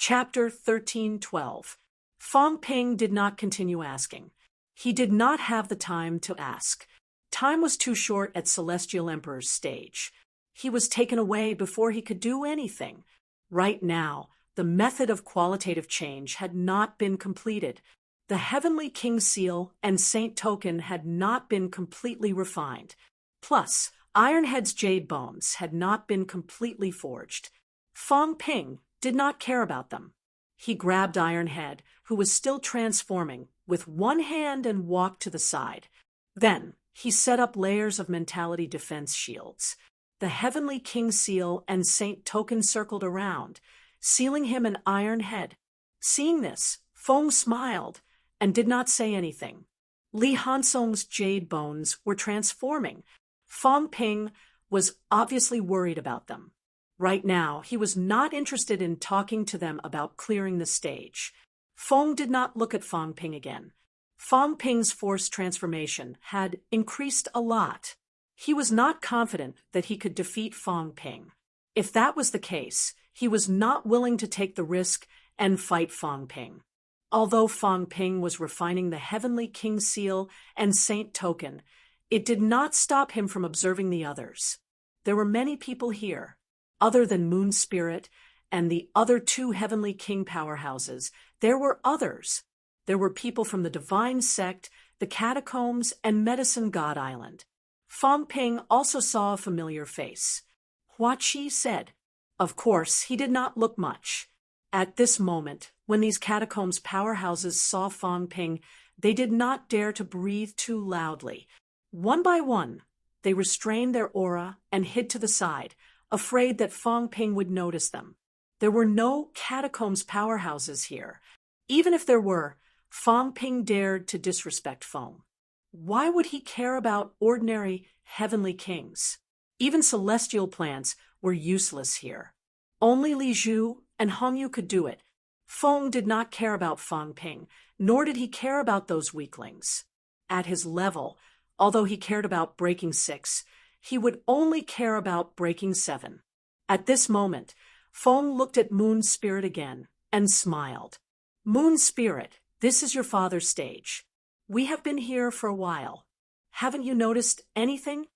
Chapter 13:12. Fong Ping did not continue asking. He did not have the time to ask. Time was too short at Celestial Emperor's stage. He was taken away before he could do anything. Right now, the method of qualitative change had not been completed. The Heavenly King Seal and Saint Token had not been completely refined. Plus, Ironhead's jade bones had not been completely forged. Fong Ping did not care about them. He grabbed Ironhead, who was still transforming, with one hand and walked to the side. Then, he set up layers of mentality defense shields. The Heavenly King Seal and Saint Token circled around, sealing him an iron head. Seeing this, Fong smiled and did not say anything. Li Hansong's jade bones were transforming. Fong Ping was obviously worried about them. Right now, he was not interested in talking to them about clearing the stage. Fong did not look at Fong Ping again. Fong Ping's force transformation had increased a lot. He was not confident that he could defeat Fong Ping. If that was the case, he was not willing to take the risk and fight Fong Ping. Although Fong Ping was refining the Heavenly King Seal and Saint Token, it did not stop him from observing the others. There were many people here. Other than Moon Spirit and the other two Heavenly King powerhouses, there were others. There were people from the Divine Sect, the Catacombs, and Medicine God Island. Fong Ping also saw a familiar face. Hua Chi said. Of course, he did not look much. At this moment, when these Catacombs powerhouses saw Fong Ping, they did not dare to breathe too loudly. One by one, they restrained their aura and hid to the side, afraid that Fong Ping would notice them. There were no Catacombs powerhouses here. Even if there were, Fong Ping dared to disrespect Fong. Why would he care about ordinary heavenly kings? Even celestial plants were useless here. Only Li Zhu and Hong Yu could do it. Fong did not care about Fong Ping, nor did he care about those weaklings. At his level, although he cared about breaking 6, he would only care about breaking 7. At this moment, Fong looked at Moon Spirit again and smiled. Moon Spirit, this is your father's stage. We have been here for a while. Haven't you noticed anything?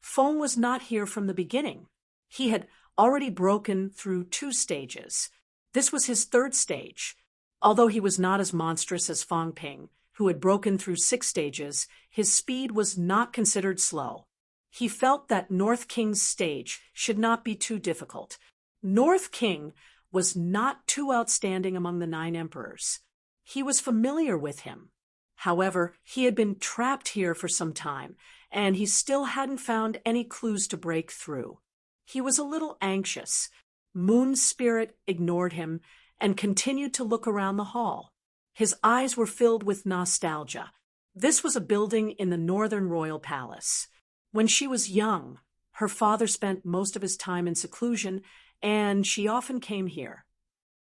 Fong was not here from the beginning. He had already broken through 2 stages. This was his 3rd stage. Although he was not as monstrous as Fong Ping, who had broken through 6 stages, his speed was not considered slow. He felt that North King's stage should not be too difficult. North King was not too outstanding among the 9 emperors. He was familiar with him. However, he had been trapped here for some time, and he still hadn't found any clues to break through. He was a little anxious. Moon Spirit ignored him and continued to look around the hall. His eyes were filled with nostalgia. This was a building in the Northern Royal Palace. When she was young, her father spent most of his time in seclusion, and she often came here.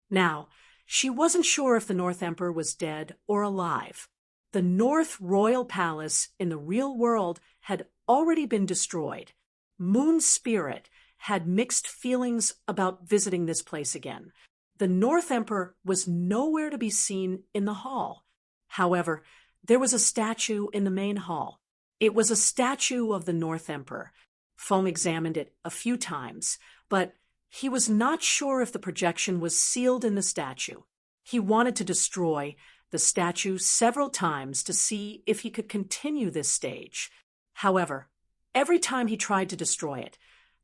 Now, she wasn't sure if the North Emperor was dead or alive. The North Royal Palace in the real world had already been destroyed. Moon Spirit had mixed feelings about visiting this place again. The North Emperor was nowhere to be seen in the hall. However, there was a statue in the main hall. It was a statue of the North Emperor. Fong examined it a few times, but he was not sure if the projection was sealed in the statue. He wanted to destroy the statue several times to see if he could continue this stage. However, every time he tried to destroy it,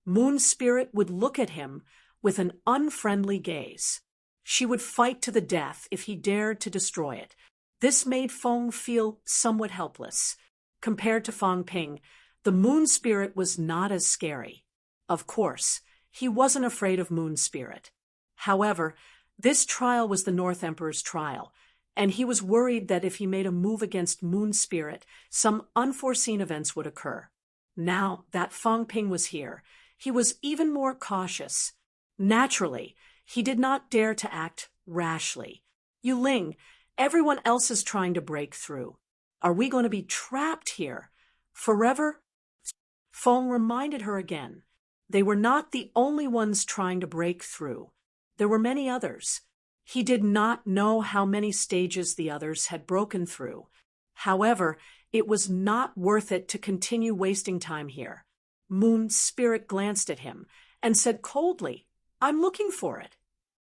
Moon Spirit would look at him with an unfriendly gaze. She would fight to the death if he dared to destroy it. This made Fong feel somewhat helpless. Compared to Fong Ping, the Moon Spirit was not as scary. Of course, he wasn't afraid of Moon Spirit. However, this trial was the North Emperor's trial, and he was worried that if he made a move against Moon Spirit, some unforeseen events would occur. Now that Fong Ping was here, he was even more cautious. Naturally, he did not dare to act rashly. Yu Ling, everyone else is trying to break through. Are we going to be trapped here forever? Fong reminded her again. They were not the only ones trying to break through. There were many others. He did not know how many stages the others had broken through. However, it was not worth it to continue wasting time here. Moon's spirit glanced at him and said coldly, "I'm looking for it."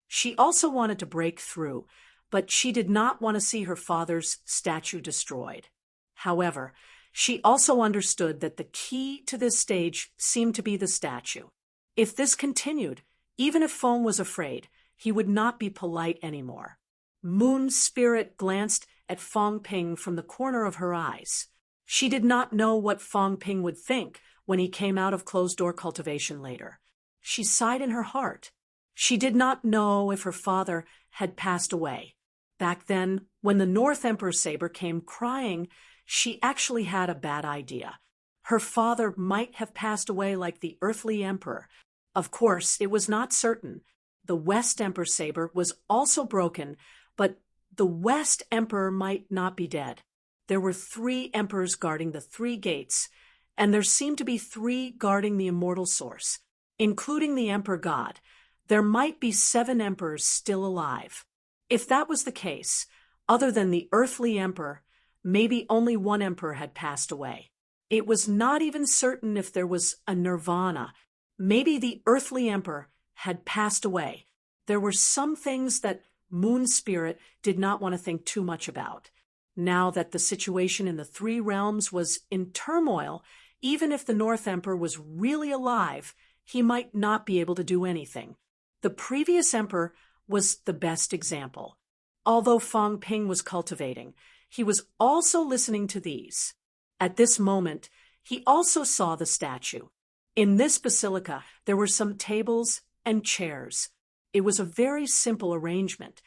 She also wanted to break through, but she did not want to see her father's statue destroyed. However, she also understood that the key to this stage seemed to be the statue. If this continued, even if Feng was afraid, he would not be polite anymore. Moon's spirit glanced at Feng Ping from the corner of her eyes. She did not know what Feng Ping would think when he came out of closed-door cultivation later. She sighed in her heart. She did not know if her father had passed away. Back then, when the North Emperor Saber came crying, she actually had a bad idea. Her father might have passed away like the earthly emperor. Of course, it was not certain. The West Emperor Saber was also broken, but the West Emperor might not be dead. There were 3 emperors guarding the 3 gates, and there seemed to be 3 guarding the immortal source, including the Emperor God. There might be 7 emperors still alive. If that was the case, other than the earthly emperor, maybe only 1 emperor had passed away. It was not even certain if there was a nirvana. Maybe the earthly emperor had passed away. There were some things that Moon Spirit did not want to think too much about. Now that the situation in the 3 realms was in turmoil, even if the North Emperor was really alive, he might not be able to do anything. The previous emperor was the best example. Although Feng Ping was cultivating, he was also listening to these. At this moment, he also saw the statue. In this basilica, there were some tables and chairs. It was a very simple arrangement.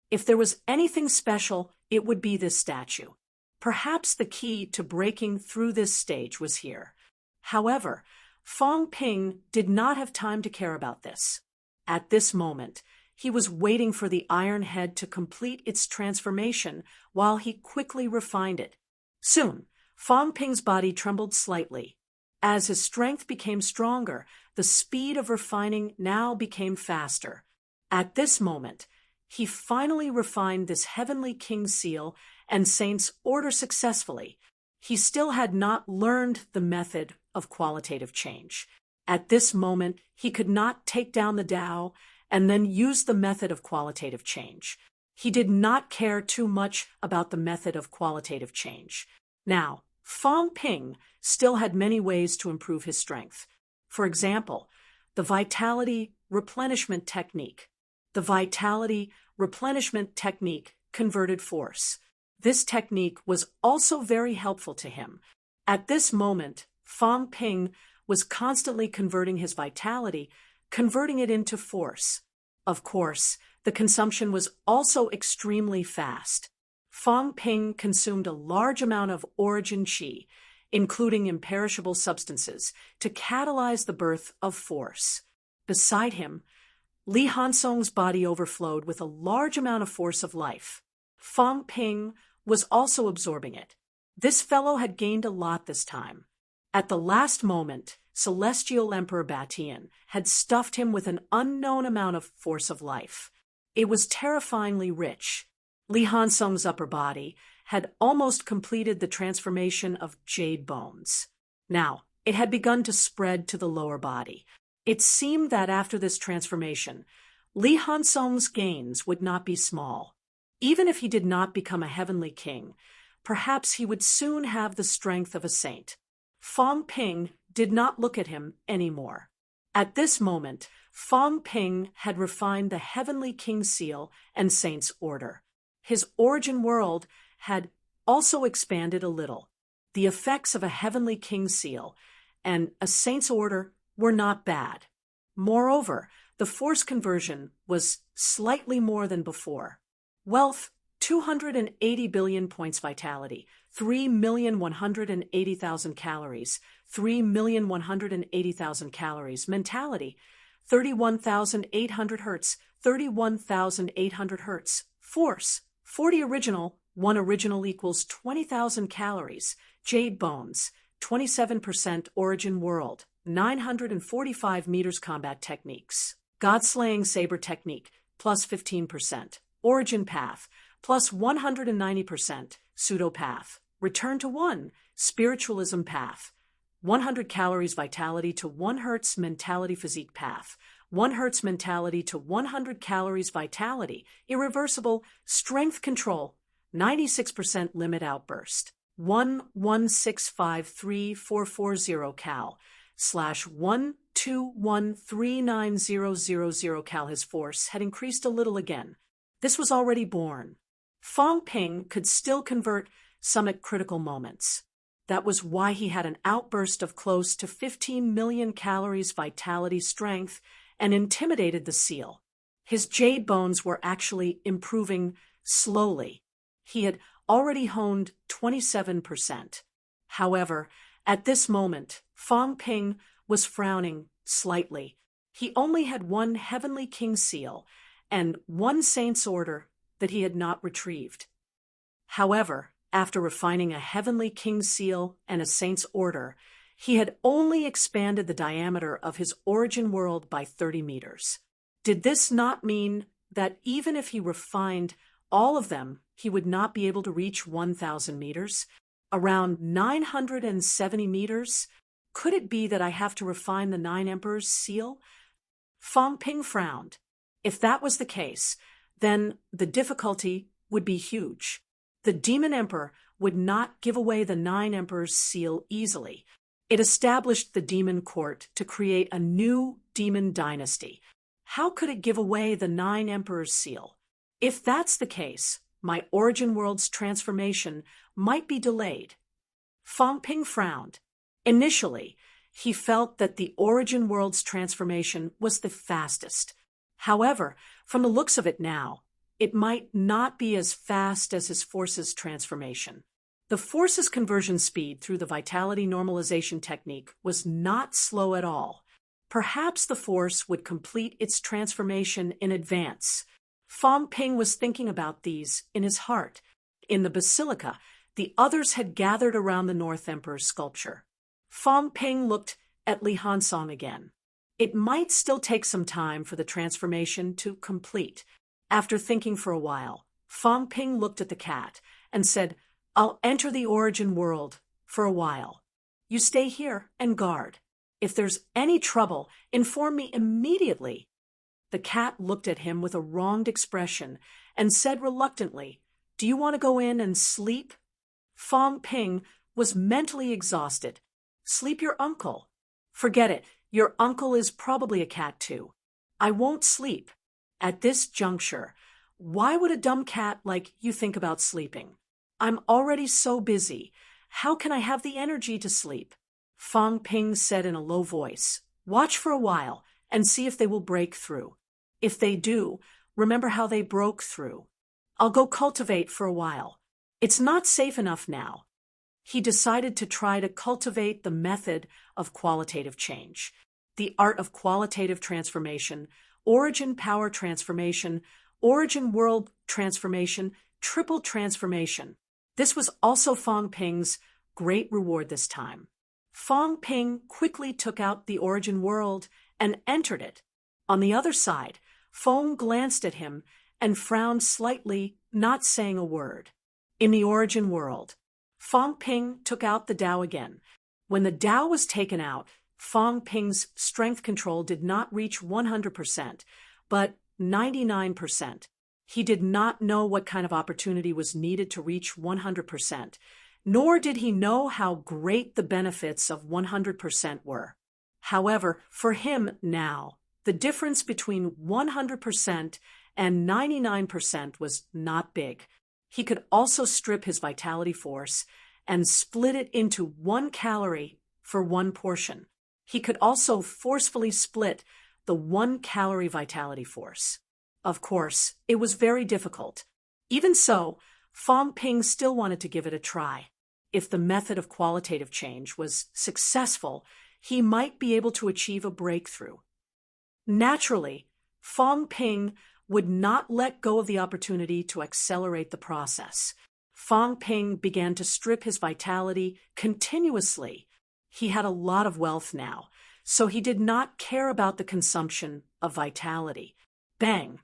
If there was anything special, it would be this statue. Perhaps the key to breaking through this stage was here. However, Feng Ping did not have time to care about this. At this moment, he was waiting for the iron head to complete its transformation while he quickly refined it. Soon, Feng Ping's body trembled slightly. As his strength became stronger, the speed of refining now became faster. At this moment, he finally refined this heavenly king's seal and saint's order successfully. He still had not learned the method of qualitative change. At this moment, he could not take down the Tao and then use the method of qualitative change. He did not care too much about the method of qualitative change. Now, Feng Ping still had many ways to improve his strength. For example, the Vitality Replenishment Technique. The Vitality Replenishment Technique converted force. This technique was also very helpful to him. At this moment, Feng Ping was constantly converting his vitality, converting it into force. Of course, the consumption was also extremely fast. Feng Ping consumed a large amount of origin qi, including imperishable substances, to catalyze the birth of force. Beside him, Li Hansong's body overflowed with a large amount of force of life. Feng Ping was also absorbing it. This fellow had gained a lot this time. At the last moment, Celestial Emperor Batian had stuffed him with an unknown amount of force of life. It was terrifyingly rich. Li Hansong's upper body had almost completed the transformation of jade bones. Now, it had begun to spread to the lower body. It seemed that after this transformation, Li Hansong's gains would not be small. Even if he did not become a heavenly king, perhaps he would soon have the strength of a saint. Feng Ping did not look at him anymore. At this moment, Feng Ping had refined the heavenly king seal and saint's order. His origin world had also expanded a little. The effects of a heavenly king seal and a saint's order were not bad. Moreover, the force conversion was slightly more than before. Wealth, 280 billion points vitality, 3,180,000 calories, 3,180,000 calories. Mentality, 31,800 hertz, 31,800 hertz. Force, 40 original, 1 original equals 20,000 calories. Jade bones, 27% origin world, 945 meters combat techniques. God-slaying saber technique, plus 15%. Origin path, plus 190%. Pseudo path, return to 1. Spiritualism path, 100 calories vitality to 1 hertz mentality physique path, 1 hertz mentality to 100 calories vitality, irreversible strength control, 96% limit outburst, 11653,440 cal, /121390000 cal. His force had increased a little again. This was already born. Fong Ping could still convert some at critical moments. That was why he had an outburst of close to 15 million calories vitality strength and intimidated the seal. His jade bones were actually improving slowly. He had already honed 27%. However, at this moment, Fong Ping was frowning slightly. He only had 1 Heavenly King seal and 1 Saint's Order that he had not retrieved. However, after refining a Heavenly King seal and a Saint's Order, he had only expanded the diameter of his origin world by 30 meters. Did this not mean that even if he refined all of them, he would not be able to reach 1,000 meters? Around 970 meters? Could it be that I have to refine the 9 Emperors seal? Fong Ping frowned. If that was the case, then the difficulty would be huge. The Demon Emperor would not give away the 9 Emperors seal easily. It established the demon court to create a new demon dynasty. How could it give away the 9 Emperors seal? If that's the case, my origin world's transformation might be delayed. Fong Ping frowned. Initially, he felt that the origin world's transformation was the fastest. However, from the looks of it now, it might not be as fast as his force's transformation. The force's conversion speed through the vitality normalization technique was not slow at all. Perhaps the force would complete its transformation in advance. Fong Ping was thinking about these in his heart. In the basilica, the others had gathered around the North Emperor's sculpture. Fong Ping looked at Li Hansong again. It might still take some time for the transformation to complete. After thinking for a while, Fong Ping looked at the cat and said, "I'll enter the origin world for a while. You stay here and guard. If there's any trouble, inform me immediately." The cat looked at him with a wronged expression and said reluctantly, "Do you want to go in and sleep?" Fong Ping was mentally exhausted. "Sleep your uncle." "Forget it. Your uncle is probably a cat too." "I won't sleep." At this juncture, why would a dumb cat like you think about sleeping? "I'm already so busy. How can I have the energy to sleep?" Fong Ping said in a low voice, "Watch for a while and see if they will break through. If they do, remember how they broke through. I'll go cultivate for a while. It's not safe enough now." He decided to try to cultivate the method of qualitative change, the art of qualitative transformation, origin power transformation, origin world transformation, triple transformation. This was also Fong Ping's great reward this time. Fong Ping quickly took out the origin world and entered it. On the other side, Fong glanced at him and frowned slightly, not saying a word. In the origin world, Fong Ping took out the Tao again. When the Tao was taken out, Fong Ping's strength control did not reach 100%, but 99%. He did not know what kind of opportunity was needed to reach 100%, nor did he know how great the benefits of 100% were. However, for him now, the difference between 100% and 99% was not big. He could also strip his vitality force and split it into 1 calorie for 1 portion. He could also forcefully split the 1 calorie vitality force. Of course, it was very difficult. Even so, Fong Ping still wanted to give it a try. If the method of qualitative change was successful, he might be able to achieve a breakthrough. Naturally, Fong Ping would not let go of the opportunity to accelerate the process. Fong Ping began to strip his vitality continuously. He had a lot of wealth now, so he did not care about the consumption of vitality. Bang!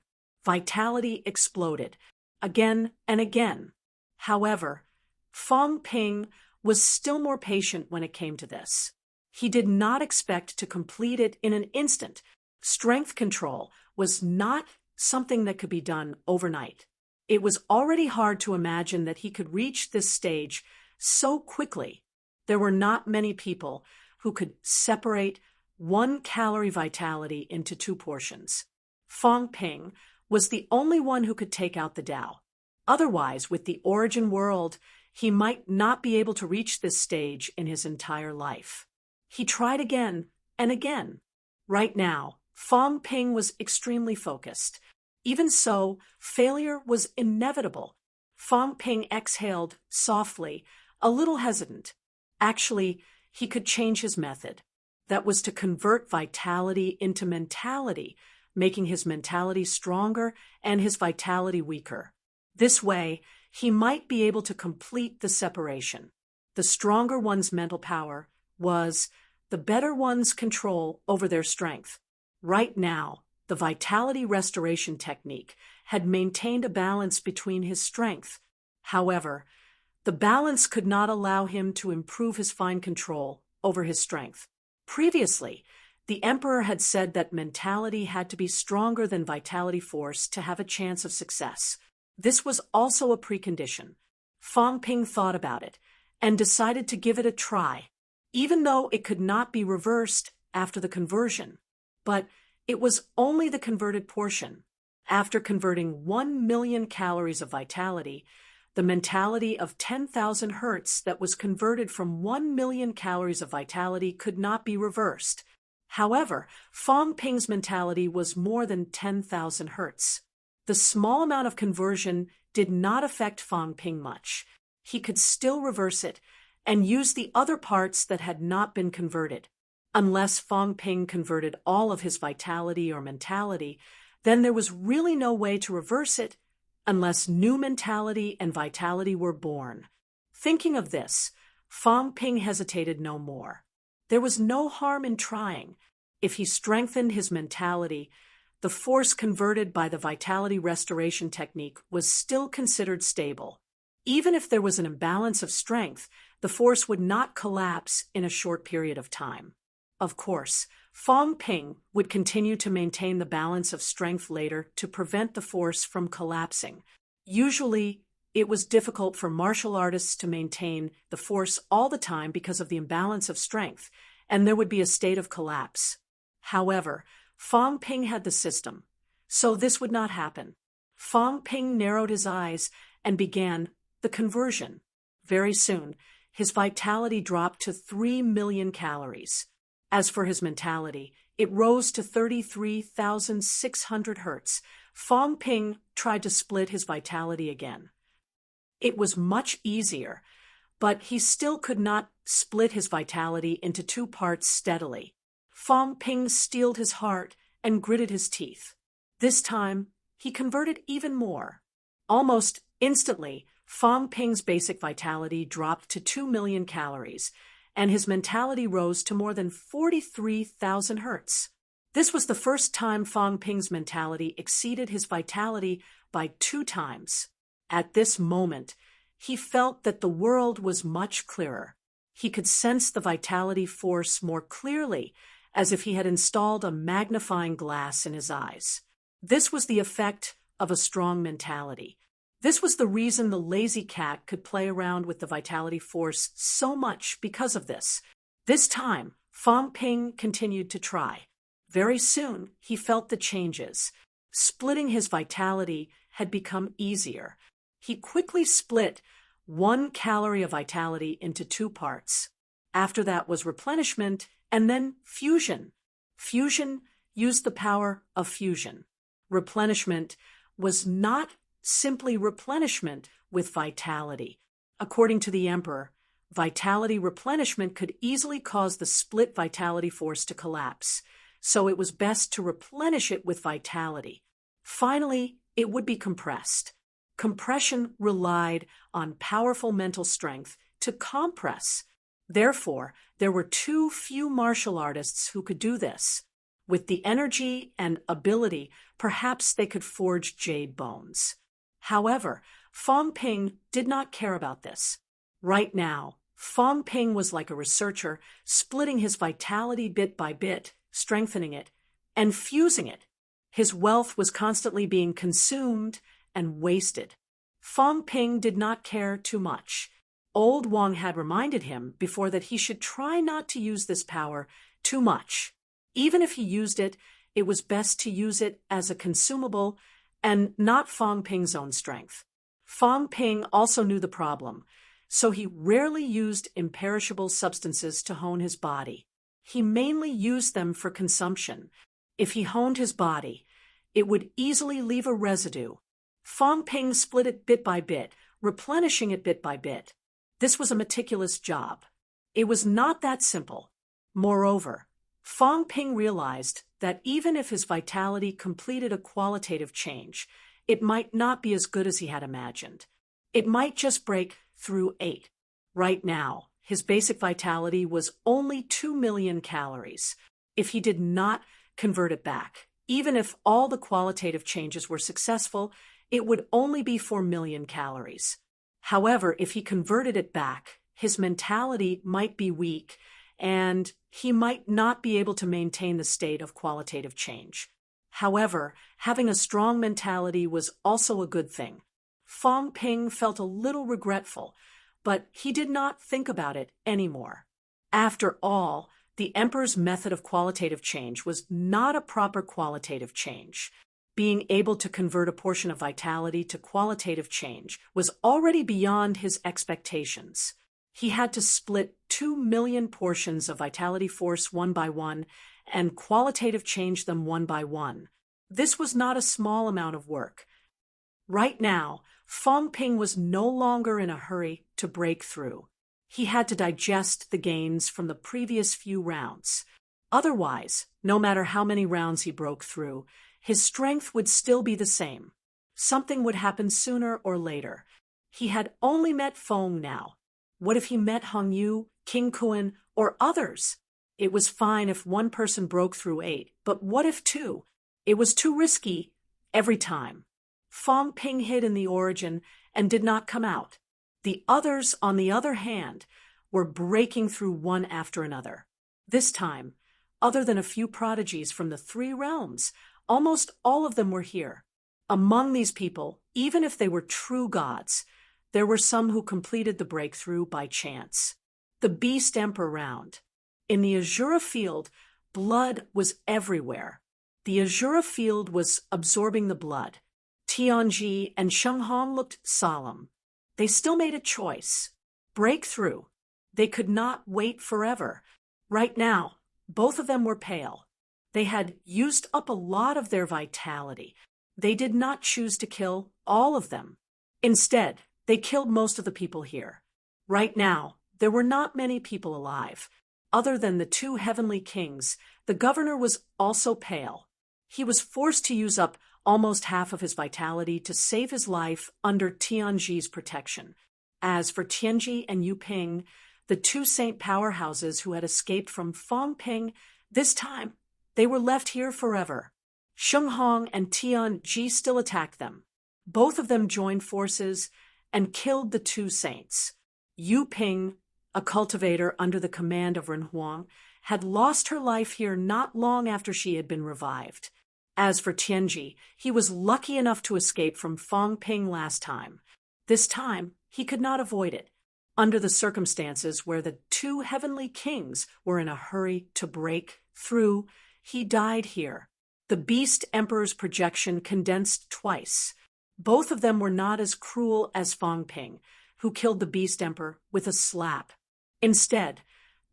Vitality exploded, again and again. However, Fong Ping was still more patient when it came to this. He did not expect to complete it in an instant. Strength control was not something that could be done overnight. It was already hard to imagine that he could reach this stage so quickly. There were not many people who could separate 1 calorie vitality into 2 portions. Fong Ping was the only one who could take out the Tao. Otherwise, with the origin world, he might not be able to reach this stage in his entire life. He tried again and again. Right now, Fong Ping was extremely focused. Even so, failure was inevitable. Fong Ping exhaled softly, a little hesitant. Actually, he could change his method. That was to convert vitality into mentality, making his mentality stronger and his vitality weaker. This way, he might be able to complete the separation. The stronger one's mental power was, the better one's control over their strength. Right now, the vitality restoration technique had maintained a balance between his strength. However, the balance could not allow him to improve his fine control over his strength. Previously, the emperor had said that mentality had to be stronger than vitality force to have a chance of success. This was also a precondition. Fong Ping thought about it and decided to give it a try, even though it could not be reversed after the conversion. But it was only the converted portion. After converting 1 million calories of vitality, the mentality of 10,000 hertz that was converted from 1 million calories of vitality could not be reversed. However, Fong Ping's mentality was more than 10,000 hertz. The small amount of conversion did not affect Fong Ping much. He could still reverse it and use the other parts that had not been converted. Unless Fong Ping converted all of his vitality or mentality, then there was really no way to reverse it unless new mentality and vitality were born. Thinking of this, Fong Ping hesitated no more. There was no harm in trying. If he strengthened his mentality, the force converted by the vitality restoration technique was still considered stable. Even if there was an imbalance of strength, the force would not collapse in a short period of time. Of course, Fong Ping would continue to maintain the balance of strength later to prevent the force from collapsing. Usually, it was difficult for martial artists to maintain the force all the time because of the imbalance of strength, and there would be a state of collapse. However, Fong Ping had the system, so this would not happen. Fong Ping narrowed his eyes and began the conversion. Very soon, his vitality dropped to 3 million calories. As for his mentality, it rose to 33,600 hertz. Fong Ping tried to split his vitality again. It was much easier, but he still could not split his vitality into 2 parts steadily. Fong Ping steeled his heart and gritted his teeth. This time, he converted even more. Almost instantly, Fong Ping's basic vitality dropped to 2 million calories, and his mentality rose to more than 43,000 hertz. This was the first time Fong Ping's mentality exceeded his vitality by 2 times. At this moment, he felt that the world was much clearer. He could sense the vitality force more clearly, as if he had installed a magnifying glass in his eyes. This was the effect of a strong mentality. This was the reason the lazy cat could play around with the vitality force so much because of this. This time, Fong Ping continued to try. Very soon, he felt the changes. Splitting his vitality had become easier. He quickly split 1 calorie of vitality into 2 parts. After that was replenishment and then fusion. Fusion used the power of fusion. Replenishment was not simply replenishment with vitality. According to the emperor, vitality replenishment could easily cause the split vitality force to collapse, so it was best to replenish it with vitality. Finally, it would be compressed. Compression relied on powerful mental strength to compress. Therefore, there were too few martial artists who could do this. With the energy and ability, perhaps they could forge jade bones. However, Fong Ping did not care about this. Right now, Fong Ping was like a researcher, splitting his vitality bit by bit, strengthening it, and fusing it. His wealth was constantly being consumed and wasted. Fong Ping did not care too much. Old Wang had reminded him before that he should try not to use this power too much. Even if he used it, it was best to use it as a consumable and not Fong Ping's own strength. Fong Ping also knew the problem, so he rarely used imperishable substances to hone his body. He mainly used them for consumption. If he honed his body, it would easily leave a residue. Fong Ping split it bit by bit, replenishing it bit by bit. This was a meticulous job. It was not that simple. Moreover, Fong Ping realized that even if his vitality completed a qualitative change, it might not be as good as he had imagined. It might just break through 8. Right now, his basic vitality was only 2 million calories. If he did not convert it back, even if all the qualitative changes were successful, it would only be 4 million calories. However, if he converted it back, his mentality might be weak, and he might not be able to maintain the state of qualitative change. However, having a strong mentality was also a good thing. Fong Ping felt a little regretful, but he did not think about it anymore. After all, the Emperor's method of qualitative change was not a proper qualitative change. Being able to convert a portion of vitality to qualitative change was already beyond his expectations. He had to split 2 million portions of vitality force one by one and qualitative change them one by one. This was not a small amount of work. Right now, Fong Ping was no longer in a hurry to break through. He had to digest the gains from the previous few rounds. Otherwise, no matter how many rounds he broke through, his strength would still be the same. Something would happen sooner or later. He had only met Fong now. What if he met Hong Yu, King Kuan, or others? It was fine if one person broke through 8, but what if 2? It was too risky every time. Fong Ping hid in the origin and did not come out. The others, on the other hand, were breaking through one after another. This time, other than a few prodigies from the 3 realms, almost all of them were here. Among these people, even if they were true gods, there were some who completed the breakthrough by chance. The Beast Emperor round. In the Azura field, blood was everywhere. The Azura field was absorbing the blood. Tianji and Sheng Hong looked solemn. They still made a choice. Breakthrough. They could not wait forever. Right now, both of them were pale. They had used up a lot of their vitality. They did not choose to kill all of them. Instead, they killed most of the people here. Right now, there were not many people alive. Other than the 2 heavenly kings, the governor was also pale. He was forced to use up almost half of his vitality to save his life under Tianji's protection. As for Tianji and Yu Ping, the 2 saint powerhouses who had escaped from Fong Ping, this time they were left here forever. Sheng Hong and Tianji still attacked them. Both of them joined forces and killed the 2 saints. Yu Ping, a cultivator under the command of Ren Huang, had lost her life here not long after she had been revived. As for Tianji, he was lucky enough to escape from Fong Ping last time. This time, he could not avoid it. Under the circumstances where the 2 heavenly kings were in a hurry to break through, he died here. The Beast Emperor's projection condensed twice. Both of them were not as cruel as Fong Ping, who killed the Beast Emperor with a slap. Instead,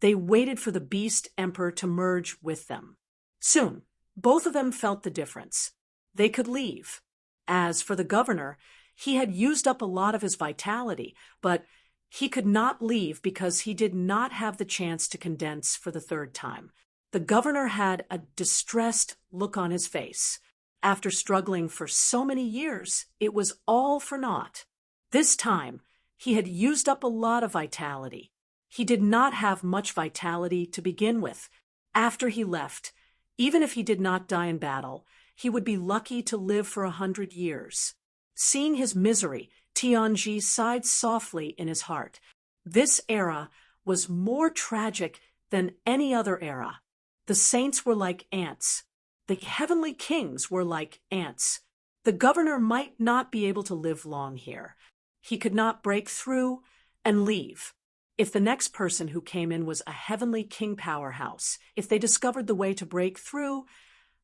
they waited for the Beast Emperor to merge with them. Soon, both of them felt the difference. They could leave. As for the governor, he had used up a lot of his vitality, but he could not leave because he did not have the chance to condense for the 3rd time. The governor had a distressed look on his face. After struggling for so many years, it was all for naught. This time, he had used up a lot of vitality. He did not have much vitality to begin with. After he left, Even if he did not die in battle, he would be lucky to live for 100 years. Seeing his misery, Tianji sighed softly in his heart. This era was more tragic than any other era. The saints were like ants. The heavenly kings were like ants. The governor might not be able to live long here. He could not break through and leave. If the next person who came in was a heavenly king powerhouse, if they discovered the way to break through,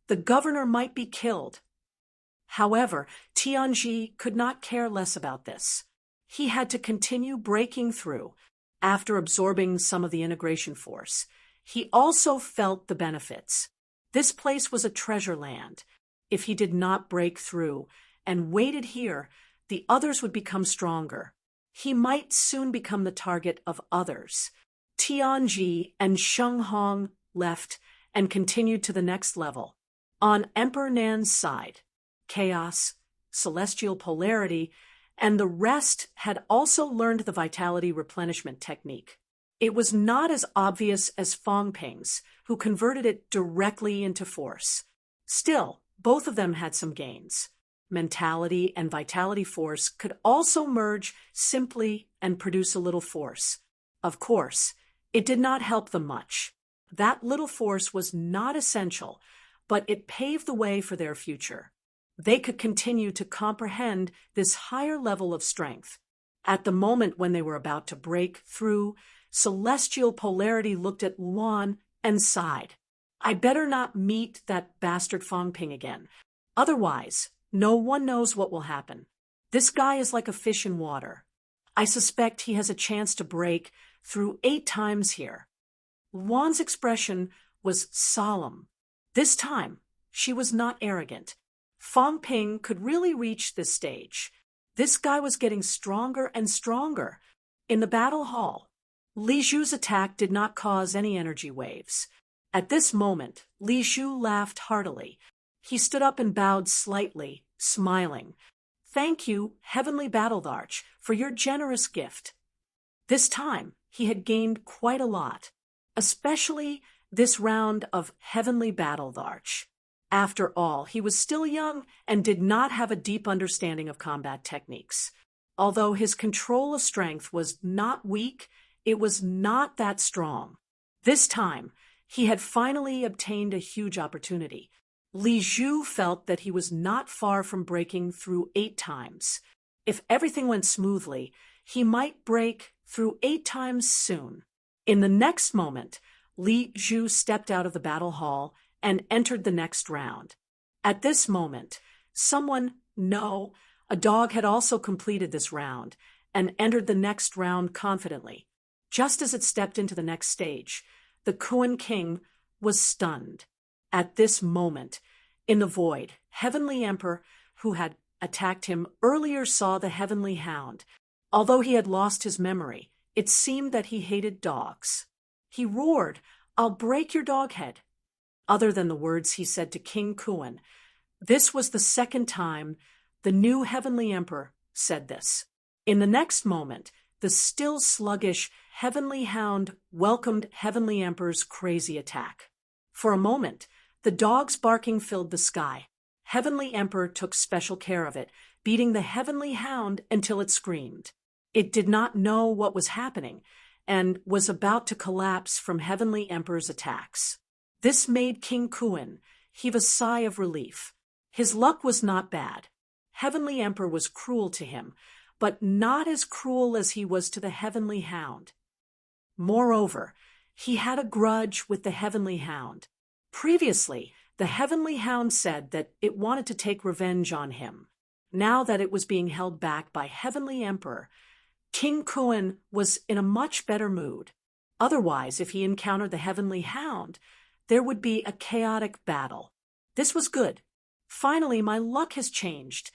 the governor might be killed. However, Tianji could not care less about this. He had to continue breaking through. After absorbing some of the integration force, he also felt the benefits. This place was a treasure land. If he did not break through and waited here, the others would become stronger. He might soon become the target of others. Tianji and Sheng Hong left and continued to the next level. On Emperor Nan's side, chaos, celestial polarity, and the rest had also learned the vitality replenishment technique. It was not as obvious as Fong Ping's, who converted it directly into force. Still, both of them had some gains. Mentality and vitality force could also merge simply and produce a little force. Of course, it did not help them much. That little force was not essential, but it paved the way for their future. They could continue to comprehend this higher level of strength. At the moment when they were about to break through, celestial polarity looked at Luan and sighed. I better not meet that bastard Fong Ping again. Otherwise, no one knows what will happen. This guy is like a fish in water. I suspect he has a chance to break through 8 times here. Luan's expression was solemn. This time, she was not arrogant. Fong Ping could really reach this stage. This guy was getting stronger and stronger. In the battle hall, Li Zhu's attack did not cause any energy waves. At this moment, Li Zhu laughed heartily. He stood up and bowed slightly, smiling. Thank you, Heavenly Battle Arch, for your generous gift. This time, he had gained quite a lot, especially this round of Heavenly Battle Arch. After all, he was still young and did not have a deep understanding of combat techniques. Although his control of strength was not weak, it was not that strong. This time, he had finally obtained a huge opportunity. Li Zhu felt that he was not far from breaking through 8 times. If everything went smoothly, he might break through 8 times soon. In the next moment, Li Zhu stepped out of the battle hall and entered the next round. At this moment, a dog had also completed this round and entered the next round confidently. Just as it stepped into the next stage, the Kuan King was stunned. At this moment, in the void, Heavenly Emperor, who had attacked him earlier, saw the Heavenly Hound. Although he had lost his memory, it seemed that he hated dogs. He roared, "I'll break your dog head." Other than the words he said to King Kuan, this was the second time the new Heavenly Emperor said this. In the next moment, the still sluggish Heavenly Hound welcomed Heavenly Emperor's crazy attack. For a moment, the dog's barking filled the sky. Heavenly Emperor took special care of it, beating the Heavenly Hound until it screamed. It did not know what was happening and was about to collapse from Heavenly Emperor's attacks. This made King Kuan heave a sigh of relief. His luck was not bad. Heavenly Emperor was cruel to him, but not as cruel as he was to the Heavenly Hound. Moreover, he had a grudge with the Heavenly Hound. Previously, the Heavenly Hound said that it wanted to take revenge on him. Now that it was being held back by Heavenly Emperor, King Kuan was in a much better mood. Otherwise, if he encountered the Heavenly Hound, there would be a chaotic battle. This was good. Finally, my luck has changed.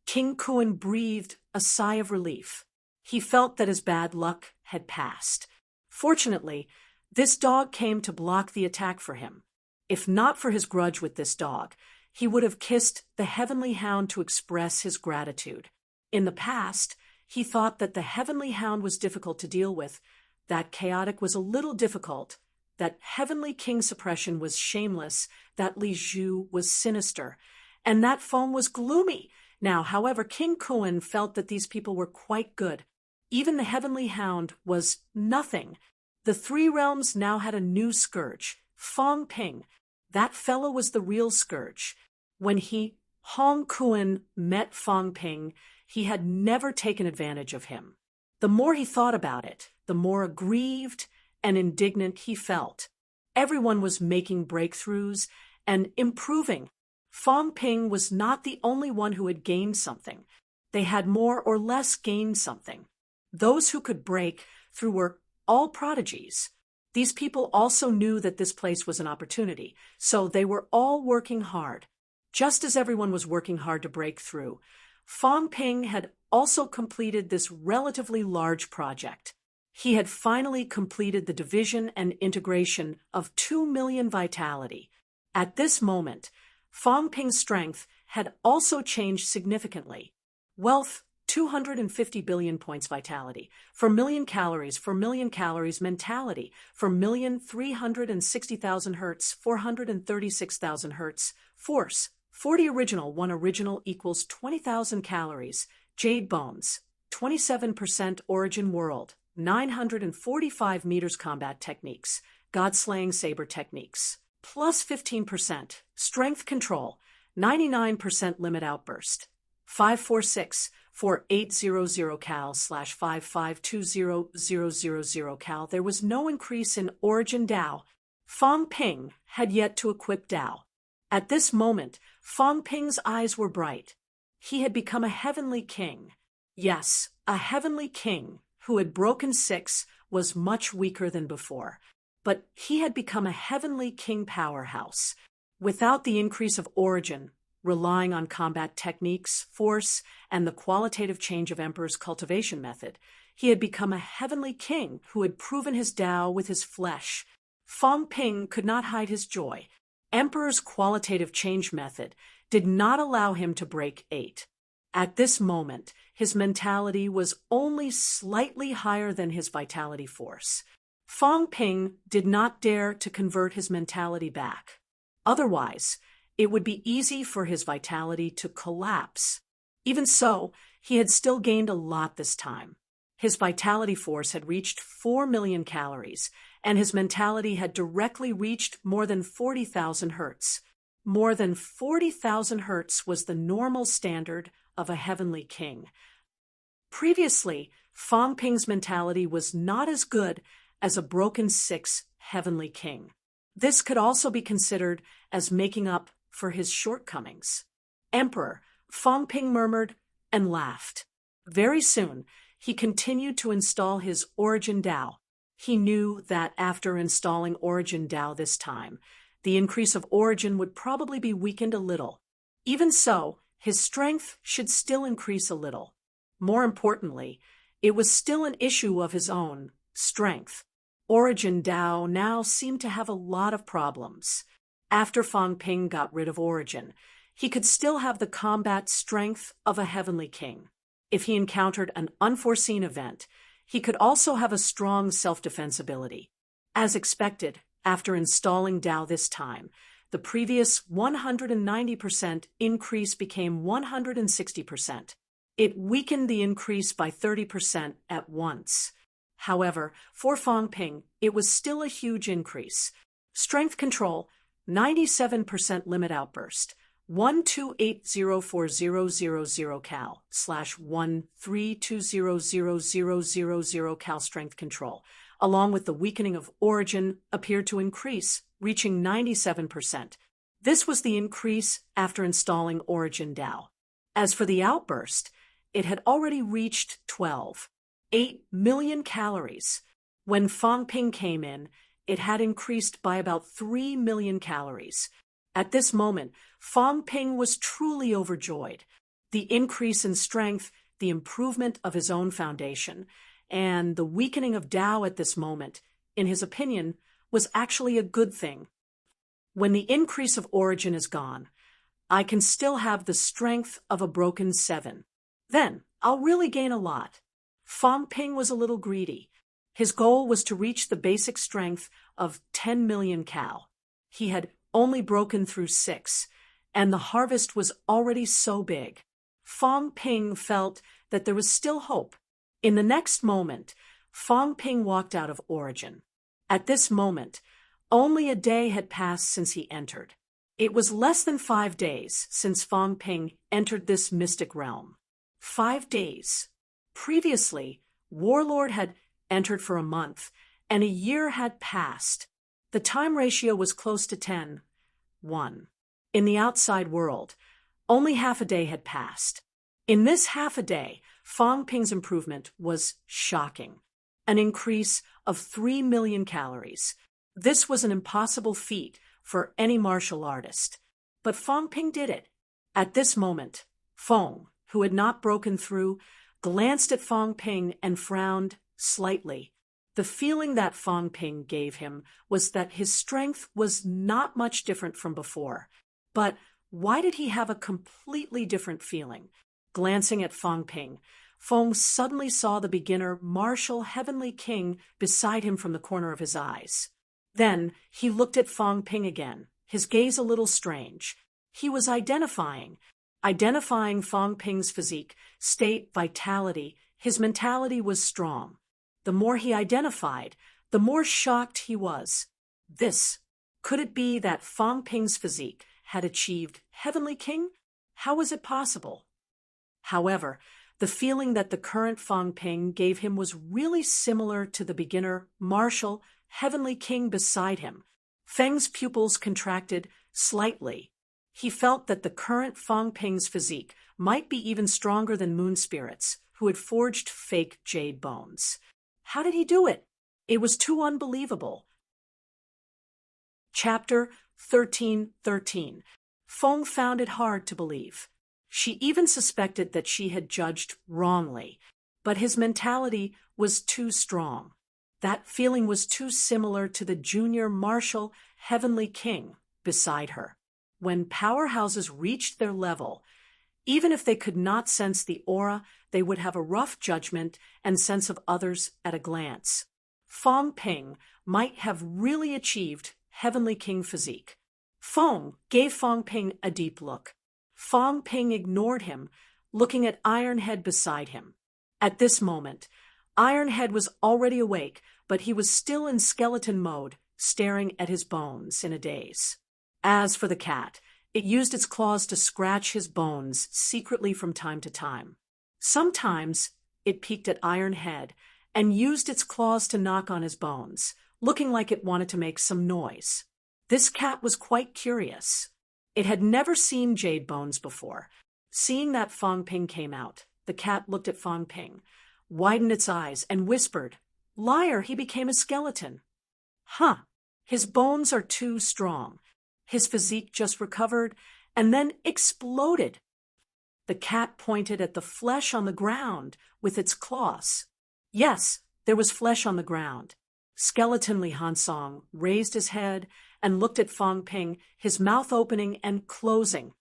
King Kuan breathed a sigh of relief. He felt that his bad luck had passed. Fortunately, this dog came to block the attack for him. If not for his grudge with this dog, he would have kissed the Heavenly Hound to express his gratitude. In the past, he thought that the Heavenly Hound was difficult to deal with, that chaotic was a little difficult, that Heavenly King suppression was shameless, that Li Zhu was sinister, and that Feng was gloomy. Now, however, King Kuan felt that these people were quite good. Even the Heavenly Hound was nothing. The three realms now had a new scourge, Feng Ping. That fellow was the real scourge. When Hong Kuan met Feng Ping, he had never taken advantage of him. The more he thought about it, the more aggrieved and indignant he felt. Everyone was making breakthroughs and improving. Feng Ping was not the only one who had gained something. They had more or less gained something. Those who could break through were all prodigies. These people also knew that this place was an opportunity, so they were all working hard. Just as everyone was working hard to break through, Feng Ping had also completed this relatively large project. He had finally completed the division and integration of 2 million vitality. At this moment, Feng Ping's strength had also changed significantly. Wealth, 250 billion points vitality, for million calories mentality, for million 360,000 hertz, 436,000 hertz, force, 40 original, 1 original equals 20,000 calories, jade bones, 27% origin world, 945 meters combat techniques, god-slaying saber techniques, plus 15%, strength control, 99% limit outburst, 546, 4800 cal / 5520000 cal. There was no increase in origin Dao. Feng Ping had yet to equip Dao. At this moment, Feng Ping's eyes were bright. He had become a heavenly king. Yes, a heavenly king who had broken 6 was much weaker than before. But he had become a heavenly king powerhouse. Without the increase of origin, relying on combat techniques, force, and the qualitative change of Emperor's cultivation method, he had become a heavenly king who had proven his Tao with his flesh. Feng Ping could not hide his joy. Emperor's qualitative change method did not allow him to break 8. At this moment, his mentality was only slightly higher than his vitality force. Feng Ping did not dare to convert his mentality back. Otherwise, it would be easy for his vitality to collapse. Even so, he had still gained a lot this time. His vitality force had reached 4 million calories, and his mentality had directly reached more than 40,000 hertz. More than 40,000 hertz was the normal standard of a heavenly king. Previously, Feng Ping's mentality was not as good as a broken 6 heavenly king. This could also be considered as making up for his shortcomings. Emperor, Feng Ping murmured and laughed. Very soon, he continued to install his Origin Dao. He knew that after installing Origin Dao this time, the increase of Origin would probably be weakened a little. Even so, his strength should still increase a little. More importantly, it was still an issue of his own strength. Origin Dao now seemed to have a lot of problems. After Feng Ping got rid of Origin, he could still have the combat strength of a heavenly king. If he encountered an unforeseen event, he could also have a strong self-defense ability. As expected, after installing Dao this time, the previous 190% increase became 160%. It weakened the increase by 30% at once. However, for Feng Ping, it was still a huge increase. Strength control, 97% limit outburst, 1280400 cal / 1320000 cal strength control, along with the weakening of Origin, appeared to increase, reaching 97%. This was the increase after installing Origin Dao. As for the outburst, it had already reached 8 million calories. When Feng Ping came in, it had increased by about 3 million calories. At this moment, Feng Ping was truly overjoyed. The increase in strength, the improvement of his own foundation, and the weakening of Dao at this moment, in his opinion, was actually a good thing. When the increase of Origin is gone, I can still have the strength of a broken 7. Then I'll really gain a lot. Feng Ping was a little greedy. His goal was to reach the basic strength of 10 million cal. He had only broken through 6, and the harvest was already so big. Fong Ping felt that there was still hope. In the next moment, Fong Ping walked out of Origin. At this moment, only a day had passed since he entered. It was less than 5 days since Fong Ping entered this mystic realm. 5 days. Previously, Warlord had entered for a month, and a year had passed. The time ratio was close to 10:1. In the outside world, only half a day had passed. In this half a day, Fong Ping's improvement was shocking. An increase of 3 million calories. This was an impossible feat for any martial artist. But Fong Ping did it. At this moment, Fong, who had not broken through, glanced at Fong Ping and frowned slightly. The feeling that Fong Ping gave him was that his strength was not much different from before. But why did he have a completely different feeling? Glancing at Fong Ping, Fong suddenly saw the beginner martial heavenly king beside him from the corner of his eyes. Then he looked at Fong Ping again, his gaze a little strange. He was identifying Fong Ping's physique, state, vitality. His mentality was strong. The more he identified, the more shocked he was. Could it be that Fong Ping's physique had achieved heavenly king? How was it possible? However, the feeling that the current Fong Ping gave him was really similar to the beginner martial heavenly king beside him. Feng's pupils contracted slightly. He felt that the current Fong Ping's physique might be even stronger than moon spirits who had forged fake jade bones. How did he do it? It was too unbelievable. Chapter 13:13. Fong found it hard to believe. She even suspected that she had judged wrongly, but his mentality was too strong. That feeling was too similar to the junior martial heavenly king beside her. When powerhouses reached their level, even if they could not sense the aura, they would have a rough judgment and sense of others at a glance. Fong Ping might have really achieved heavenly king physique. Fong gave Fong Ping a deep look. Fong Ping ignored him, looking at Ironhead beside him. At this moment, Ironhead was already awake, but he was still in skeleton mode, staring at his bones in a daze. As for the cat, it used its claws to scratch his bones secretly from time to time. Sometimes it peeked at Ironhead and used its claws to knock on his bones, looking like it wanted to make some noise. This cat was quite curious. It had never seen jade bones before. Seeing that Fong Ping came out, the cat looked at Fong Ping, widened its eyes, and whispered, "Liar, he became a skeleton." Huh, his bones are too strong. His physique just recovered and then exploded. The cat pointed at the flesh on the ground with its claws. Yes, there was flesh on the ground. Skeleton Li Hansong raised his head and looked at Fong Ping, his mouth opening and closing.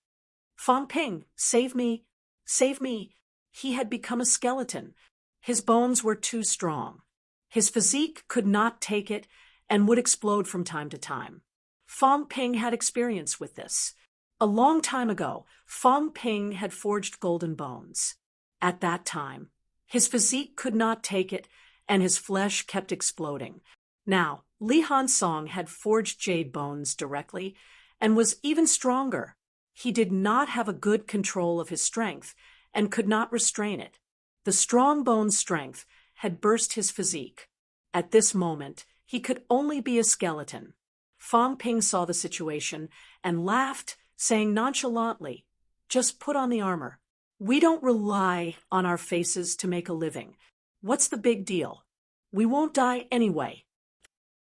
"Fong Ping, save me, save me." He had become a skeleton. His bones were too strong. His physique could not take it and would explode from time to time. Fong Ping had experience with this. A long time ago, Fong Ping had forged golden bones. At that time, his physique could not take it, and his flesh kept exploding. Now, Li Hansong had forged jade bones directly and was even stronger. He did not have a good control of his strength and could not restrain it. The strong bone strength had burst his physique. At this moment, he could only be a skeleton. Fong Ping saw the situation and laughed, saying nonchalantly, "Just put on the armor. We don't rely on our faces to make a living. What's the big deal? We won't die anyway."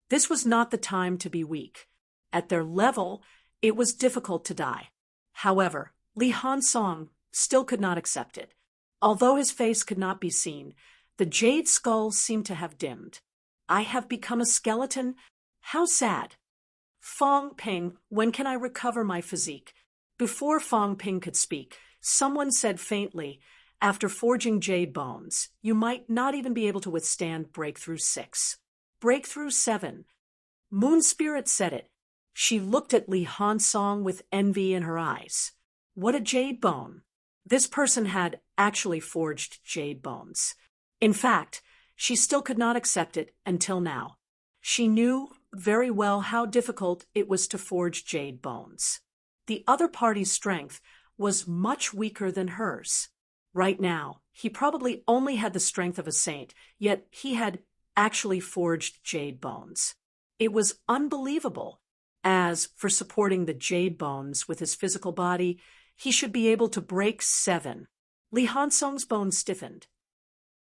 This was not the time to be weak. At their level, it was difficult to die. However, Li Hansong still could not accept it. Although his face could not be seen, the jade skull seemed to have dimmed. "I have become a skeleton? How sad." "Fong Ping, when can I recover my physique?" Before Fong Ping could speak, someone said faintly, After forging jade bones, you might not even be able to withstand Breakthrough 6. Breakthrough 7. Moon Spirit said it. She looked at Li Hansong with envy in her eyes. What a jade bone! This person had actually forged jade bones. In fact, she still could not accept it until now. She knew very well how difficult it was to forge jade bones. The other party's strength was much weaker than hers. Right now, he probably only had the strength of a saint, yet he had actually forged jade bones. It was unbelievable. As for supporting the jade bones with his physical body, he should be able to break 7. Li Hansong's bones stiffened.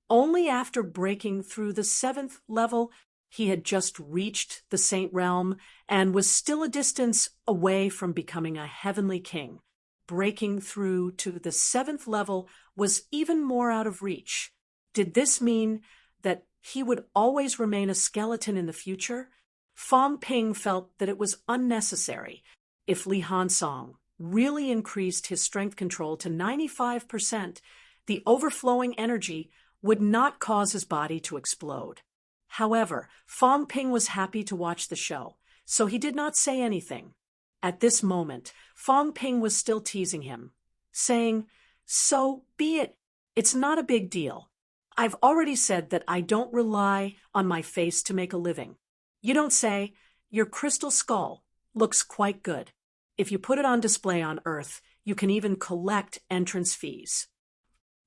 Only after breaking through the 7th level, he had just reached the saint realm and was still a distance away from becoming a heavenly king. Breaking through to the 7th level was even more out of reach. Did this mean that he would always remain a skeleton in the future? Fong Ping felt that it was unnecessary. If Li Hansong really increased his strength control to 95%, the overflowing energy would not cause his body to explode. However, Fong Ping was happy to watch the show, so he did not say anything. At this moment, Fong Ping was still teasing him, saying, "So be it. It's not a big deal. I've already said that I don't rely on my face to make a living. You don't say, your crystal skull looks quite good. If you put it on display on Earth, you can even collect entrance fees."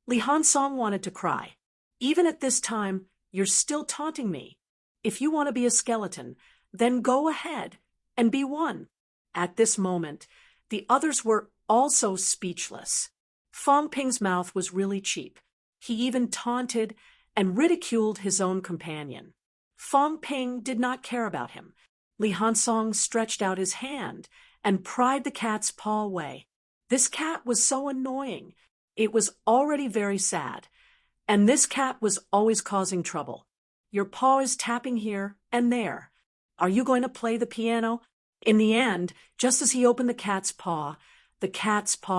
Li Hansong wanted to cry. Even at this time, you're still taunting me. If you want to be a skeleton, then go ahead and be one. At this moment, the others were also speechless. Fong Ping's mouth was really cheap. He even taunted and ridiculed his own companion. Fong Ping did not care about him. Li Hansong stretched out his hand and pried the cat's paw away. This cat was so annoying. It was already very sad. And this cat was always causing trouble. Your paw is tapping here and there. Are you going to play the piano? In the end, just as he opened the cat's paw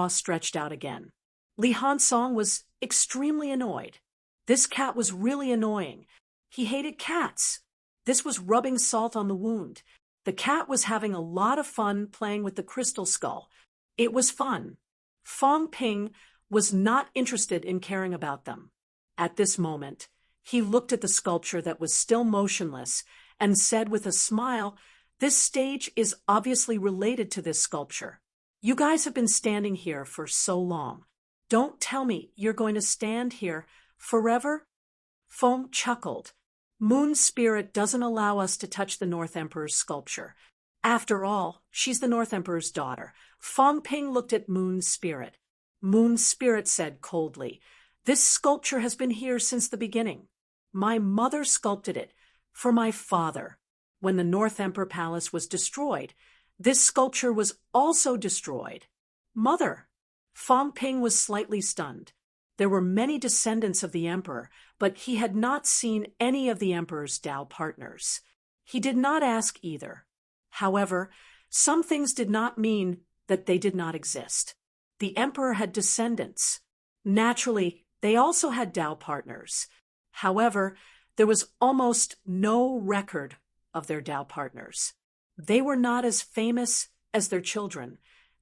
stretched out again. Li Hansong was extremely annoyed. This cat was really annoying. He hated cats. This was rubbing salt on the wound. The cat was having a lot of fun playing with the crystal skull. It was fun. Fong Ping was not interested in caring about them. At this moment, he looked at the sculpture that was still motionless and said with a smile, "This stage is obviously related to this sculpture. You guys have been standing here for so long. Don't tell me you're going to stand here forever?" Fong chuckled. Moon Spirit doesn't allow us to touch the North Emperor's sculpture. After all, she's the North Emperor's daughter. Fong Ping looked at Moon Spirit. Moon Spirit said coldly, "This sculpture has been here since the beginning. My mother sculpted it for my father. When the North Emperor Palace was destroyed, this sculpture was also destroyed." Mother! Fong Ping was slightly stunned. There were many descendants of the emperor, but he had not seen any of the emperor's Tao partners. He did not ask either. However, some things did not mean that they did not exist. The emperor had descendants. Naturally, they also had Tao partners. However, there was almost no record of their Tao partners. They were not as famous as their children,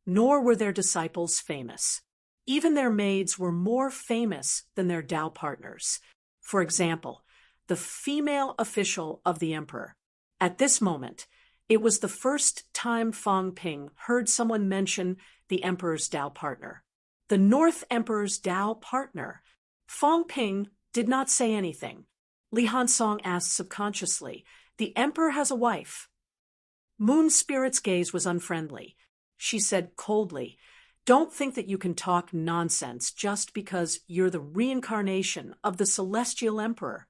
nor were their disciples famous. Even their maids were more famous than their Tao partners. For example, the female official of the emperor. At this moment, it was the first time Fong Ping heard someone mention the emperor's Tao partner. The North Emperor's Tao partner. Fong Ping did not say anything. Li Hansong asked subconsciously, "The emperor has a wife." Moon Spirit's gaze was unfriendly. She said coldly, "Don't think that you can talk nonsense just because you're the reincarnation of the celestial emperor."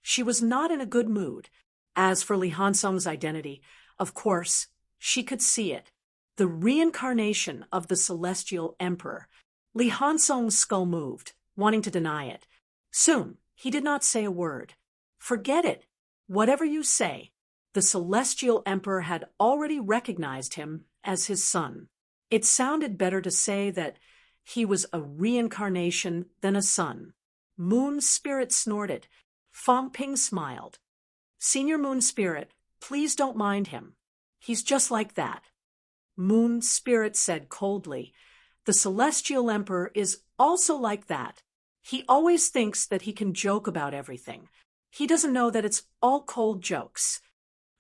She was not in a good mood. As for Li Hansong's identity, of course, she could see it. The reincarnation of the celestial emperor. Li Hansong's skull moved, wanting to deny it. Soon, he did not say a word. Forget it. Whatever you say, the celestial emperor had already recognized him as his son. It sounded better to say that He was a reincarnation, then a son. Moon Spirit snorted. Fong Ping smiled. Senior Moon Spirit, please don't mind him. He's just like that. Moon Spirit said coldly. The Celestial Emperor is also like that. He always thinks that he can joke about everything. He doesn't know that it's all cold jokes.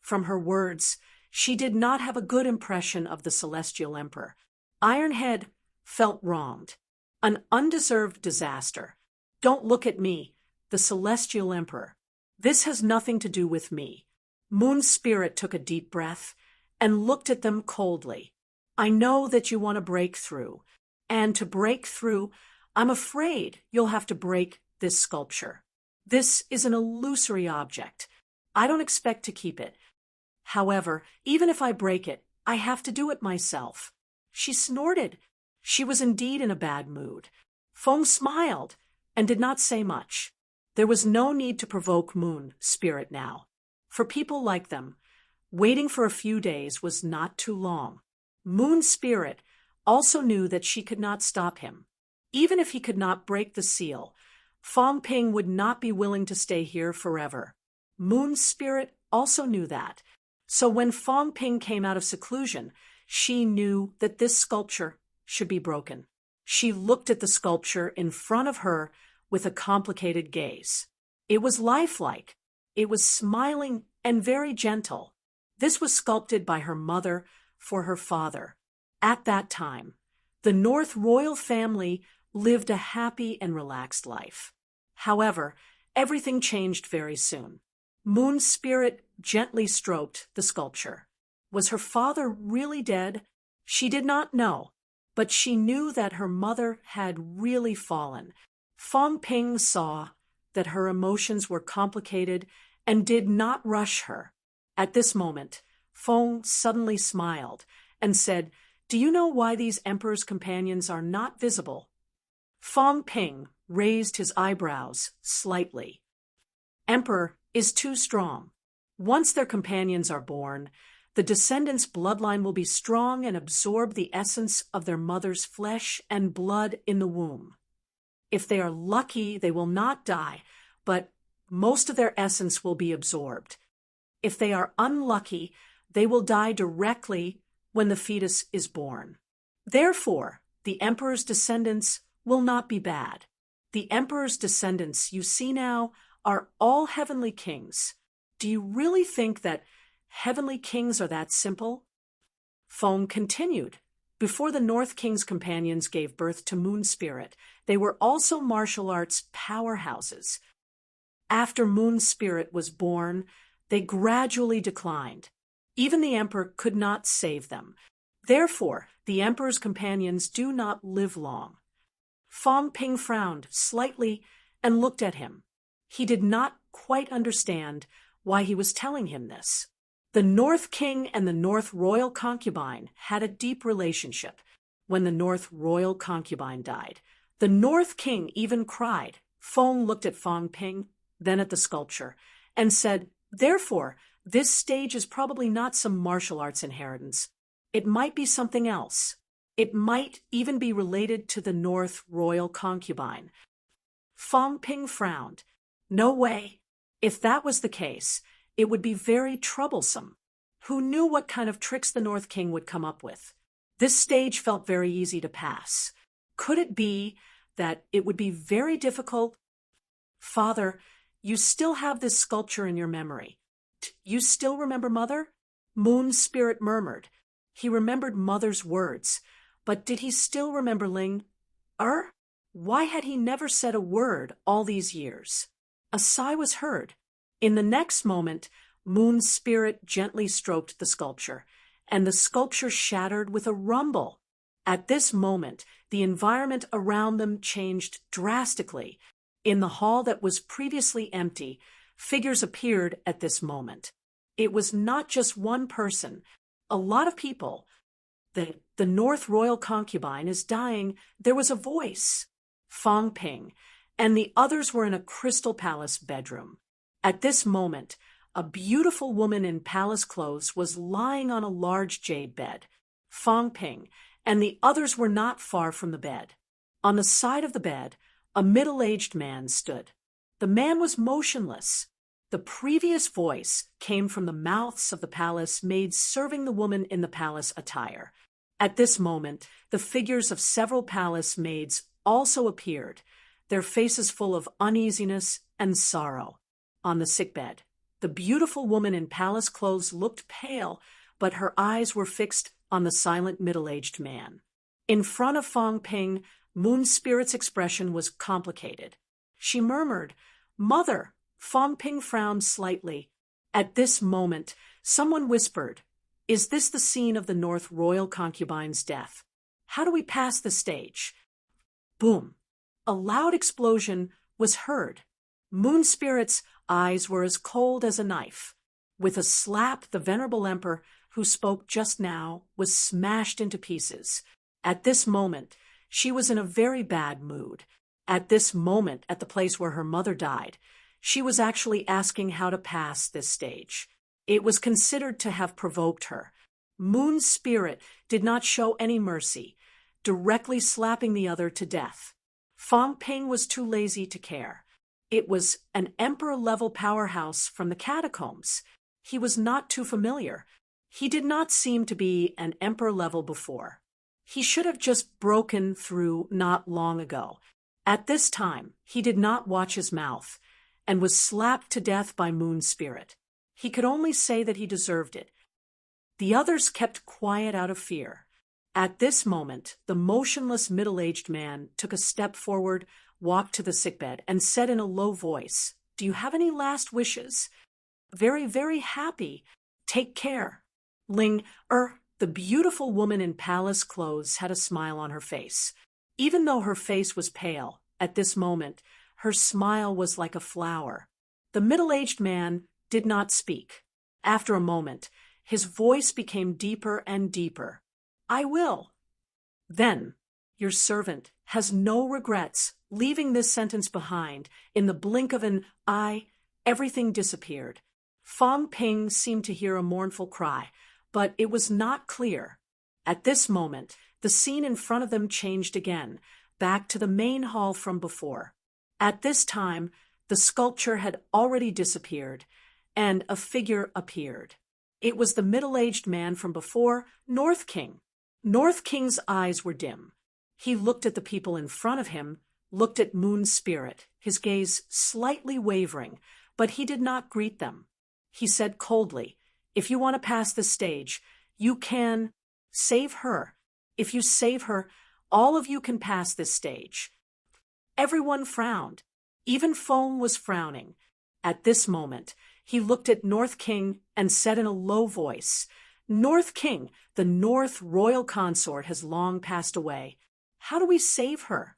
From her words, she did not have a good impression of the Celestial Emperor. Ironhead felt wronged. An undeserved disaster. Don't look at me, the Celestial Emperor. This has nothing to do with me. Moon Spirit took a deep breath and looked at them coldly. I know that you want to break through. And to break through, I'm afraid you'll have to break this sculpture. This is an illusory object. I don't expect to keep it. However, even if I break it, I have to do it myself. She snorted. She was indeed in a bad mood. Fong smiled and did not say much. There was no need to provoke Moon Spirit now. For people like them, waiting for a few days was not too long. Moon Spirit also knew that she could not stop him. Even if he could not break the seal, Fong Ping would not be willing to stay here forever. Moon Spirit also knew that. So when Fong Ping came out of seclusion, she knew that this sculpture should be broken. She looked at the sculpture in front of her with a complicated gaze. It was lifelike. It was smiling and very gentle. This was sculpted by her mother for her father. At that time, the North royal family lived a happy and relaxed life. However, everything changed very soon. Moon Spirit gently stroked the sculpture. Was her father really dead? She did not know, but she knew that her mother had really fallen. Fong Ping saw that her emotions were complicated and did not rush her. At this moment, Fong suddenly smiled and said, "Do you know why these Emperor's companions are not visible?" Fong Ping raised his eyebrows slightly. Emperor is too strong. Once their companions are born, the descendants' bloodline will be strong and absorb the essence of their mother's flesh and blood in the womb. If they are lucky, they will not die, but most of their essence will be absorbed. If they are unlucky, they will die directly when the fetus is born. Therefore, the Emperor's descendants will not be bad. The Emperor's descendants you see now are all heavenly kings. Do you really think that heavenly kings are that simple? Fong continued. Before the North King's companions gave birth to Moon Spirit, they were also martial arts powerhouses. After Moon Spirit was born, they gradually declined. Even the Emperor could not save them. Therefore, the Emperor's companions do not live long. Fong Ping frowned slightly and looked at him. He did not quite understand why he was telling him this. The North King and the North Royal Concubine had a deep relationship. When the North Royal Concubine died, the North King even cried. Fong looked at Fong Ping, then at the sculpture, and said, "Therefore, this stage is probably not some martial arts inheritance. It might be something else. It might even be related to the North Royal Concubine." Fong Ping frowned. No way. If that was the case, it would be very troublesome. Who knew what kind of tricks the North King would come up with? This stage felt very easy to pass. Could it be that it would be very difficult? Father, you still have this sculpture in your memory. You still remember Mother? Moon Spirit murmured. He remembered Mother's words, but did he still remember Ling? Why had he never said a word all these years? A sigh was heard. In the next moment, Moon Spirit gently stroked the sculpture, and the sculpture shattered with a rumble. At this moment, the environment around them changed drastically. In the hall that was previously empty, figures appeared at this moment. It was not just one person, a lot of people. The North Royal Concubine is dying. There was a voice. Fong Ping, and the others were in a Crystal Palace bedroom. At this moment, a beautiful woman in palace clothes was lying on a large jade bed. Fong Ping and the others were not far from the bed. On the side of the bed, a middle-aged man stood. The man was motionless. The previous voice came from the mouths of the palace maids serving the woman in the palace attire. At this moment, the figures of several palace maids also appeared, their faces full of uneasiness and sorrow. On the sickbed, the beautiful woman in palace clothes looked pale, but her eyes were fixed on the silent middle-aged man. In front of Fong Ping, Moon Spirit's expression was complicated. She murmured, "Mother." Fong Ping frowned slightly. At this moment, someone whispered, "Is this the scene of the North Royal concubine's death? How do we pass the stage?" Boom! A loud explosion was heard. Moon Spirit's eyes were as cold as a knife. With a slap, the venerable emperor, who spoke just now, was smashed into pieces. At this moment, she was in a very bad mood. At this moment, at the place where her mother died, she was actually asking how to pass this stage. It was considered to have provoked her. Moon Spirit did not show any mercy, directly slapping the other to death. Fong Ping was too lazy to care. It was an emperor-level powerhouse from the catacombs. He was not too familiar. He did not seem to be an emperor level before. He should have just broken through not long ago. At this time, he did not watch his mouth and was slapped to death by Moon Spirit. He could only say that he deserved it. The others kept quiet out of fear. At this moment, the motionless middle-aged man took a step forward, walked to the sickbed, and said in a low voice, "Do you have any last wishes?" "Very, very happy. Take care." The beautiful woman in palace clothes had a smile on her face. Even though her face was pale, at this moment, her smile was like a flower. The middle-aged man did not speak. After a moment, his voice became deeper and deeper. "I will." Then, your servant has no regrets. Leaving this sentence behind, in the blink of an eye, everything disappeared. Fong Ping seemed to hear a mournful cry, but it was not clear. At this moment, the scene in front of them changed again, back to the main hall from before. At this time, the sculpture had already disappeared, and a figure appeared. It was the middle-aged man from before, North King. North King's eyes were dim. He looked at the people in front of him, looked at Moon Spirit, his gaze slightly wavering, but he did not greet them. He said coldly, "If you want to pass the stage, you can save her. If you save her, all of you can pass this stage." Everyone frowned. Even Fong was frowning. At this moment, he looked at North King and said in a low voice, "North King, the North Royal Consort has long passed away. How do we save her?"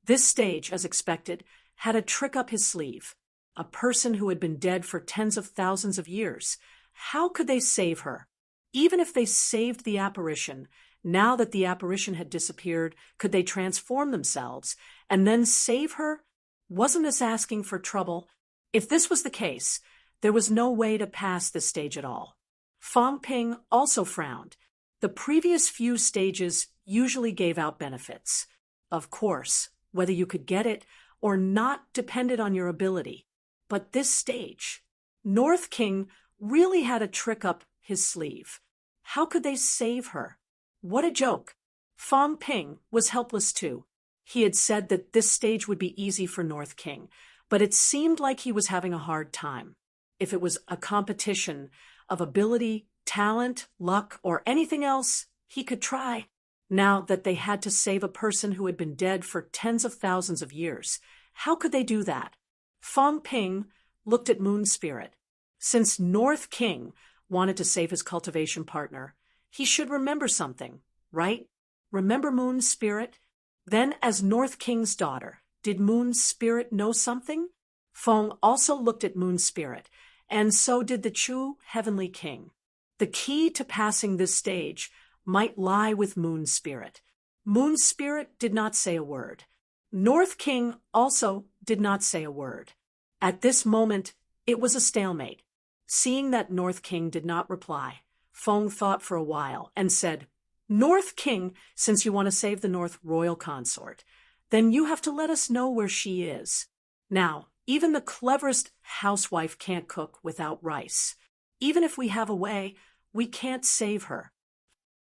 This stage, as expected, had a trick up his sleeve. A person who had been dead for tens of thousands of years. How could they save her? Even if they saved the apparition, now that the apparition had disappeared, could they transform themselves and then save her? Wasn't this asking for trouble? If this was the case, there was no way to pass this stage at all. Fong Ping also frowned. The previous few stages usually gave out benefits. Of course, whether you could get it or not depended on your ability. But this stage, North King really had a trick up his sleeve. How could they save her? What a joke. Fong Ping was helpless too. He had said that this stage would be easy for North King, but it seemed like he was having a hard time. If it was a competition of ability, talent, luck, or anything else, he could try. Now that they had to save a person who had been dead for tens of thousands of years, how could they do that? Fong Ping looked at Moon Spirit. Since North King wanted to save his cultivation partner, he should remember something, right? Remember Moon Spirit? Then, as North King's daughter, did Moon Spirit know something? Fong also looked at Moon Spirit, and so did the Chu Heavenly King. The key to passing this stage might lie with Moon Spirit. Moon Spirit did not say a word. North King also did not say a word. At this moment, it was a stalemate. Seeing that North King did not reply, Fong thought for a while and said, "North King, since you want to save the North Royal Consort, then you have to let us know where she is. Now, even the cleverest housewife can't cook without rice. Even if we have a way, we can't save her.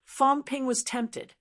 Fong Ping was tempted.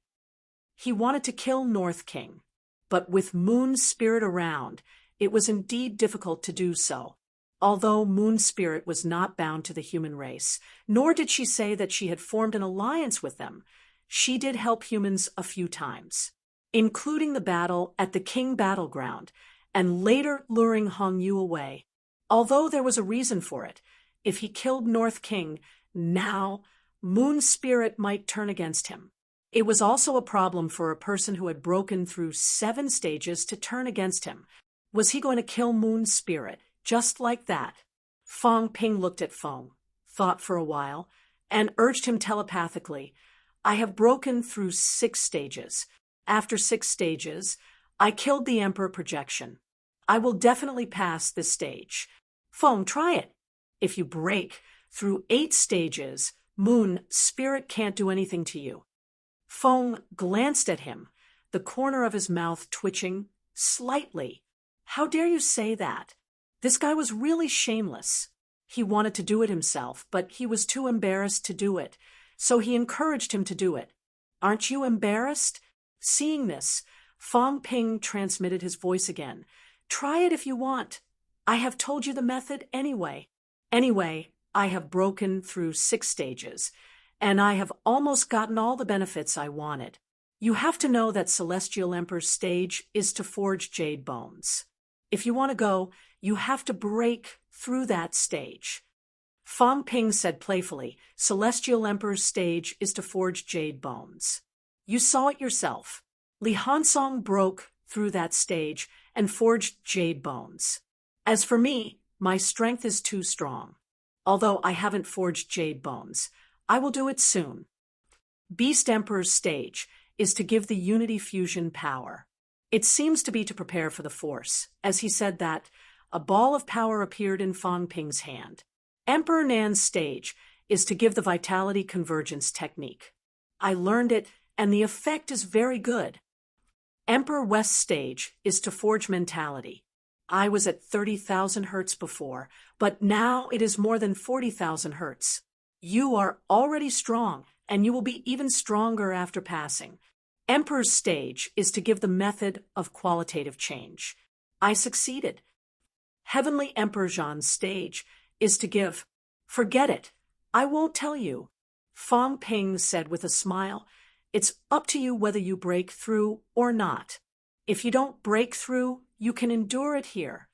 He wanted to kill North King, but with Moon's spirit around, it was indeed difficult to do so. Although Moon's spirit was not bound to the human race, nor did she say that she had formed an alliance with them, she did help humans a few times, including the battle at the King Battleground, and later luring Hong Yu away. Although there was a reason for it, if he killed North King, now Moon's spirit might turn against him. It was also a problem for a person who had broken through 7 stages to turn against him. Was he going to kill Moon's spirit, just like that? Fong Ping looked at Fong, thought for a while, and urged him telepathically, I have broken through 6 stages. After 6 stages, I killed the Emperor projection. I will definitely pass this stage. Fong, try it. If you break through 8 stages, Moon spirit can't do anything to you. Fong glanced at him, the corner of his mouth twitching slightly. How dare you say that? This guy was really shameless. He wanted to do it himself, but he was too embarrassed to do it, so he encouraged him to do it. Aren't you embarrassed? Seeing this, Fong Ping transmitted his voice again. Try it if you want. I have told you the method anyway. Anyway, I have broken through 6 stages, and I have almost gotten all the benefits I wanted. You have to know that Celestial Emperor's stage is to forge jade bones. If you want to go, you have to break through that stage. Fong Ping said playfully, Celestial Emperor's stage is to forge jade bones. You saw it yourself. Li Hansong broke through that stage and forged jade bones. As for me, my strength is too strong. Although I haven't forged jade bones, I will do it soon. Beast Emperor's stage is to give the Unity Fusion power. It seems to be to prepare for the Force. As he said that, a ball of power appeared in Fong Ping's hand. Emperor Nan's stage is to give the Vitality Convergence technique. I learned it, and the effect is very good. Emperor West's stage is to forge mentality. I was at 30,000 hertz before, but now it is more than 40,000 hertz. You are already strong, and you will be even stronger after passing. Emperor's stage is to give the method of qualitative change. I succeeded. Heavenly Emperor Zhan's stage is to give. Forget it. I won't tell you. Fong Ping said with a smile, it's up to you whether you break through or not. If you don't break through, you can endure it here.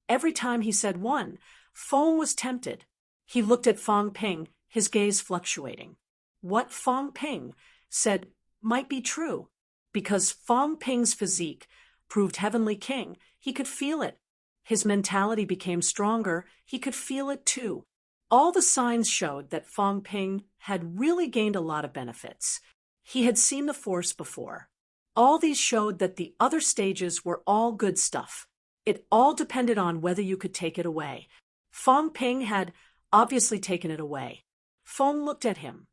Every time he said one, Fong was tempted. He looked at Fong Ping, his gaze fluctuating. What Fong Ping said might be true, because Fong Ping's physique proved Heavenly King. He could feel it. His mentality became stronger. He could feel it too. All the signs showed that Fong Ping had really gained a lot of benefits. He had seen the Force before. All these showed that the other stages were all good stuff. It all depended on whether you could take it away. Fong Ping had obviously taken it away. Fong looked at him.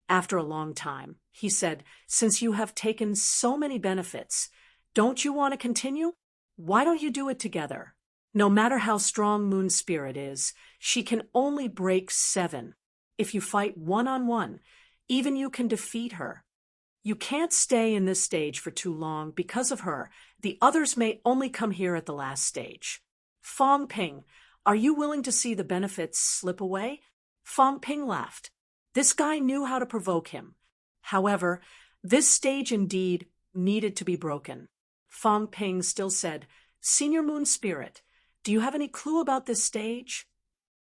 After a long time, he said, since you have taken so many benefits, don't you want to continue? Why don't you do it together? No matter how strong Moon's spirit is, she can only break 7. If you fight one-on-one, even you can defeat her. You can't stay in this stage for too long because of her. The others may only come here at the last stage. Fong Ping, are you willing to see the benefits slip away? Fong Ping laughed. This guy knew how to provoke him. However, this stage indeed needed to be broken. Fong Ping still said, Senior Moon Spirit, do you have any clue about this stage?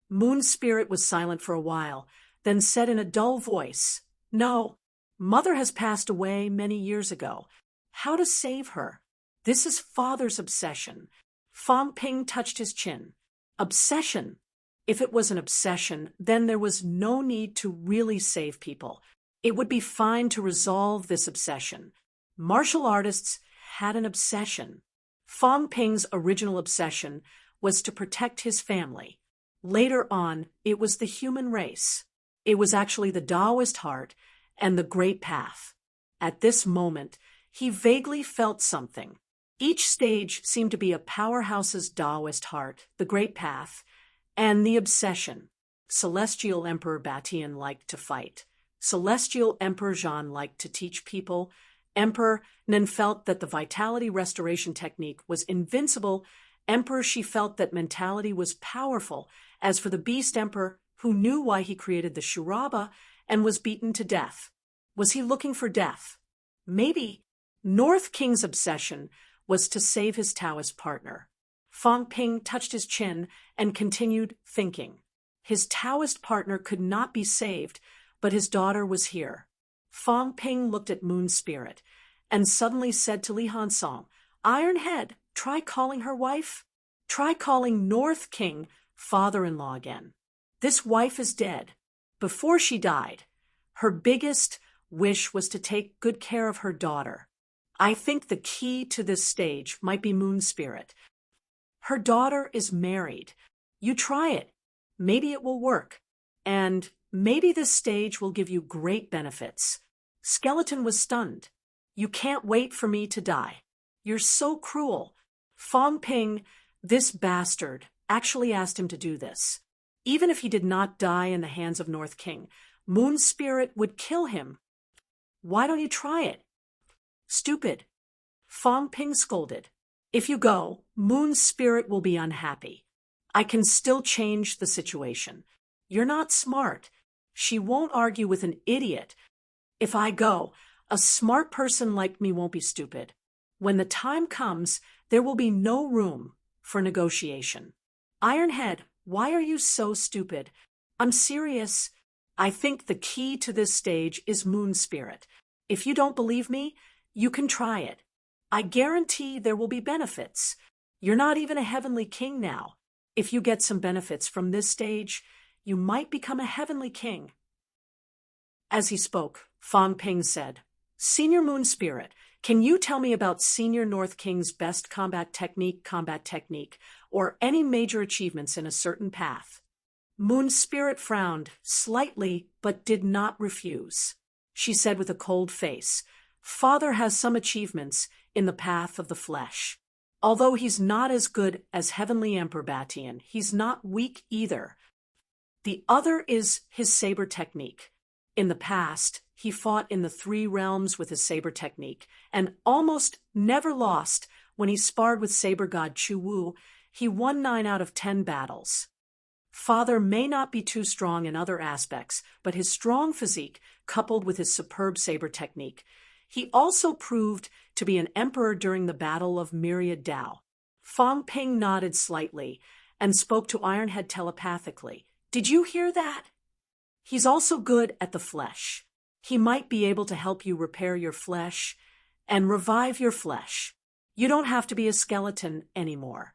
Moon Spirit was silent for a while, then said in a dull voice, No, Mother has passed away many years ago. How to save her? This is Father's obsession. Fong Ping touched his chin. Obsession? If it was an obsession, then there was no need to really save people. It would be fine to resolve this obsession. Martial artists had an obsession. Fong Ping's original obsession was to protect his family. Later on, it was the human race. It was actually the Taoist heart and the Great Path. At this moment, he vaguely felt something. Each stage seemed to be a powerhouse's Taoist heart, the great path, and the obsession. Celestial Emperor Batian liked to fight. Celestial Emperor Jean liked to teach people. Emperor Nen felt that the vitality restoration technique was invincible. Emperor Shi felt that mentality was powerful. As for the Beast Emperor, who knew why he created the Shuraba and was beaten to death. Was he looking for death? Maybe. North King's obsession was to save his Taoist partner. Fang Ping touched his chin and continued thinking. His Taoist partner could not be saved, but his daughter was here. Fang Ping looked at Moon Spirit and suddenly said to Li Hansong, "Ironhead, try calling her wife. Try calling North King father-in-law again. This wife is dead. Before she died, her biggest wish was to take good care of her daughter. I think the key to this stage might be Moon Spirit. Her daughter is married. You try it. Maybe it will work. And maybe this stage will give you great benefits." Skeleton was stunned. "You can't wait for me to die. You're so cruel." Fang Ping, this bastard, actually asked him to do this. Even if he did not die in the hands of North King, Moon Spirit would kill him. "Why don't you try it?" "Stupid." Fang Ping scolded. "If you go, Moon Spirit will be unhappy. I can still change the situation. You're not smart. She won't argue with an idiot. If I go, a smart person like me won't be stupid. When the time comes, there will be no room for negotiation." "Ironhead, why are you so stupid?" "I'm serious. I think the key to this stage is Moon Spirit. If you don't believe me, you can try it. I guarantee there will be benefits. You're not even a heavenly king now. If you get some benefits from this stage, you might become a heavenly king." As he spoke, Fang Ping said, "Senior Moon Spirit, can you tell me about Senior North King's best combat technique, or any major achievements in a certain path?" Moon Spirit frowned slightly but did not refuse. She said with a cold face, "Father has some achievements in the path of the flesh. Although he's not as good as Heavenly Emperor Batian, he's not weak either. The other is his saber technique. In the past, he fought in the 3 realms with his saber technique, and almost never lost when he sparred with saber god Chu Wu. He won 9 out of 10 battles. Father may not be too strong in other aspects, but his strong physique, coupled with his superb saber technique. He also proved to be an emperor during the Battle of Myriad Dao." Fang Ping nodded slightly and spoke to Ironhead telepathically. "Did you hear that? He's also good at the flesh. He might be able to help you repair your flesh and revive your flesh. You don't have to be a skeleton anymore.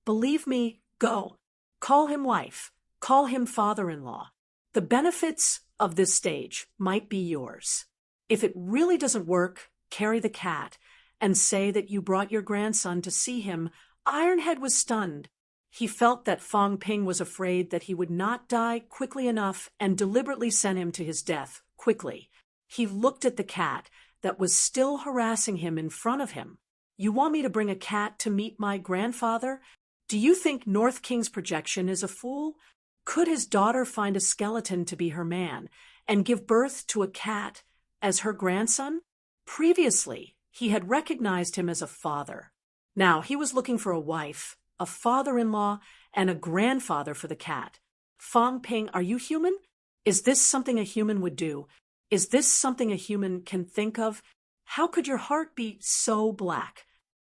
Believe me, go. Call him wife. Call him father-in-law. The benefits of this stage might be yours. If it really doesn't work, carry the cat and say that you brought your grandson to see him." Ironhead was stunned. He felt that Fang Ping was afraid that he would not die quickly enough and deliberately sent him to his death quickly. He looked at the cat that was still harassing him in front of him. "You want me to bring a cat to meet my grandfather? Do you think North King's projection is a fool? Could his daughter find a skeleton to be her man and give birth to a cat as her grandson?" Previously, he had recognized him as a father. Now he was looking for a wife, a father-in-law, and a grandfather for the cat. "Fang Ping, are you human? Is this something a human would do? Is this something a human can think of? How could your heart be so black?"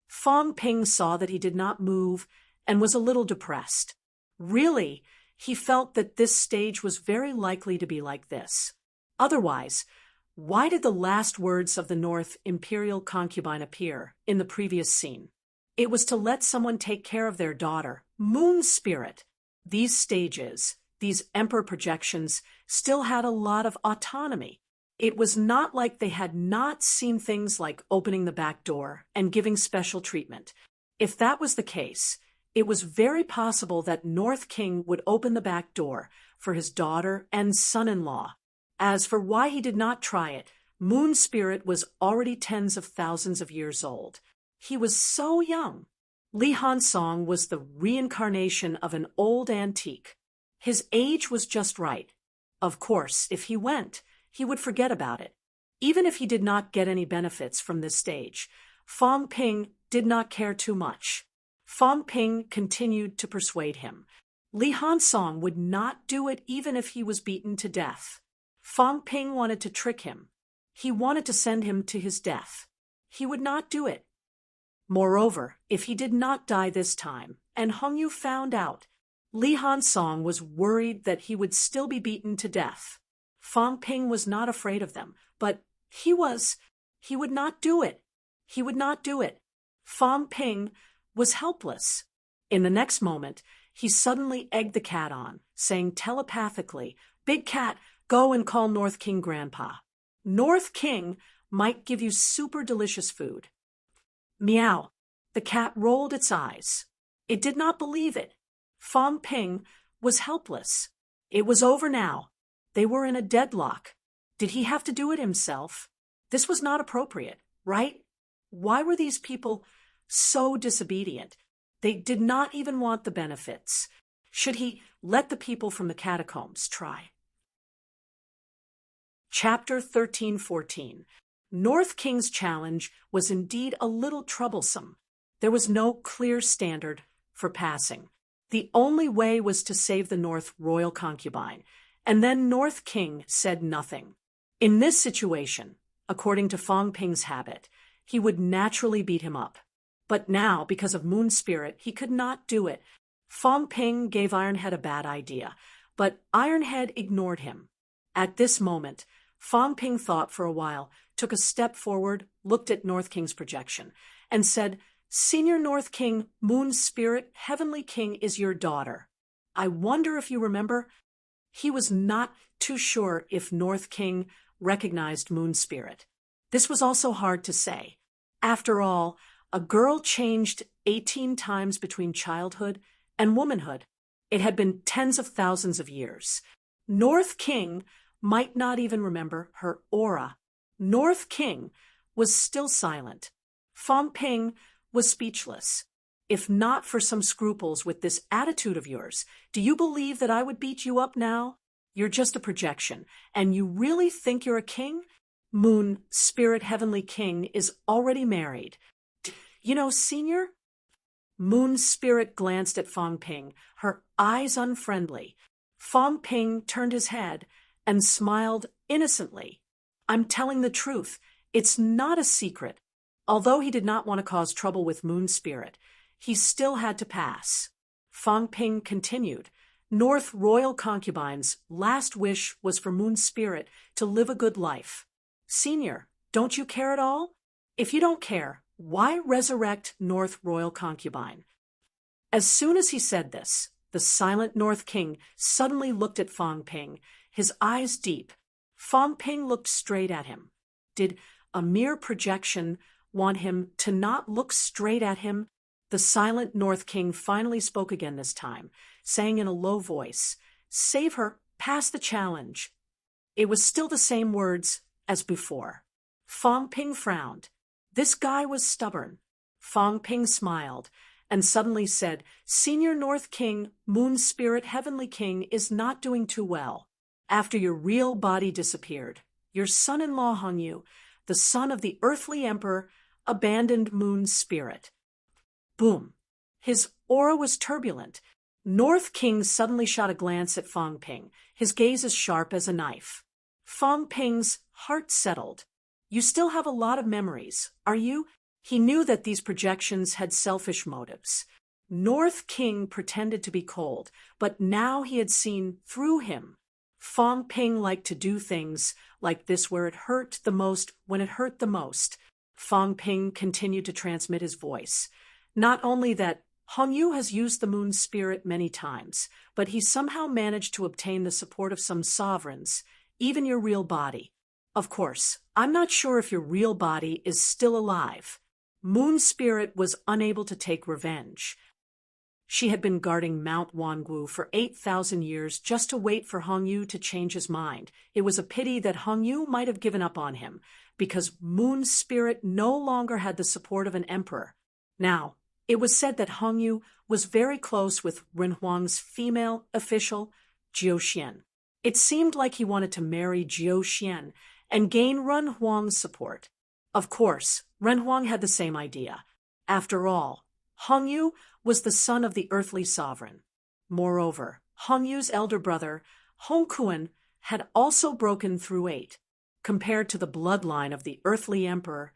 Fang Ping saw that he did not move and was a little depressed. Really, he felt that this stage was very likely to be like this. Otherwise, why did the last words of the North Imperial concubine appear in the previous scene? It was to let someone take care of their daughter, Moon Spirit. These stages, these emperor projections, still had a lot of autonomy. It was not like they had not seen things like opening the back door and giving special treatment. If that was the case, it was very possible that North King would open the back door for his daughter and son-in-law. As for why he did not try it, Moon Spirit was already tens of thousands of years old. He was so young. Li Hansong was the reincarnation of an old antique. His age was just right. Of course, if he went, he would forget about it. Even if he did not get any benefits from this stage, Fang Ping did not care too much. Fang Ping continued to persuade him. Li Hansong would not do it even if he was beaten to death. Fang Ping wanted to trick him. He wanted to send him to his death. He would not do it. Moreover, if he did not die this time, and Hongyu found out, Li Hansong was worried that he would still be beaten to death. Fang Ping was not afraid of them, but he would not do it. He would not do it. Fang Ping was helpless. In the next moment, he suddenly egged the cat on, saying telepathically, "Big cat, go and call North King Grandpa. North King might give you super delicious food." Meow. The cat rolled its eyes. It did not believe it. Fang Ping was helpless. It was over now. They were in a deadlock. Did he have to do it himself? This was not appropriate, right? Why were these people so disobedient? They did not even want the benefits. Should he let the people from the catacombs try? Chapter 13-14. North King's challenge was indeed a little troublesome. There was no clear standard for passing. The only way was to save the North royal concubine, and then North King said nothing. In this situation, according to Fang Ping's habit, he would naturally beat him up. But now, because of Moon Spirit, he could not do it. Fang Ping gave Ironhead a bad idea, but Ironhead ignored him. At this moment, Fang Ping thought for a while, took a step forward, looked at North King's projection, and said, "Senior North King, Moon Spirit, Heavenly King is your daughter. I wonder if you remember?" He was not too sure if North King recognized Moon Spirit. This was also hard to say. After all, a girl changed 18 times between childhood and womanhood. It had been tens of thousands of years. North King might not even remember her aura. North King was still silent. Fang Ping was speechless. "If not for some scruples with this attitude of yours, do you believe that I would beat you up now? You're just a projection, and you really think you're a king? Moon Spirit Heavenly King is already married. You know, Senior?" Moon Spirit glanced at Fang Ping, her eyes unfriendly. Fang Ping turned his head and smiled innocently. "I'm telling the truth. It's not a secret." Although he did not want to cause trouble with Moon Spirit, he still had to pass. Fang Ping continued. North royal concubine's last wish was for Moon Spirit to live a good life. "Senior, don't you care at all? If you don't care, why resurrect North royal concubine?" As soon as he said this, the silent North King suddenly looked at Fang Ping, his eyes deep. Fang Ping looked straight at him. Did a mere projection want him to not look straight at him? The silent North King finally spoke again this time, saying in a low voice, "Save her, pass the challenge." It was still the same words as before. Fang Ping frowned. This guy was stubborn. Fang Ping smiled and suddenly said, "Senior North King, Moon Spirit Heavenly King is not doing too well. After your real body disappeared, your son-in-law Hongyu, the son of the earthly emperor, abandoned Moon Spirit." Boom. His aura was turbulent. North King suddenly shot a glance at Fang Ping, his gaze as sharp as a knife. Fang Ping's heart settled. "You still have a lot of memories, are you?" He knew that these projections had selfish motives. North King pretended to be cold, but now he had seen through him. Fang Ping liked to do things like this where it hurt the most when it hurt the most. Fang Ping continued to transmit his voice. Not only that Hongyu has used the Moon Spirit many times, but he somehow managed to obtain the support of some sovereigns, even your real body. Of course, I'm not sure if your real body is still alive. Moon Spirit was unable to take revenge. She had been guarding Mount Wangu for 8,000 years just to wait for Hongyu to change his mind. It was a pity that Hongyu might have given up on him, because Moon's spirit no longer had the support of an emperor. Now, it was said that Hongyu was very close with Renhuang's female official, Jiu Xian. It seemed like he wanted to marry Jiu Xian and gain Renhuang's support. Of course, Renhuang had the same idea. After all, Hongyu was the son of the earthly sovereign. Moreover, Hongyu's elder brother, Hongkuan, had also broken through 8. Compared to the bloodline of the earthly emperor,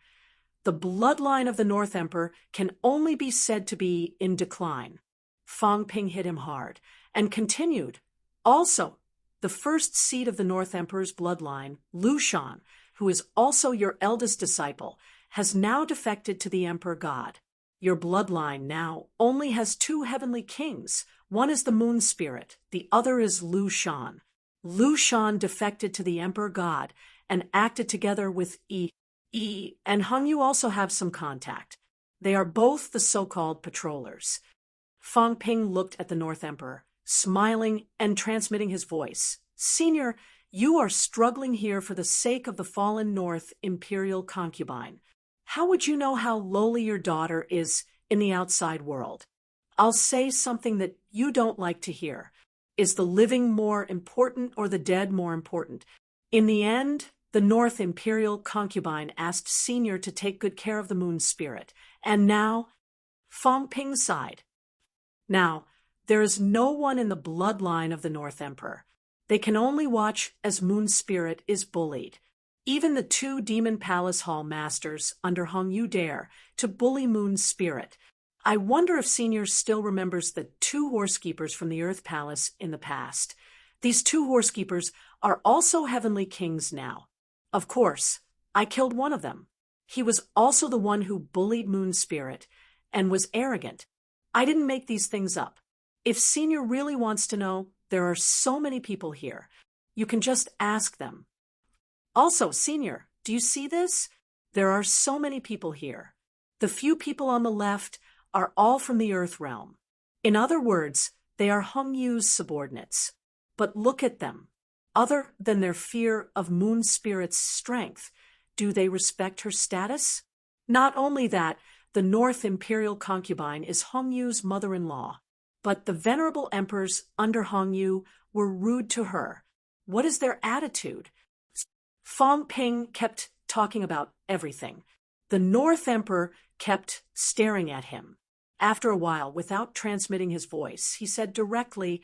the bloodline of the North Emperor can only be said to be in decline. Fang Ping hit him hard and continued. Also, the first seed of the North Emperor's bloodline, Lu Shan, who is also your eldest disciple, has now defected to the Emperor God. Your bloodline now only has 2 heavenly kings. One is the Moon Spirit, the other is Lu Shan. Lu Shan defected to the Emperor God and acted together with Yi and Hongyu also have some contact. They are both the so-called patrollers. Fang Ping looked at the North Emperor, smiling and transmitting his voice. Senior, you are struggling here for the sake of the fallen North Imperial concubine. How would you know how lowly your daughter is in the outside world? I'll say something that you don't like to hear. Is the living more important or the dead more important? In the end, the North Imperial concubine asked Senior to take good care of the Moon Spirit. And now, Fang Ping sighed. Now, there is no one in the bloodline of the North Emperor. They can only watch as Moon Spirit is bullied. Even the 2 Demon Palace Hall masters under Hongyu dare to bully Moon Spirit. I wonder if Senior still remembers the 2 horsekeepers from the Earth Palace in the past. These 2 horsekeepers are also heavenly kings now. Of course, I killed one of them. He was also the one who bullied Moon Spirit and was arrogant. I didn't make these things up. If Senior really wants to know, there are so many people here. You can just ask them. Also, Senior, do you see this? There are so many people here. The few people on the left are all from the Earth realm. In other words, they are Hongyu's subordinates. But look at them. Other than their fear of Moon Spirit's strength, do they respect her status? Not only that, the North Imperial concubine is Hongyu's mother-in-law, but the venerable emperors under Hongyu were rude to her. What is their attitude? Fang Ping kept talking about everything. The North Emperor kept staring at him. After a while, without transmitting his voice, he said directly,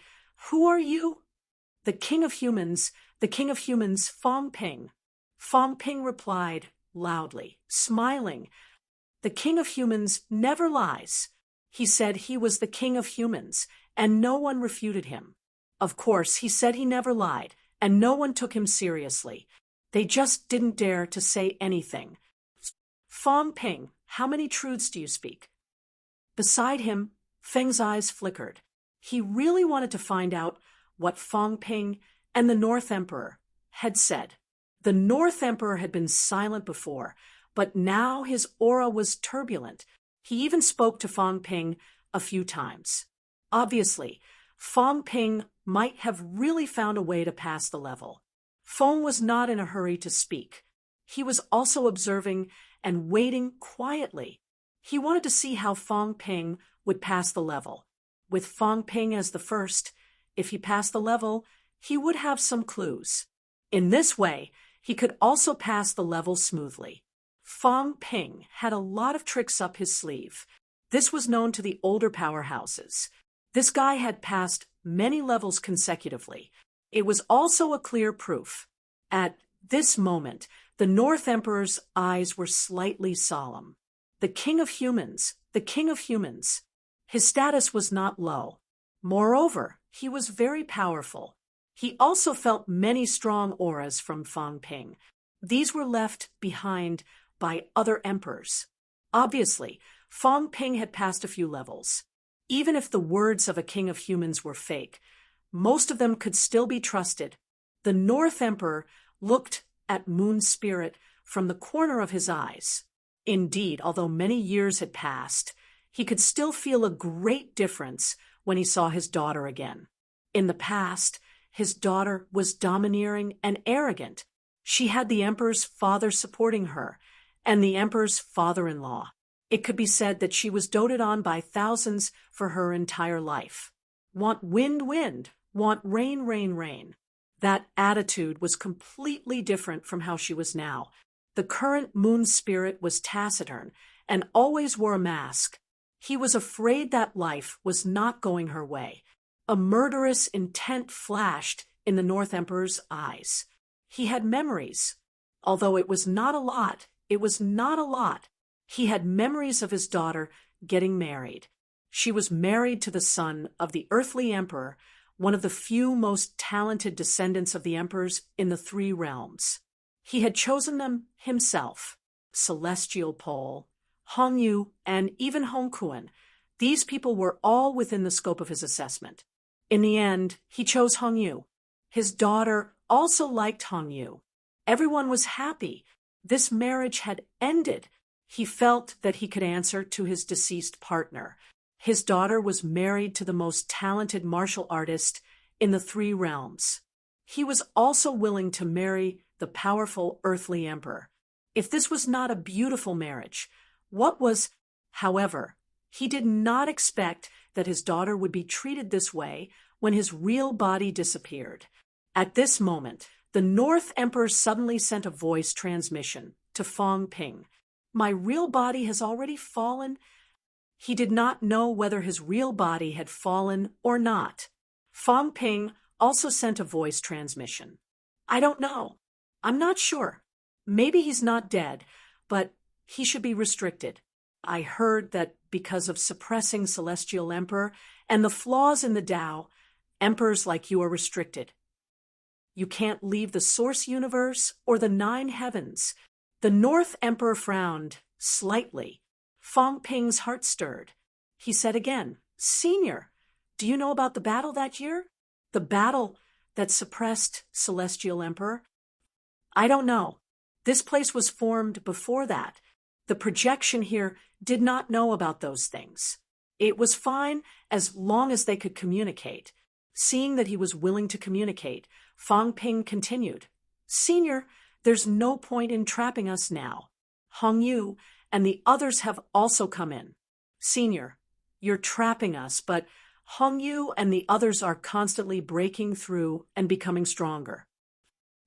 "Who are you?" The King of Humans, Fang Ping. Fang Ping replied loudly, smiling. The King of Humans never lies. He said he was the King of Humans, and no one refuted him. Of course, he said he never lied, and no one took him seriously. They just didn't dare to say anything. Fang Ping, how many truths do you speak? Beside him, Feng's eyes flickered. He really wanted to find out what Fang Ping and the North Emperor had said. The North Emperor had been silent before, but now his aura was turbulent. He even spoke to Fang Ping a few times. Obviously, Fang Ping might have really found a way to pass the level. Feng was not in a hurry to speak. He was also observing and waiting quietly. He wanted to see how Fang Ping would pass the level. With Fang Ping as the first, if he passed the level, he would have some clues. In this way, he could also pass the level smoothly. Fang Ping had a lot of tricks up his sleeve. This was known to the older powerhouses. This guy had passed many levels consecutively. It was also a clear proof. At this moment, the North Emperor's eyes were slightly solemn. The King of Humans. His status was not low. Moreover, he was very powerful. He also felt many strong auras from Fang Ping. These were left behind by other emperors. Obviously, Fang Ping had passed a few levels. Even if the words of a King of Humans were fake, most of them could still be trusted. The North Emperor looked at Moon Spirit from the corner of his eyes. Indeed, although many years had passed, he could still feel a great difference when he saw his daughter again. In the past, his daughter was domineering and arrogant. She had the emperor's father supporting her, and the emperor's father-in-law. It could be said that she was doted on by thousands for her entire life. Want wind, wind. Want rain, rain, rain. That attitude was completely different from how she was now. The current moon spirit was taciturn and always wore a mask. He was afraid that life was not going her way. A murderous intent flashed in the North Emperor's eyes. He had memories. Although it was not a lot, he had memories of his daughter getting married. She was married to the son of the earthly emperor, one of the few most talented descendants of the emperors in the three realms. He had chosen them himself. Celestial Pole, Hongyu, and even Hongkuan. These people were all within the scope of his assessment. In the end, he chose Hongyu. His daughter also liked Hongyu. Everyone was happy. This marriage had ended. He felt that he could answer to his deceased partner. His daughter was married to the most talented martial artist in the three realms. He was also willing to marry the powerful earthly emperor. If this was not a beautiful marriage, what was? However, he did not expect that his daughter would be treated this way when his real body disappeared. At this moment, the North Emperor suddenly sent a voice transmission to Fong Ping. My real body has already fallen. He did not know whether his real body had fallen or not. Fong Ping also sent a voice transmission. I don't know. I'm not sure. Maybe he's not dead, but he should be restricted. I heard that because of suppressing Celestial Emperor and the flaws in the Tao, emperors like you are restricted. You can't leave the source universe or the 9 heavens. The North Emperor frowned slightly. Fong Ping's heart stirred. He said again, Senior, do you know about the battle that year? The battle that suppressed Celestial Emperor? I don't know. This place was formed before that. The projection here did not know about those things. It was fine as long as they could communicate. Seeing that he was willing to communicate, Fong Ping continued, Senior, there's no point in trapping us now. Hongyu and the others have also come in. Senior, you're trapping us, but Hongyu and the others are constantly breaking through and becoming stronger.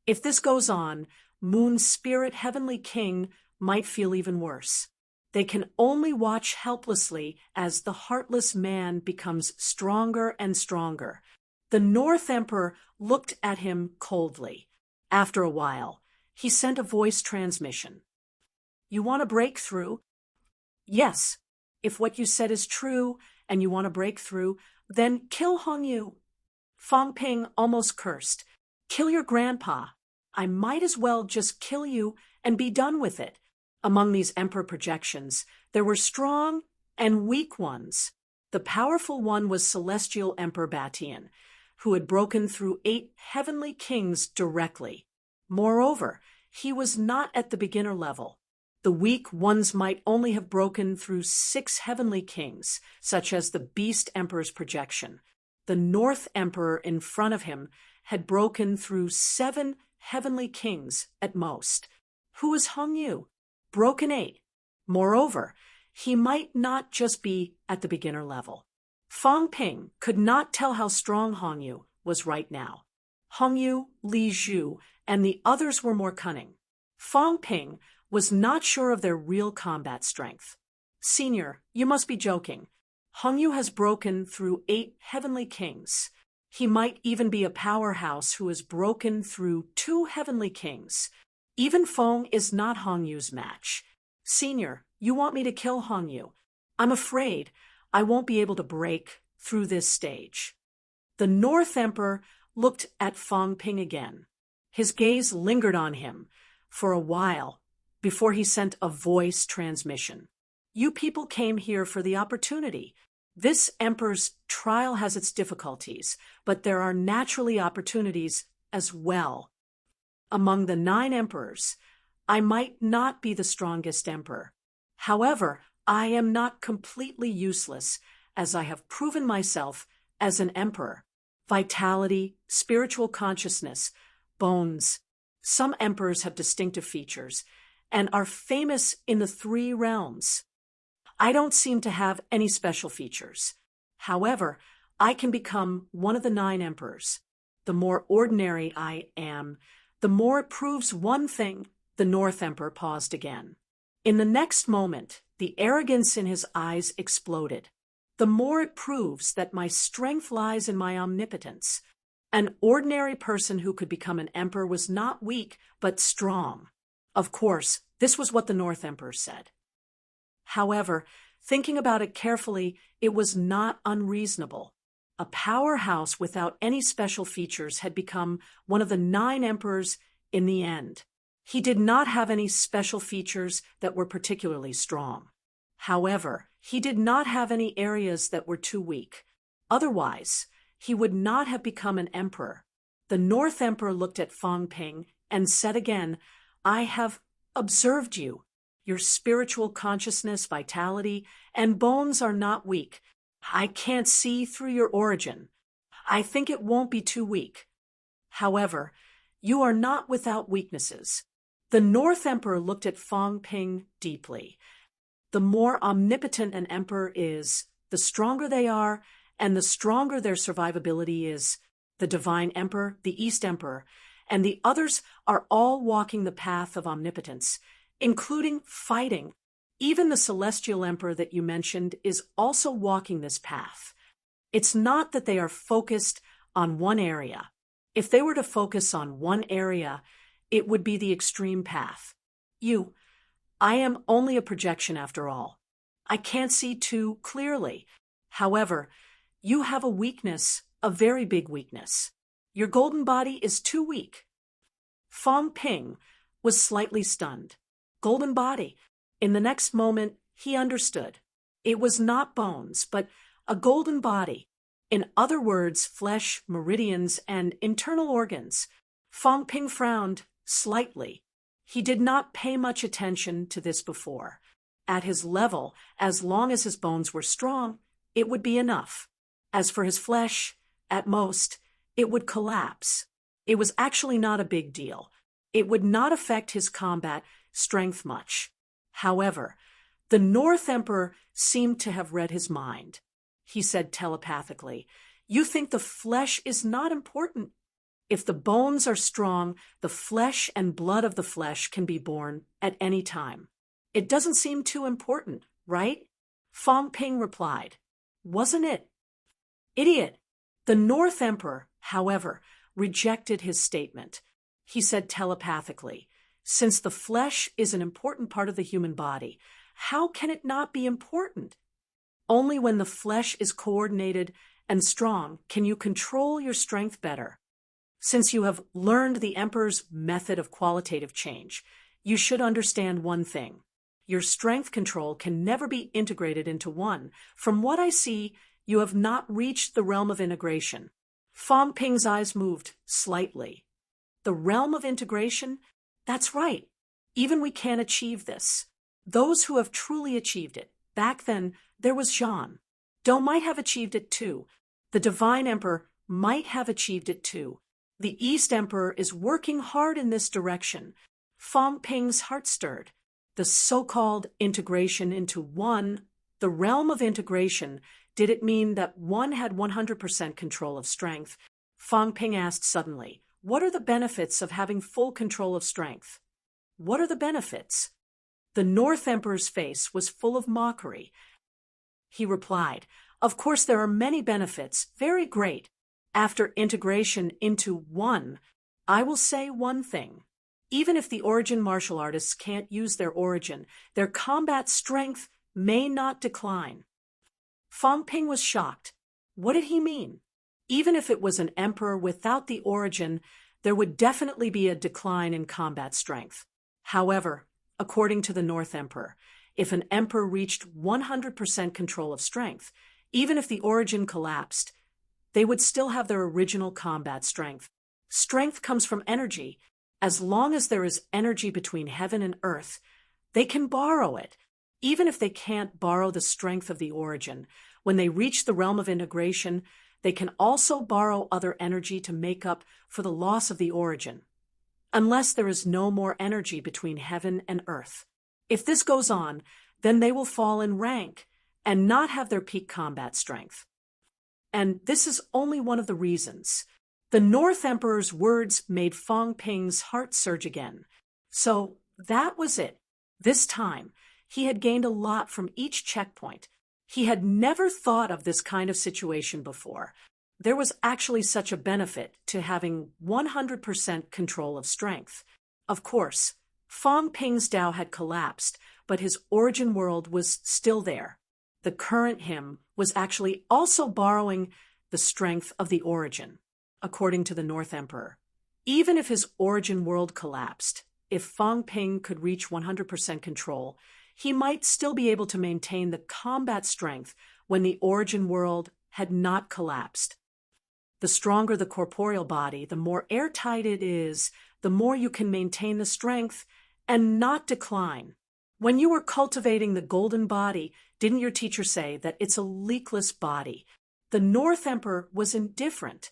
If this goes on, Moon Spirit Heavenly King might feel even worse. They can only watch helplessly as the heartless man becomes stronger and stronger. The North Emperor looked at him coldly. After a while, he sent a voice transmission. You want to break through? Yes. If what you said is true and you want to break through, then kill Hongyu. Fong Ping almost cursed. Kill your grandpa. I might as well just kill you and be done with it. Among these emperor projections, there were strong and weak ones. The powerful one was Celestial Emperor Batian, who had broken through 8 heavenly kings directly. Moreover, he was not at the beginner level. The weak ones might only have broken through 6 heavenly kings, such as the Beast Emperor's projection. The North Emperor in front of him had broken through 7 heavenly kings at most. Who is Hongyu? Broken 8. Moreover, he might not just be at the beginner level. Fong Ping could not tell how strong Hongyu was right now. Hongyu, Li Zhu, and the others were more cunning. Fong Ping was not sure of their real combat strength. Senior, you must be joking. Hongyu has broken through 8 heavenly kings. He might even be a powerhouse who has broken through 2 heavenly kings. Even Fong is not Hongyu's match. Senior, you want me to kill Hongyu. I'm afraid I won't be able to break through this stage. The North Emperor looked at Fong Ping again. His gaze lingered on him for a while before he sent a voice transmission. You people came here for the opportunity. This emperor's trial has its difficulties, but there are naturally opportunities as well. Among the 9 emperors, I might not be the strongest emperor. However, I am not completely useless, as I have proven myself as an emperor. Vitality, spiritual consciousness, bones. Some emperors have distinctive features and are famous in the three realms. I don't seem to have any special features. However, I can become one of the 9 emperors. The more ordinary I am, the more it proves one thing. The North Emperor paused again. In the next moment, the arrogance in his eyes exploded. The more it proves that my strength lies in my omnipotence. An ordinary person who could become an emperor was not weak, but strong. Of course, this was what the North Emperor said. However, thinking about it carefully, it was not unreasonable. A powerhouse without any special features had become one of the 9 emperors in the end. He did not have any special features that were particularly strong. However, he did not have any areas that were too weak. Otherwise, he would not have become an emperor. The North Emperor looked at Fang Ping and said again, I have observed you. Your spiritual consciousness, vitality, and bones are not weak. I can't see through your origin. I think it won't be too weak. However, you are not without weaknesses. The North Emperor looked at Fang Ping deeply. The more omnipotent an emperor is, the stronger they are, and the stronger their survivability is. The Divine Emperor, the East Emperor, and the others are all walking the path of omnipotence, including fighting. Even the Celestial Emperor that you mentioned is also walking this path. It's not that they are focused on one area. If they were to focus on one area, it would be the extreme path. I am only a projection after all. I can't see too clearly. However, you have a weakness, a very big weakness. Your golden body is too weak. Fang Ping was slightly stunned. Golden body. In the next moment, he understood. It was not bones, but a golden body. In other words, flesh, meridians, and internal organs. Fang Ping frowned slightly. He did not pay much attention to this before. At his level, as long as his bones were strong, it would be enough. As for his flesh, at most, it would collapse. It was actually not a big deal. It would not affect his combat strength much. However, the North Emperor seemed to have read his mind. He said telepathically, You think the flesh is not important? If the bones are strong, the flesh and blood of the flesh can be born at any time. It doesn't seem too important, right? Fang Ping replied. Wasn't it? Idiot! The North Emperor, however, rejected his statement. He said telepathically, Since the flesh is an important part of the human body, how can it not be important? Only when the flesh is coordinated and strong can you control your strength better. Since you have learned the Emperor's method of qualitative change, you should understand one thing. Your strength control can never be integrated into one. From what I see, you have not reached the realm of integration. Fang Ping's eyes moved slightly. The realm of integration? That's right. Even we can't achieve this. Those who have truly achieved it. Back then, there was Jean. Dou might have achieved it too. The Divine Emperor might have achieved it too. The East Emperor is working hard in this direction. Fang Ping's heart stirred. The so-called integration into one, the realm of integration, did it mean that one had 100% control of strength? Fang Ping asked suddenly, What are the benefits of having full control of strength? What are the benefits? The North Emperor's face was full of mockery. He replied, Of course there are many benefits, very great. After integration into one, I will say one thing. Even if the origin martial artists can't use their origin, their combat strength may not decline. Fang Ping was shocked. What did he mean? Even if it was an emperor without the origin, there would definitely be a decline in combat strength. However, according to the North Emperor, if an emperor reached 100% control of strength, even if the origin collapsed, they would still have their original combat strength. Strength comes from energy. As long as there is energy between heaven and earth, they can borrow it. Even if they can't borrow the strength of the origin, when they reach the realm of integration, they can also borrow other energy to make up for the loss of the origin. Unless there is no more energy between heaven and earth. If this goes on, then they will fall in rank and not have their peak combat strength. And this is only one of the reasons. The North Emperor's words made Fong Ping's heart surge again. So that was it. This time, he had gained a lot from each checkpoint. He had never thought of this kind of situation before. There was actually such a benefit to having 100% control of strength. Of course, Fong Ping's Tao had collapsed, but his origin world was still there. The current him was actually also borrowing the strength of the origin, according to the North Emperor. Even if his origin world collapsed, if Fong Ping could reach 100% control, he might still be able to maintain the combat strength when the origin world had not collapsed. The stronger the corporeal body, the more airtight it is, the more you can maintain the strength and not decline. When you were cultivating the golden body, didn't your teacher say that it's a leakless body? The North Emperor was indifferent.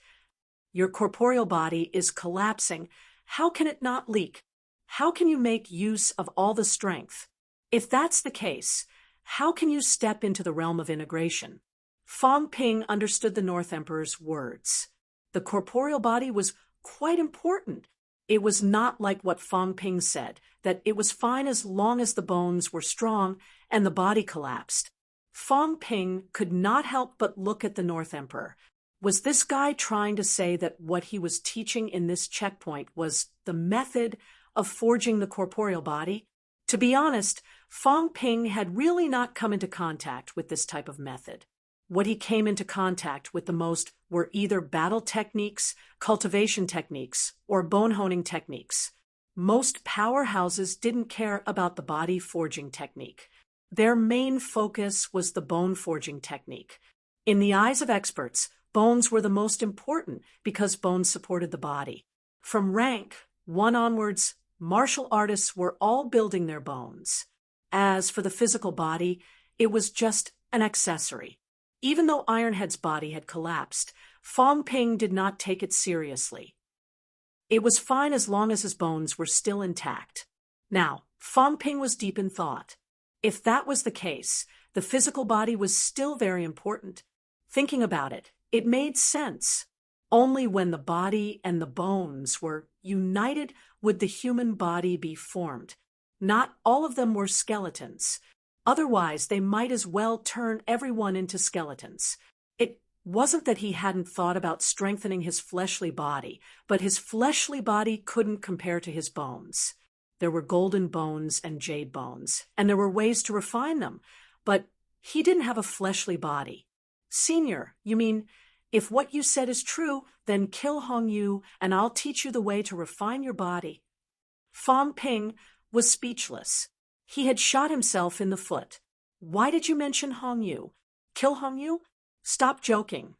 Your corporeal body is collapsing. How can it not leak? How can you make use of all the strength? If that's the case, how can you step into the realm of integration? Fong Ping understood the North Emperor's words. The corporeal body was quite important. It was not like what Fong Ping said, that it was fine as long as the bones were strong and the body collapsed. Fong Ping could not help but look at the North Emperor. Was this guy trying to say that what he was teaching in this checkpoint was the method of forging the corporeal body? To be honest, Fong Ping had really not come into contact with this type of method. What he came into contact with the most were either battle techniques, cultivation techniques, or bone honing techniques. Most powerhouses didn't care about the body forging technique. Their main focus was the bone forging technique. In the eyes of experts, bones were the most important because bones supported the body. From rank 1 onwards, martial artists were all building their bones. As for the physical body, it was just an accessory. Even though Ironhead's body had collapsed, Fong Ping did not take it seriously. It was fine as long as his bones were still intact. Now, Fong Ping was deep in thought. If that was the case, the physical body was still very important. Thinking about it, it made sense. Only when the body and the bones were united would the human body be formed. Not all of them were skeletons. Otherwise, they might as well turn everyone into skeletons. It wasn't that he hadn't thought about strengthening his fleshly body, but his fleshly body couldn't compare to his bones. There were golden bones and jade bones, and there were ways to refine them, but he didn't have a fleshly body. Senior, you mean, if what you said is true, then kill Hong Yu, and I'll teach you the way to refine your body. Fong Ping was speechless. He had shot himself in the foot. Why did you mention Hong Yu? Kill Hong Yu? Stop joking.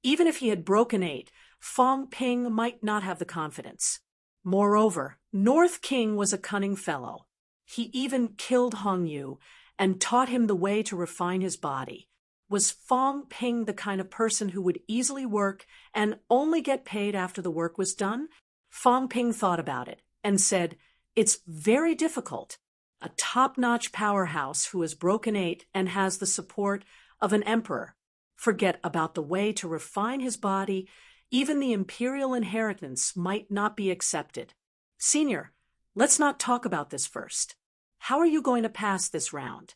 Even if he had broken 8, Fong Ping might not have the confidence. Moreover, North King was a cunning fellow. He even killed Hong Yu and taught him the way to refine his body. Was Fong Ping the kind of person who would easily work and only get paid after the work was done? Fong Ping thought about it and said, "It's very difficult. A top-notch powerhouse who has broken 8 and has the support of an emperor. Forget about the way to refine his body. Even the imperial inheritance might not be accepted. Senior, let's not talk about this first. How are you going to pass this round?"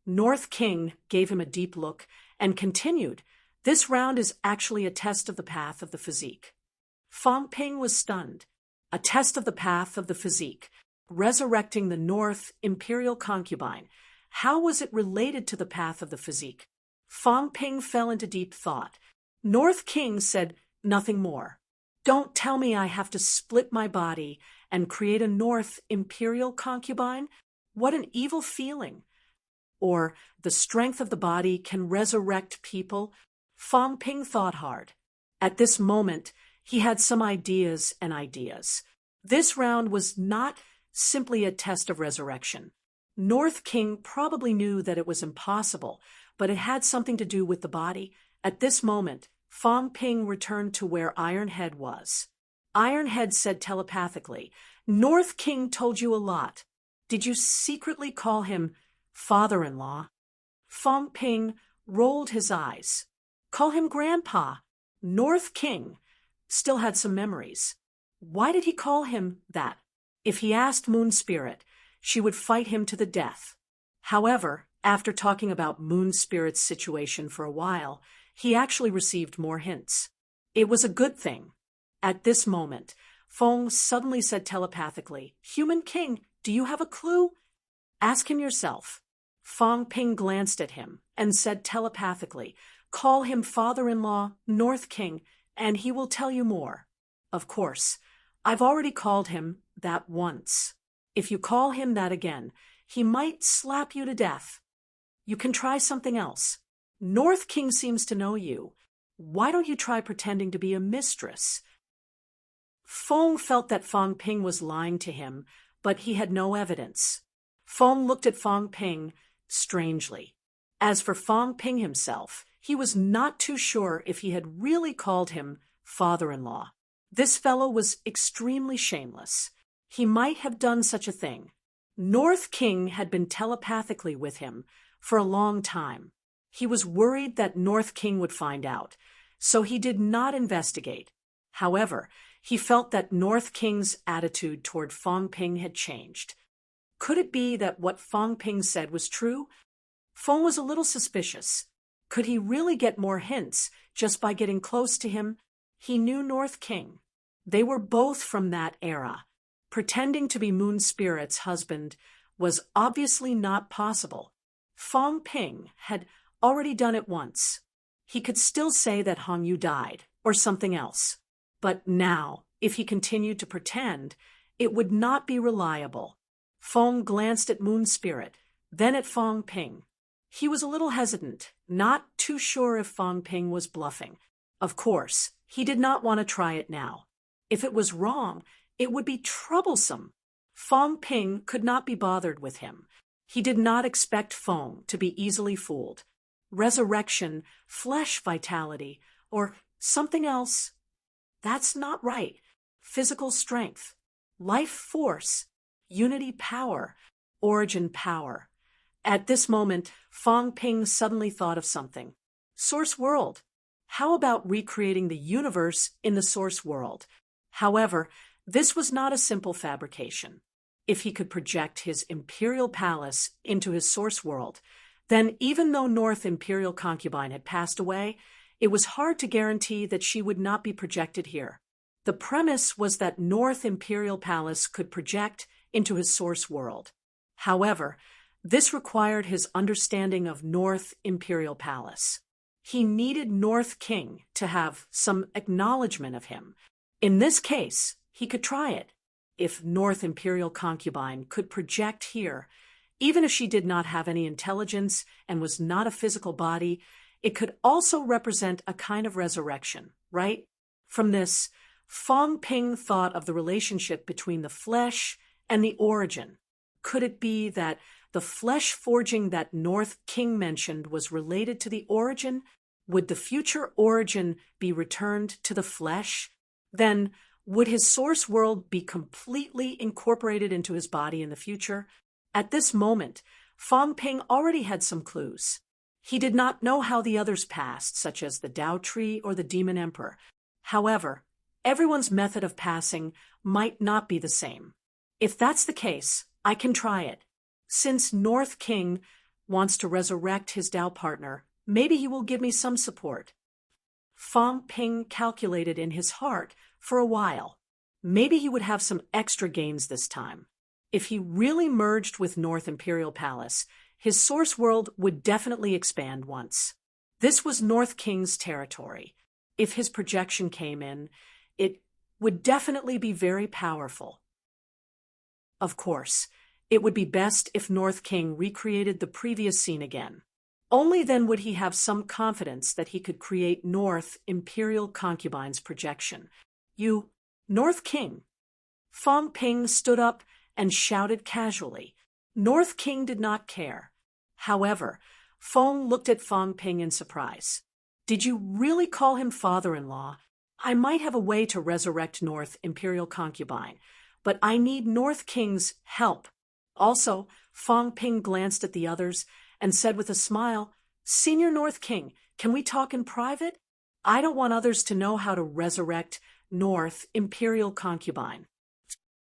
North King gave him a deep look and continued, "This round is actually a test of the path of the physique." Fong Ping was stunned. A test of the path of the physique. Resurrecting the North imperial concubine. How was it related to the path of the physique? Fong Ping fell into deep thought. North King said nothing more. Don't tell me I have to split my body and create a North imperial concubine? What an evil feeling. Or the strength of the body can resurrect people? Fong Ping thought hard. At this moment, he had some ideas and ideas. This round was not simply a test of resurrection. North King probably knew that it was impossible, but it had something to do with the body. At this moment, Fong Ping returned to where Ironhead was. Ironhead said telepathically, "North King told you a lot. Did you secretly call him father-in-law?" Fong Ping rolled his eyes. "Call him Grandpa." North King still had some memories. Why did he call him that? If he asked Moon Spirit, she would fight him to the death. However, after talking about Moon Spirit's situation for a while, he actually received more hints. It was a good thing. At this moment, Fong suddenly said telepathically, "Human King, do you have a clue?" "Ask him yourself." Fong Ping glanced at him and said telepathically, "Call him father-in-law, North King, and he will tell you more." "Of course, I've already called him that once. If you call him that again, he might slap you to death. You can try something else. North King seems to know you. Why don't you try pretending to be a mistress?" Fong felt that Fong Ping was lying to him, but he had no evidence. Fong looked at Fong Ping strangely. As for Fong Ping himself, he was not too sure if he had really called him father-in-law. This fellow was extremely shameless. He might have done such a thing. North King had been telepathically with him for a long time. He was worried that North King would find out, so he did not investigate. However, he felt that North King's attitude toward Fong Ping had changed. Could it be that what Fong Ping said was true? Fong was a little suspicious. Could he really get more hints just by getting close to him? He knew North King. They were both from that era. Pretending to be Moon Spirit's husband was obviously not possible. Fong Ping had already done it once. He could still say that Hong Yu died, or something else. But now, if he continued to pretend, it would not be reliable. Fong glanced at Moon Spirit, then at Fong Ping. He was a little hesitant, not too sure if Fong Ping was bluffing. Of course, he did not want to try it now. If it was wrong, it would be troublesome. Fong Ping could not be bothered with him. He did not expect Fong to be easily fooled. Resurrection, flesh vitality, or something else. That's not right. Physical strength, life force, unity power, origin power. At this moment, Fong Ping suddenly thought of something. Source world. How about recreating the universe in the source world? However, this was not a simple fabrication. If he could project his imperial palace into his source world, then even though North Imperial Concubine had passed away, it was hard to guarantee that she would not be projected here. The premise was that North Imperial Palace could project into his source world. However, this required his understanding of North Imperial Palace. He needed North King to have some acknowledgement of him. In this case, he could try it. If North Imperial Concubine could project here, even if she did not have any intelligence and was not a physical body, it could also represent a kind of resurrection, right? From this, Fong Ping thought of the relationship between the flesh and the origin. Could it be that the flesh forging that North King mentioned was related to the origin? Would the future origin be returned to the flesh? Then, would his source world be completely incorporated into his body in the future? At this moment, Fong Ping already had some clues. He did not know how the others passed, such as the Tao Tree or the Demon Emperor. However, everyone's method of passing might not be the same. If that's the case, I can try it. Since North King wants to resurrect his Tao partner, maybe he will give me some support. Fong Ping calculated in his heart for a while. Maybe he would have some extra gains this time. If he really merged with North Imperial Palace, his source world would definitely expand once. This was North King's territory. If his projection came in, it would definitely be very powerful. Of course, it would be best if North King recreated the previous scene again. Only then would he have some confidence that he could create North Imperial Concubine's projection. "You, North King." Fong Ping stood up and shouted casually. North King did not care. However, Feng looked at Fang Ping in surprise. Did you really call him father-in-law? I might have a way to resurrect North Imperial Concubine, but I need North King's help. Also, Fang Ping glanced at the others and said with a smile, Senior North King, can we talk in private? I don't want others to know how to resurrect North Imperial Concubine.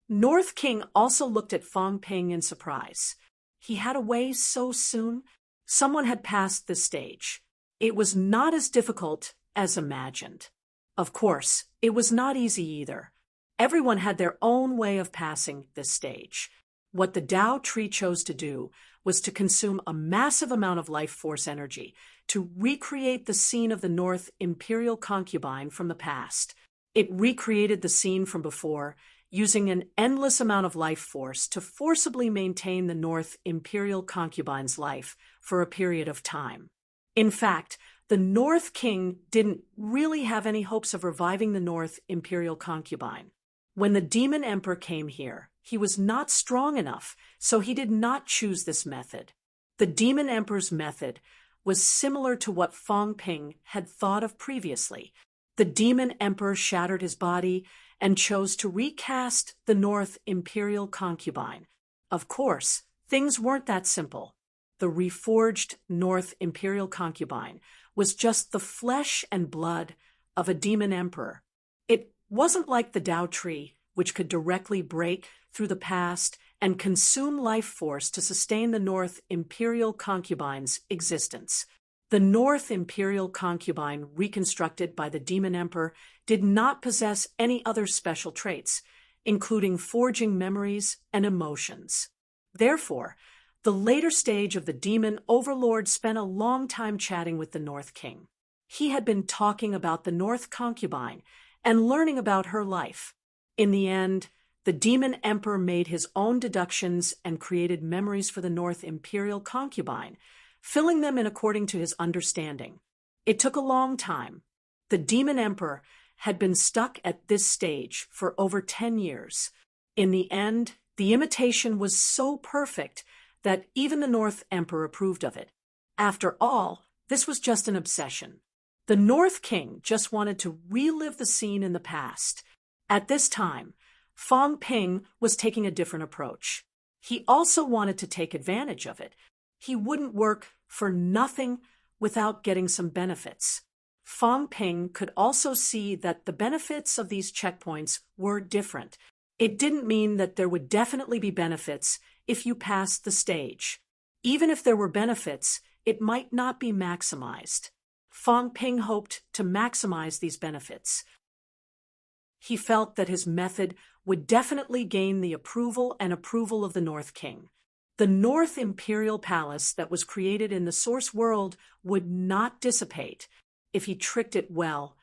North King also looked at Fang Ping in surprise. He had a way so soon. Someone had passed this stage. It was not as difficult as imagined. Of course, it was not easy either. Everyone had their own way of passing this stage. What the Tao tree chose to do was to consume a massive amount of life force energy to recreate the scene of the North Imperial Concubine from the past. It recreated the scene from before, using an endless amount of life force to forcibly maintain the North Imperial Concubine's life for a period of time. In fact, the North King didn't really have any hopes of reviving the North Imperial Concubine. When the Demon Emperor came here, he was not strong enough, so he did not choose this method. The Demon Emperor's method was similar to what Fang Ping had thought of previously. The Demon Emperor shattered his body and chose to recast the North Imperial Concubine. Of course, things weren't that simple. The reforged North Imperial Concubine was just the flesh and blood of a Demon Emperor. It wasn't like the Tao tree, which could directly break through the past and consume life force to sustain the North Imperial Concubine's existence. The North Imperial Concubine, reconstructed by the Demon Emperor, did not possess any other special traits, including forging memories and emotions. Therefore, the later stage of the Demon Overlord spent a long time chatting with the North King. He had been talking about the North Concubine and learning about her life. In the end, the Demon Emperor made his own deductions and created memories for the North Imperial Concubine, filling them in according to his understanding. It took a long time. The Demon Emperor had been stuck at this stage for over 10 years. In the end, the imitation was so perfect that even the North Emperor approved of it. After all, this was just an obsession. The North King just wanted to relive the scene in the past. At this time, Fang Ping was taking a different approach. He also wanted to take advantage of it. He wouldn't work for nothing without getting some benefits. Fang Ping could also see that the benefits of these checkpoints were different. It didn't mean that there would definitely be benefits if you passed the stage. Even if there were benefits, it might not be maximized. Fang Ping hoped to maximize these benefits. He felt that his method would definitely gain the approval of the North King. The North Imperial Palace that was created in the Source World would not dissipate if he tricked it well.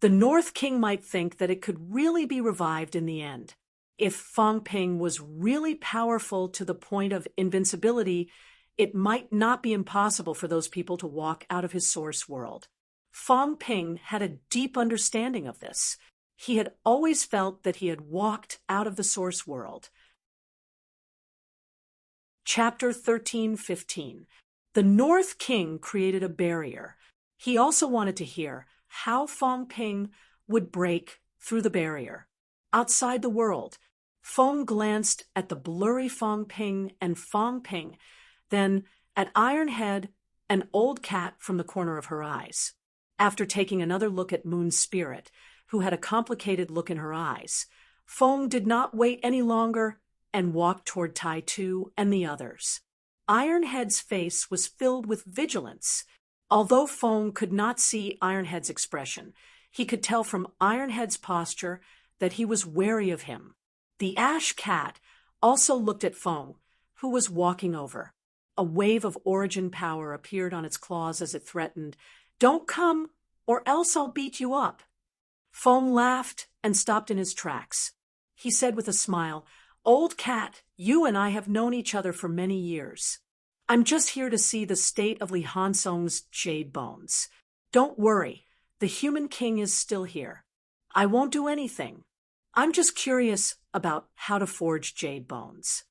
The North King might think that it could really be revived in the end. If Fang Ping was really powerful to the point of invincibility, it might not be impossible for those people to walk out of his Source World. Fang Ping had a deep understanding of this. He had always felt that he had walked out of the Source World. Chapter 13:15. The North King created a barrier. He also wanted to hear how Fang Ping would break through the barrier. Outside the world, Feng glanced at the blurry Fang Ping and Fang Ping, then at Ironhead, an old cat from the corner of her eyes. After taking another look at Moon's spirit, who had a complicated look in her eyes, Feng did not wait any longer and walked toward Tai Tu and the others. Ironhead's face was filled with vigilance. Although Feng could not see Ironhead's expression, he could tell from Ironhead's posture that he was wary of him. The ash cat also looked at Feng, who was walking over. A wave of origin power appeared on its claws as it threatened, "Don't come, or else I'll beat you up." Feng laughed and stopped in his tracks. He said with a smile, "Old cat, you and I have known each other for many years. I'm just here to see the state of Li Hansong's jade bones. Don't worry, the human king is still here. I won't do anything. I'm just curious about how to forge jade bones."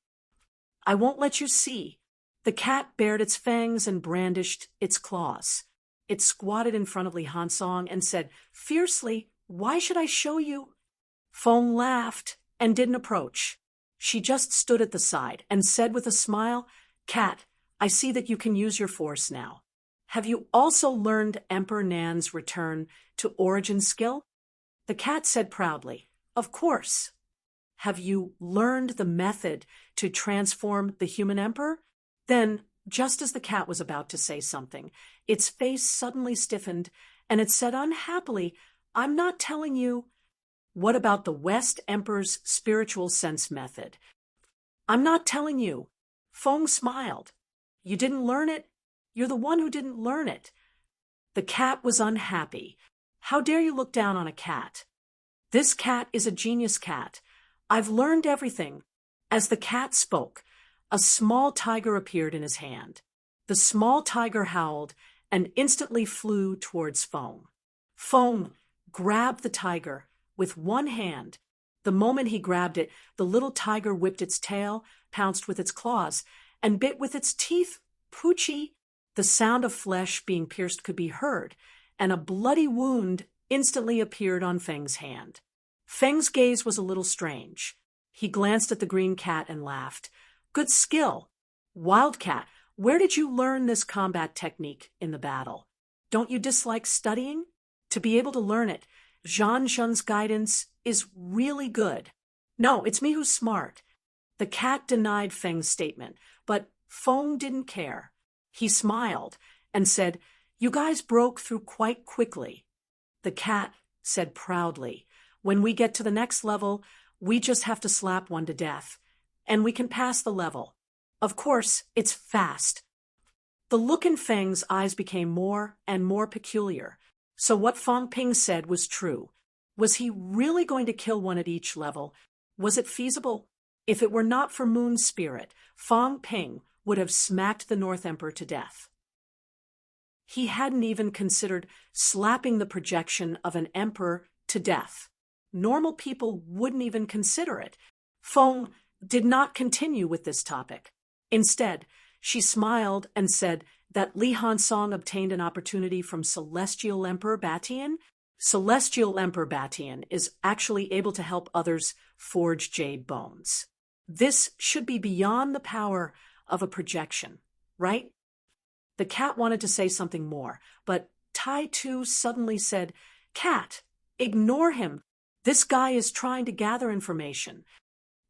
I won't let you see. The cat bared its fangs and brandished its claws. It squatted in front of Li Hansong and said fiercely, "Why should I show you?" Feng laughed and didn't approach. She just stood at the side and said with a smile, "Cat, I see that you can use your force now. Have you also learned Emperor Nan's return to origin skill?" The cat said proudly, "Of course." "Have you learned the method to transform the human emperor?" Then, just as the cat was about to say something, its face suddenly stiffened, and it said unhappily, "I'm not telling you." "What about the West Emperor's spiritual sense method?" "I'm not telling you." Feng smiled. "You didn't learn it? You're the one who didn't learn it." The cat was unhappy. "How dare you look down on a cat? This cat is a genius cat. I've learned everything." As the cat spoke, a small tiger appeared in his hand. The small tiger howled and instantly flew towards Feng. Feng grabbed the tiger with one hand. The moment he grabbed it, the little tiger whipped its tail, pounced with its claws, and bit with its teeth. Poochie! The sound of flesh being pierced could be heard, and a bloody wound instantly appeared on Feng's hand. Feng's gaze was a little strange. He glanced at the green cat and laughed. "Good skill. Wildcat, where did you learn this combat technique in the battle? Don't you dislike studying? To be able to learn it, Zhan Zhen's guidance is really good." "No, it's me who's smart." The cat denied Feng's statement, but Feng didn't care. He smiled and said, "You guys broke through quite quickly." The cat said proudly, "When we get to the next level, we just have to slap one to death, and we can pass the level. Of course, it's fast." The look in Feng's eyes became more and more peculiar. So what Fang Ping said was true. Was he really going to kill one at each level? Was it feasible? If it were not for Moon's spirit, Fang Ping would have smacked the North Emperor to death. He hadn't even considered slapping the projection of an emperor to death. Normal people wouldn't even consider it. Feng did not continue with this topic. Instead, she smiled and said that Li Hansong obtained an opportunity from Celestial Emperor Batian. Celestial Emperor Batian is actually able to help others forge jade bones. This should be beyond the power of a projection, right? The cat wanted to say something more, but Tai Tu suddenly said, "Cat, ignore him. This guy is trying to gather information."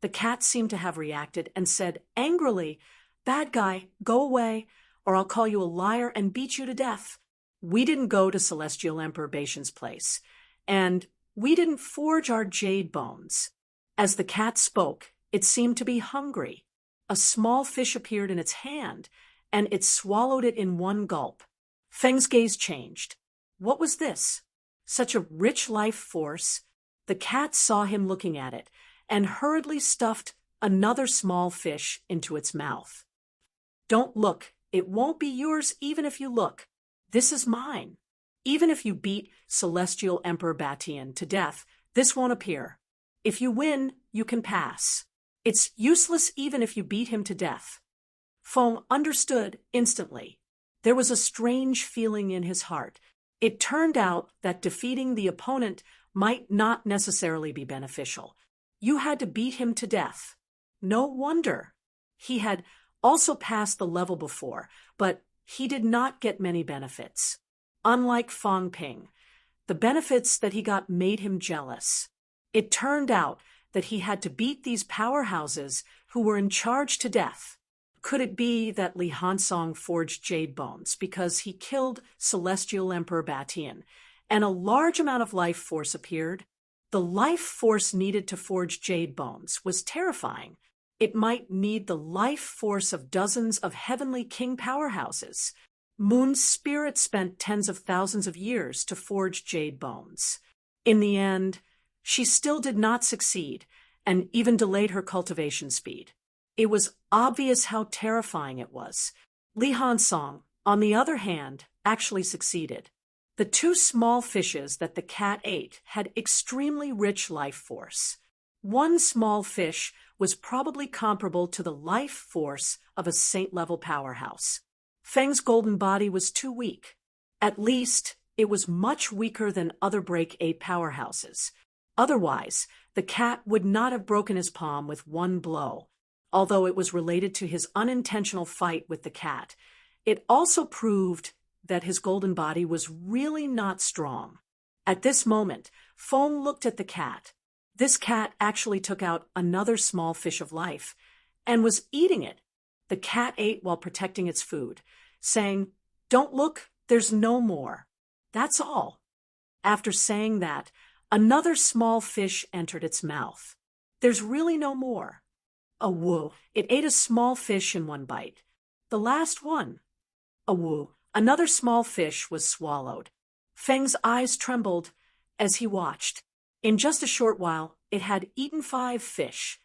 The cat seemed to have reacted and said angrily, "Bad guy, go away, or I'll call you a liar and beat you to death. We didn't go to Celestial Emperor Batian's place, and we didn't forge our jade bones." As the cat spoke, it seemed to be hungry. A small fish appeared in its hand, and it swallowed it in one gulp. Feng's gaze changed. What was this? Such a rich life force. The cat saw him looking at it, and hurriedly stuffed another small fish into its mouth. "Don't look. It won't be yours even if you look. This is mine. Even if you beat Celestial Emperor Batian to death, this won't appear. If you win, you can pass. It's useless even if you beat him to death." Feng understood instantly. There was a strange feeling in his heart. It turned out that defeating the opponent might not necessarily be beneficial. You had to beat him to death. No wonder. He had also passed the level before, but he did not get many benefits. Unlike Fang Ping, the benefits that he got made him jealous. It turned out that he had to beat these powerhouses who were in charge to death. Could it be that Li Hansong forged jade bones because he killed Celestial Emperor Batian, and a large amount of life force appeared? The life force needed to forge jade bones was terrifying. It might need the life force of dozens of heavenly king powerhouses. Moon's spirit spent tens of thousands of years to forge jade bones. In the end, she still did not succeed, and even delayed her cultivation speed. It was obvious how terrifying it was. Li Hansong, on the other hand, actually succeeded. The two small fishes that the cat ate had extremely rich life force. One small fish was probably comparable to the life force of a saint-level powerhouse. Feng's golden body was too weak. At least, it was much weaker than other Break 8 powerhouses. Otherwise, the cat would not have broken his palm with one blow. Although it was related to his unintentional fight with the cat, it also proved that his golden body was really not strong. At this moment, Feng looked at the cat. This cat actually took out another small fish of life and was eating it. The cat ate while protecting its food, saying, "Don't look, there's no more." That's all. After saying that, another small fish entered its mouth. There's really no more. A woo. It ate a small fish in one bite. The last one. A woo. Another small fish was swallowed. Feng's eyes trembled as he watched. In just a short while, it had eaten 5 fish.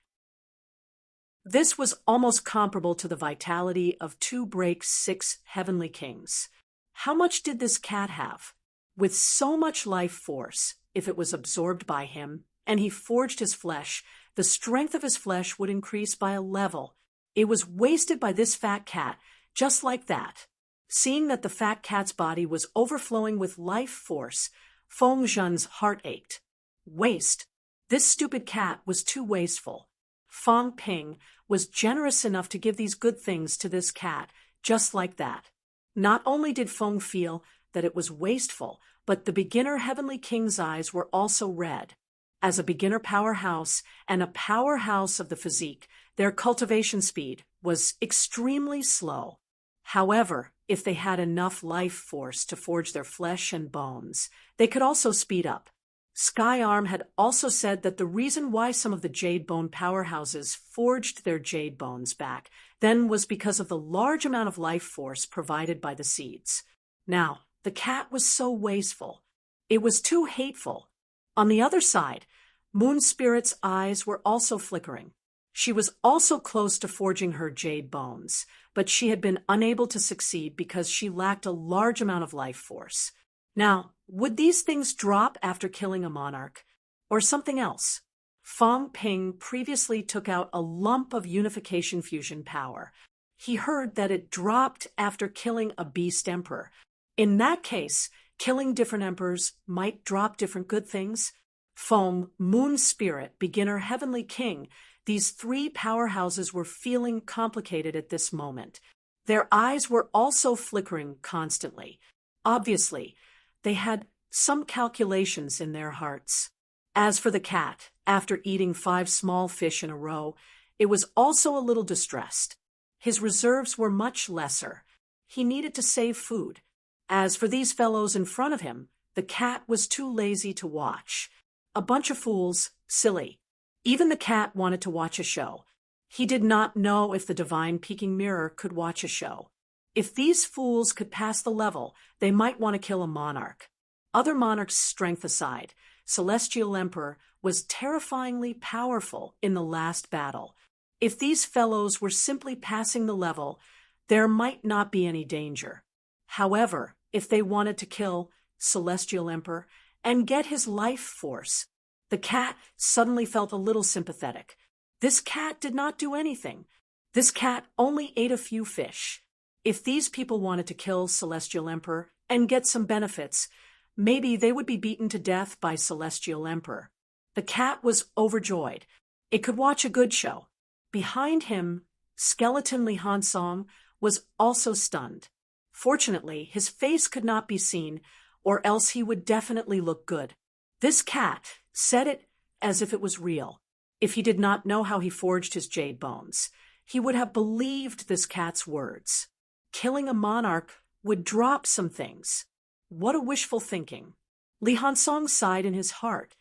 This was almost comparable to the vitality of 2 Break 6 heavenly kings. How much did this cat have? With so much life force, if it was absorbed by him, and he forged his flesh, the strength of his flesh would increase by a level. It was wasted by this fat cat, just like that. Seeing that the fat cat's body was overflowing with life force, Feng Zhen's heart ached. Waste. This stupid cat was too wasteful. Fang Ping was generous enough to give these good things to this cat, just like that. Not only did Feng feel that it was wasteful, but the beginner Heavenly King's eyes were also red. As a beginner powerhouse and a powerhouse of the physique, their cultivation speed was extremely slow. However, if they had enough life force to forge their flesh and bones, they could also speed up. Skyarm had also said that the reason why some of the Jade Bone powerhouses forged their Jade Bones back then was because of the large amount of life force provided by the seeds. Now, the cat was so wasteful. It was too hateful. On the other side, Moon Spirit's eyes were also flickering. She was also close to forging her Jade Bones, but she had been unable to succeed because she lacked a large amount of life force. Now, would these things drop after killing a monarch? Or something else? Fang Ping previously took out a lump of unification fusion power. He heard that it dropped after killing a beast emperor. In that case, killing different emperors might drop different good things. Feng, Moon Spirit, Beginner, Heavenly King, these 3 powerhouses were feeling complicated at this moment. Their eyes were also flickering constantly. Obviously, they had some calculations in their hearts. As for the cat, after eating 5 small fish in a row, it was also a little distressed. His reserves were much lesser. He needed to save food. As for these fellows in front of him, the cat was too lazy to watch. A bunch of fools, silly. Even the cat wanted to watch a show. He did not know if the divine peeking mirror could watch a show. If these fools could pass the level, they might want to kill a monarch. Other monarchs' strength aside, Celestial Emperor was terrifyingly powerful in the last battle. If these fellows were simply passing the level, there might not be any danger. However, if they wanted to kill Celestial Emperor and get his life force, the cat suddenly felt a little sympathetic. This cat did not do anything. This cat only ate a few fish. If these people wanted to kill Celestial Emperor and get some benefits, maybe they would be beaten to death by Celestial Emperor. The cat was overjoyed. It could watch a good show. Behind him, Skeleton Li Hansong was also stunned. Fortunately, his face could not be seen, or else he would definitely look good. This cat said it as if it was real. If he did not know how he forged his jade bones, he would have believed this cat's words. Killing a monarch would drop some things. What a wishful thinking. Li Hansong sighed in his heart.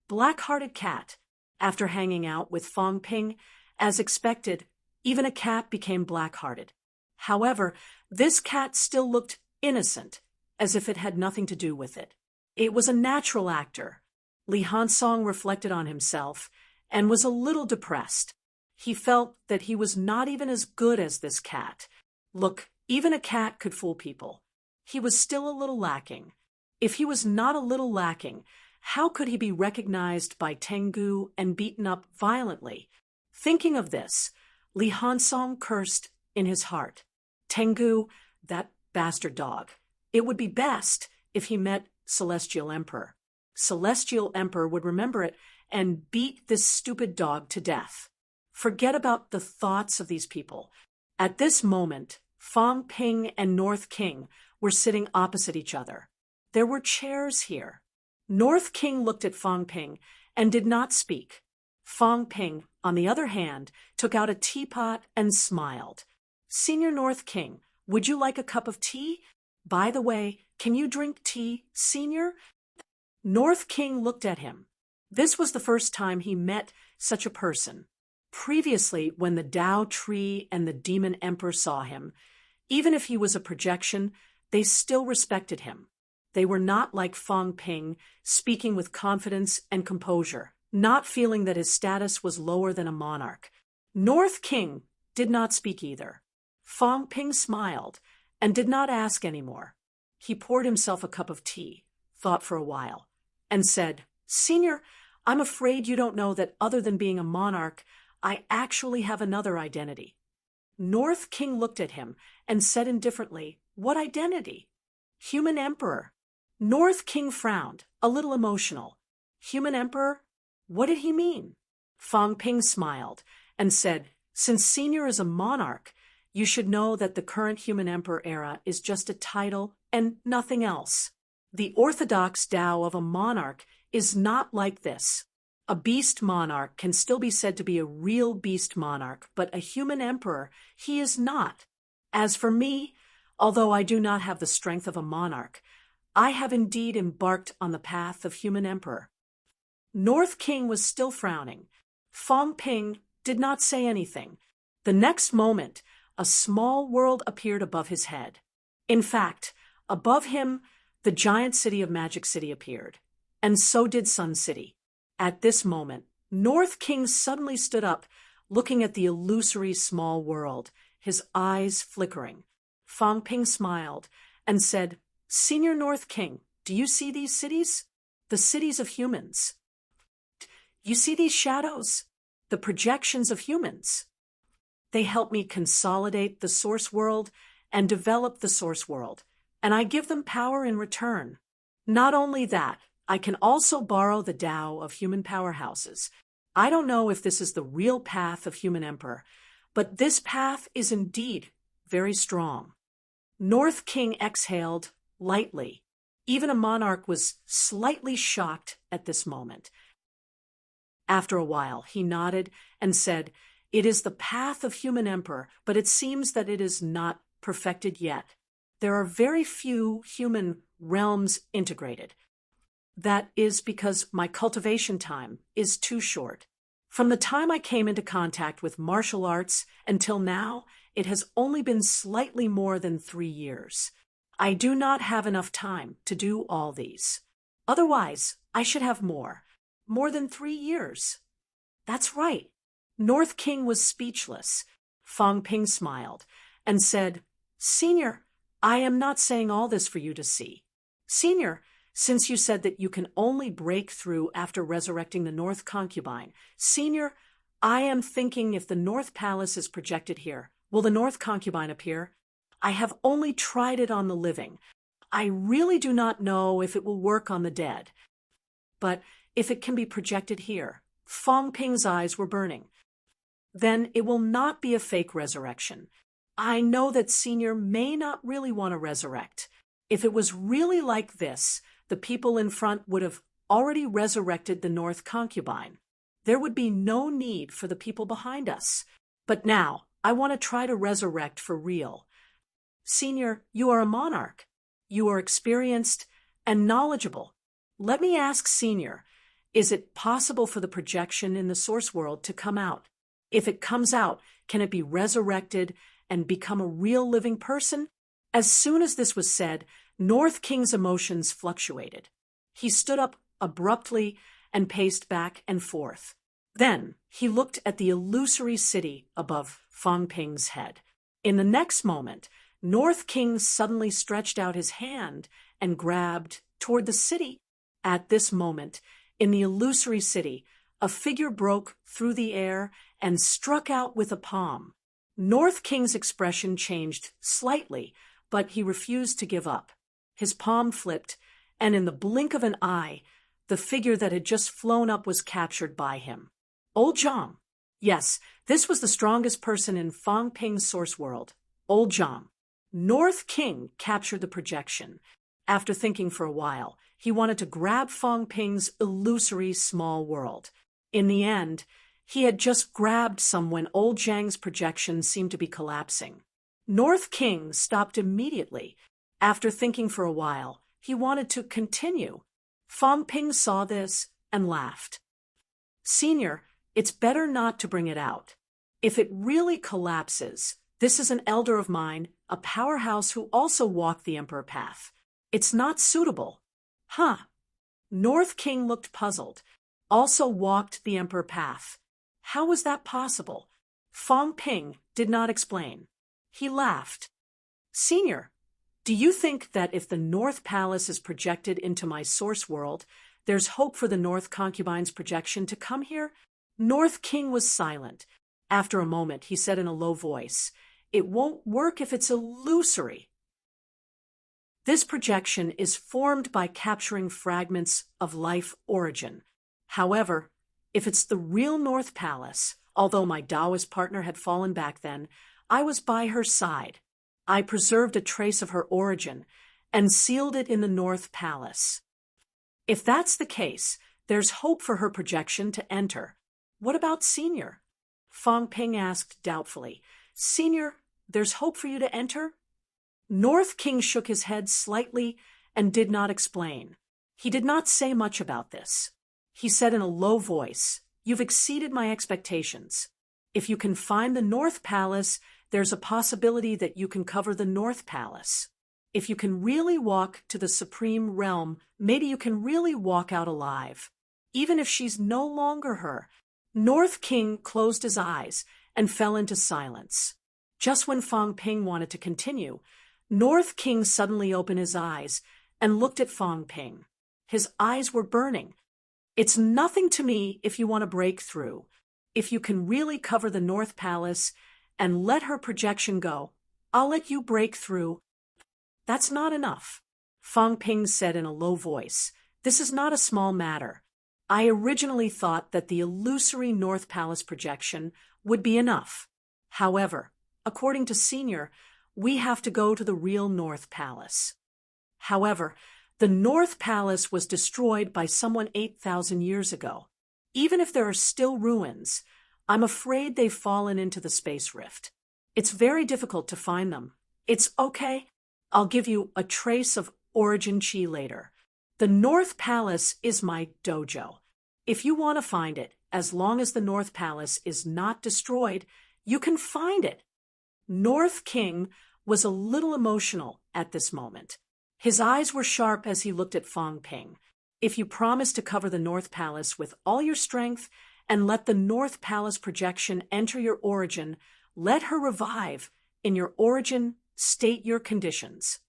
Black-hearted cat. After hanging out with Fang Ping, as expected, even a cat became black-hearted. However, this cat still looked innocent, as if it had nothing to do with it. It was a natural actor. Li Hansong reflected on himself and was a little depressed. He felt that he was not even as good as this cat. Look, even a cat could fool people. He was still a little lacking. If he was not a little lacking, How could he be recognized by Tengu and beaten up violently? Thinking of this, Li Hansong cursed in his heart. Tengu, that bastard dog. It would be best if he met Celestial Emperor. Celestial Emperor would remember it and beat this stupid dog to death. Forget about the thoughts of these people. At this moment, Fong Ping and North King were sitting opposite each other. There were chairs here. North King looked at Fong Ping and did not speak. Fong Ping, on the other hand, took out a teapot and smiled. Senior North King, would you like a cup of tea? By the way, can you drink tea, Senior? North King looked at him. This was the first time he met such a person. Previously, when the Tao Tree and the Demon Emperor saw him, even if he was a projection, they still respected him. They were not like Fong Ping, speaking with confidence and composure, not feeling that his status was lower than a monarch. North King did not speak either. Fong Ping smiled and did not ask any more. He poured himself a cup of tea, thought for a while, and said, Senior, I'm afraid you don't know that other than being a monarch, I actually have another identity. North King looked at him and said indifferently, What identity? Human Emperor. North King frowned, a little emotional. Human Emperor? What did he mean? Fong Ping smiled and said, Since Senior is a monarch, you should know that the current Human Emperor era is just a title and nothing else. The orthodox Tao of a monarch is not like this. A beast monarch can still be said to be a real beast monarch, but a human emperor, he is not. As for me, although I do not have the strength of a monarch, I have indeed embarked on the path of human emperor. North King was still frowning. Fong Ping did not say anything. The next moment, a small world appeared above his head. In fact, above him, the giant city of Magic City appeared, and so did Sun City. At this moment, North King suddenly stood up, looking at the illusory small world, his eyes flickering. Fong Ping smiled and said, Senior North King, do you see these cities? The cities of humans. You see these shadows? The projections of humans. They help me consolidate the source world and develop the source world, and I give them power in return. Not only that, I can also borrow the Tao of human powerhouses. I don't know if this is the real path of human emperor, but this path is indeed very strong. North King exhaled lightly. Even a monarch was slightly shocked at this moment. After a while, he nodded and said, It is the path of human emperor, but it seems that it is not perfected yet. There are very few human realms integrated. That is because my cultivation time is too short. From the time I came into contact with martial arts until now, it has only been slightly more than 3 years. I do not have enough time to do all these. Otherwise, I should have more than 3 years. That's right. North King was speechless. Fong Ping smiled and said, Senior, I am not saying all this for you to see. Senior, since you said that you can only break through after resurrecting the North Concubine, Senior, I am thinking if the North Palace is projected here, will the North Concubine appear? I have only tried it on the living. I really do not know if it will work on the dead. But if it can be projected here, Fong Ping's eyes were burning. Then it will not be a fake resurrection. I know that Senior may not really want to resurrect. If it was really like this, the people in front would have already resurrected the North Concubine. There would be no need for the people behind us. But now, I want to try to resurrect for real. Senior, you are a monarch. You are experienced and knowledgeable. Let me ask Senior, is it possible for the projection in the source world to come out? If it comes out, can it be resurrected and become a real living person? As soon as this was said, North King's emotions fluctuated. He stood up abruptly and paced back and forth. Then he looked at the illusory city above Fong Ping's head. In the next moment, North King suddenly stretched out his hand and grabbed toward the city. At this moment, in the illusory city, a figure broke through the air and struck out with a palm. North King's expression changed slightly, but he refused to give up. His palm flipped, and in the blink of an eye, the figure that had just flown up was captured by him. Old Jom. Yes, this was the strongest person in Fong Ping's source world. Old Jom. North King captured the projection. After thinking for a while, he wanted to grab Fong Ping's illusory small world. In the end, he had just grabbed some when old Zhang's projection seemed to be collapsing. North King stopped immediately. After thinking for a while, he wanted to continue. Fong Ping saw this and laughed. Senior, it's better not to bring it out. If it really collapses, this is an elder of mine, a powerhouse who also walked the Emperor path. It's not suitable. Huh. North King looked puzzled. Also walked the Emperor path. How was that possible? Fong Ping did not explain. He laughed. Senior, do you think that if the North Palace is projected into my source world, there's hope for the North Concubine's projection to come here? North King was silent. After a moment, he said in a low voice, It won't work if it's illusory. This projection is formed by capturing fragments of life origin. However, if it's the real North Palace, although my Taoist partner had fallen back then, I was by her side. I preserved a trace of her origin and sealed it in the North Palace. If that's the case, there's hope for her projection to enter. What about Senior? Fong Ping asked doubtfully. Senior, there's hope for you to enter? North King shook his head slightly and did not explain. He did not say much about this. He said in a low voice, You've exceeded my expectations. If you can find the North Palace, there's a possibility that you can cover the North Palace. If you can really walk to the Supreme Realm, maybe you can really walk out alive. Even if she's no longer her. North King closed his eyes and fell into silence. Just when Fong Ping wanted to continue, North King suddenly opened his eyes and looked at Fong Ping. His eyes were burning. It's nothing to me if you want to break through. If you can really cover the North Palace and let her projection go, I'll let you break through. That's not enough. Fong Ping said in a low voice, This is not a small matter. I originally thought that the illusory North Palace projection would be enough. However, according to Senior, we have to go to the real North Palace. However, the North Palace was destroyed by someone 8,000 years ago. Even if there are still ruins, I'm afraid they've fallen into the space rift. It's very difficult to find them. It's okay. I'll give you a trace of origin chi later. The North Palace is my dojo. If you want to find it, as long as the North Palace is not destroyed, you can find it. North King was a little emotional at this moment. His eyes were sharp as he looked at Fong Ping. If you promise to cover the North Palace with all your strength and let the North Palace projection enter your origin, let her revive. In your origin, state your conditions.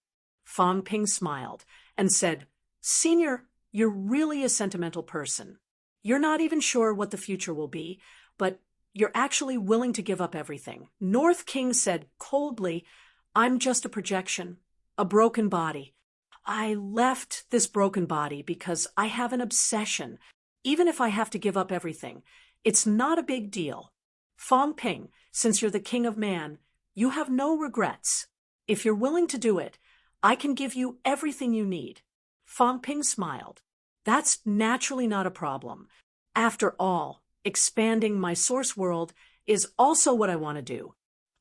Fong Ping smiled and said, Senior, you're really a sentimental person. You're not even sure what the future will be, but you're actually willing to give up everything. North King said coldly, I'm just a projection, a broken body. I left this broken body because I have an obsession. Even if I have to give up everything, it's not a big deal. Fong Ping, since you're the king of man, you have no regrets. If you're willing to do it, I can give you everything you need. Fong Ping smiled. That's naturally not a problem. After all, expanding my source world is also what I want to do.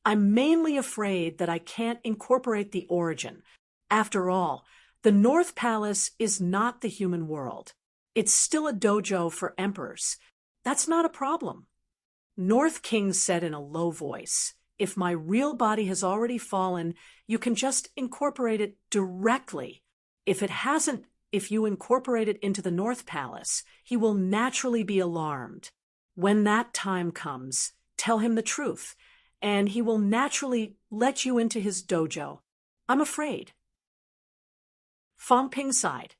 I'm mainly afraid that I can't incorporate the origin. After all, the North Palace is not the human world. It's still a dojo for emperors. That's not a problem. North King said in a low voice, If my real body has already fallen, you can just incorporate it directly. If you incorporate it into the North Palace, he will naturally be alarmed. When that time comes, tell him the truth, and he will naturally let you into his dojo. I'm afraid. Fong Ping sighed.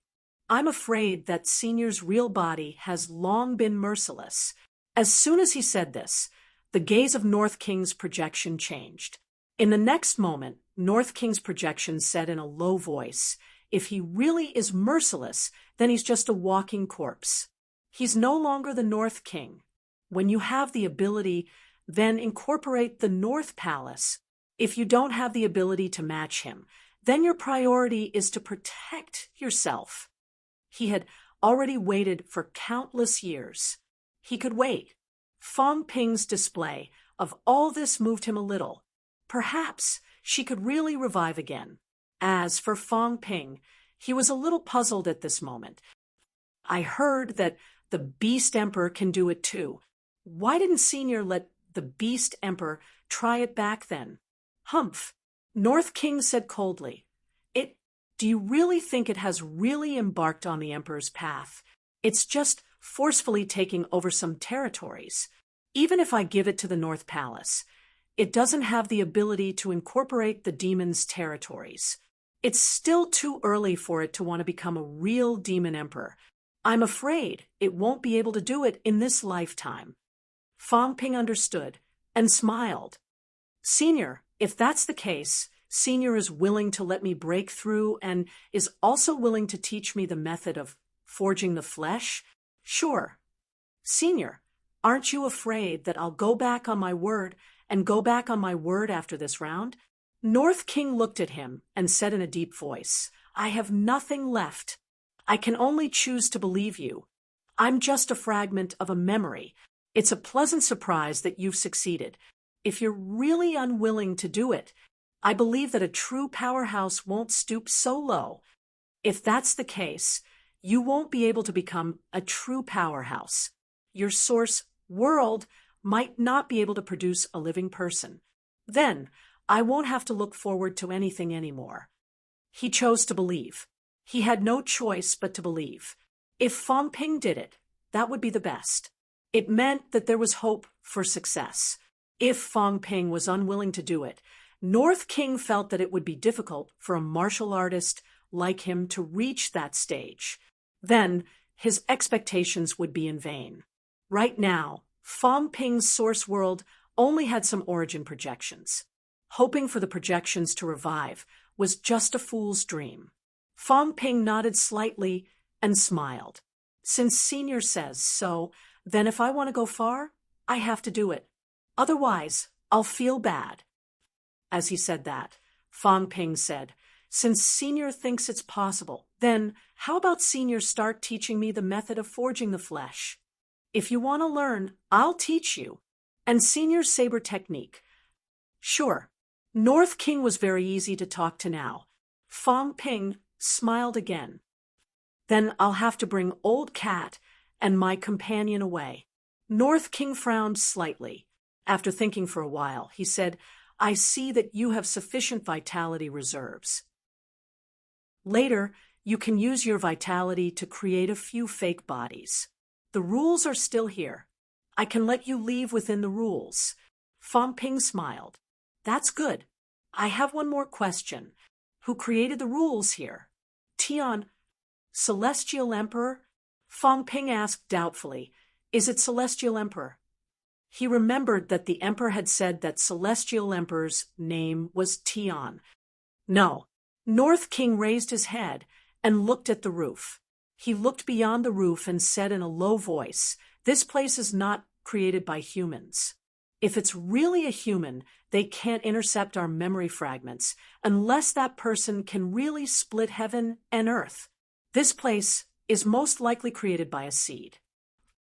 I'm afraid that Senior's real body has long been merciless. As soon as he said this, the gaze of North King's projection changed. In the next moment, North King's projection said in a low voice, "If he really is merciless, then he's just a walking corpse. He's no longer the North King. When you have the ability, then incorporate the North Palace. If you don't have the ability to match him, then your priority is to protect yourself." He had already waited for countless years. He could wait. Fong Ping's display of all this moved him a little. Perhaps she could really revive again. As for Fong Ping, he was a little puzzled at this moment. "I heard that the Beast Emperor can do it too. Why didn't Senior let the Beast Emperor try it back then?" "Humph," North King said coldly. Do you really think it has really embarked on the Emperor's path? It's just forcefully taking over some territories. Even if I give it to the North Palace, it doesn't have the ability to incorporate the demon's territories. It's still too early for it to want to become a real demon emperor. I'm afraid it won't be able to do it in this lifetime." Fong Ping understood and smiled. "Senior, if that's the case, Senior is willing to let me break through and is also willing to teach me the method of forging the flesh? Sure." "Senior, aren't you afraid that I'll go back on my word and go back on my word after this round?" North King looked at him and said in a deep voice, "I have nothing left. I can only choose to believe you. I'm just a fragment of a memory. It's a pleasant surprise that you've succeeded. If you're really unwilling to do it, I believe that a true powerhouse won't stoop so low. If that's the case, you won't be able to become a true powerhouse. Your source world might not be able to produce a living person. Then I won't have to look forward to anything anymore." He chose to believe. He had no choice but to believe. If Fong Ping did it, that would be the best. It meant that there was hope for success. If Fong Ping was unwilling to do it, North King felt that it would be difficult for a martial artist like him to reach that stage. Then his expectations would be in vain. Right now, Fong Ping's source world only had some origin projections. Hoping for the projections to revive was just a fool's dream. Fong Ping nodded slightly and smiled. "Since Senior says so, then if I want to go far, I have to do it. Otherwise, I'll feel bad." As he said that, Fong Ping said, "Since Senior thinks it's possible, then how about Senior start teaching me the method of forging the flesh? If you want to learn, I'll teach you. And Senior's saber technique." "Sure." North King was very easy to talk to now. Fong Ping smiled again. "Then I'll have to bring Old Cat and my companion away." North King frowned slightly. After thinking for a while, he said, "I see that you have sufficient vitality reserves. Later, you can use your vitality to create a few fake bodies. The rules are still here. I can let you leave within the rules." Fong Ping smiled. "That's good. I have one more question. Who created the rules here?" "Tian, Celestial Emperor?" Fong Ping asked doubtfully. "Is it Celestial Emperor?" He remembered that the Emperor had said that Celestial Emperor's name was Tian. "No." North King raised his head and looked at the roof. He looked beyond the roof and said in a low voice, "This place is not created by humans. If it's really a human, they can't intercept our memory fragments unless that person can really split heaven and earth. This place is most likely created by a seed.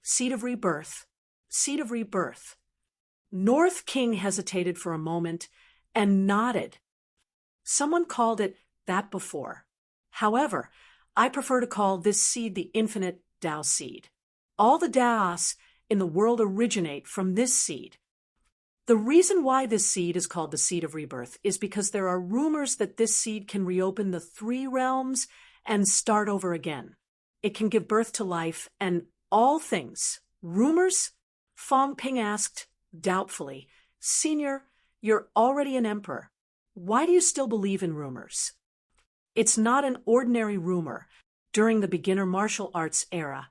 Seed of rebirth. Seed of rebirth." North King hesitated for a moment and nodded. "Someone called it that before. However, I prefer to call this seed the infinite Tao seed. All the Taos in the world originate from this seed. The reason why this seed is called the seed of rebirth is because there are rumors that this seed can reopen the 3 realms and start over again. It can give birth to life and all things. Rumors?" Fong Ping asked, doubtfully. "Senior, you're already an emperor. Why do you still believe in rumors?" "It's not an ordinary rumor. during the beginner martial arts era.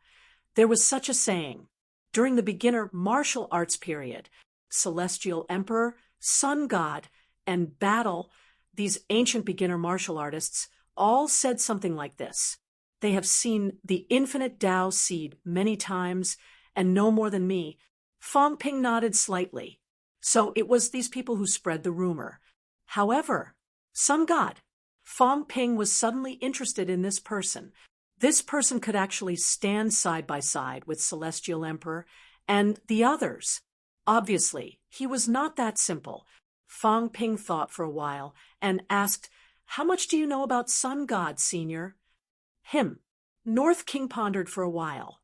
There was such a saying. During the beginner martial arts period, celestial emperor, sun god, and battle, these ancient beginner martial artists all said something like this. They have seen the infinite Tao seed many times and know more than me. Fong Ping nodded slightly. So it was these people who spread the rumor. However, sun god, Fong Ping was suddenly interested in this person. This person could actually stand side by side with Celestial Emperor and the others. Obviously, he was not that simple. Fong Ping thought for a while and asked, "How much do you know about Sun God, Senior?" Him. North King pondered for a while.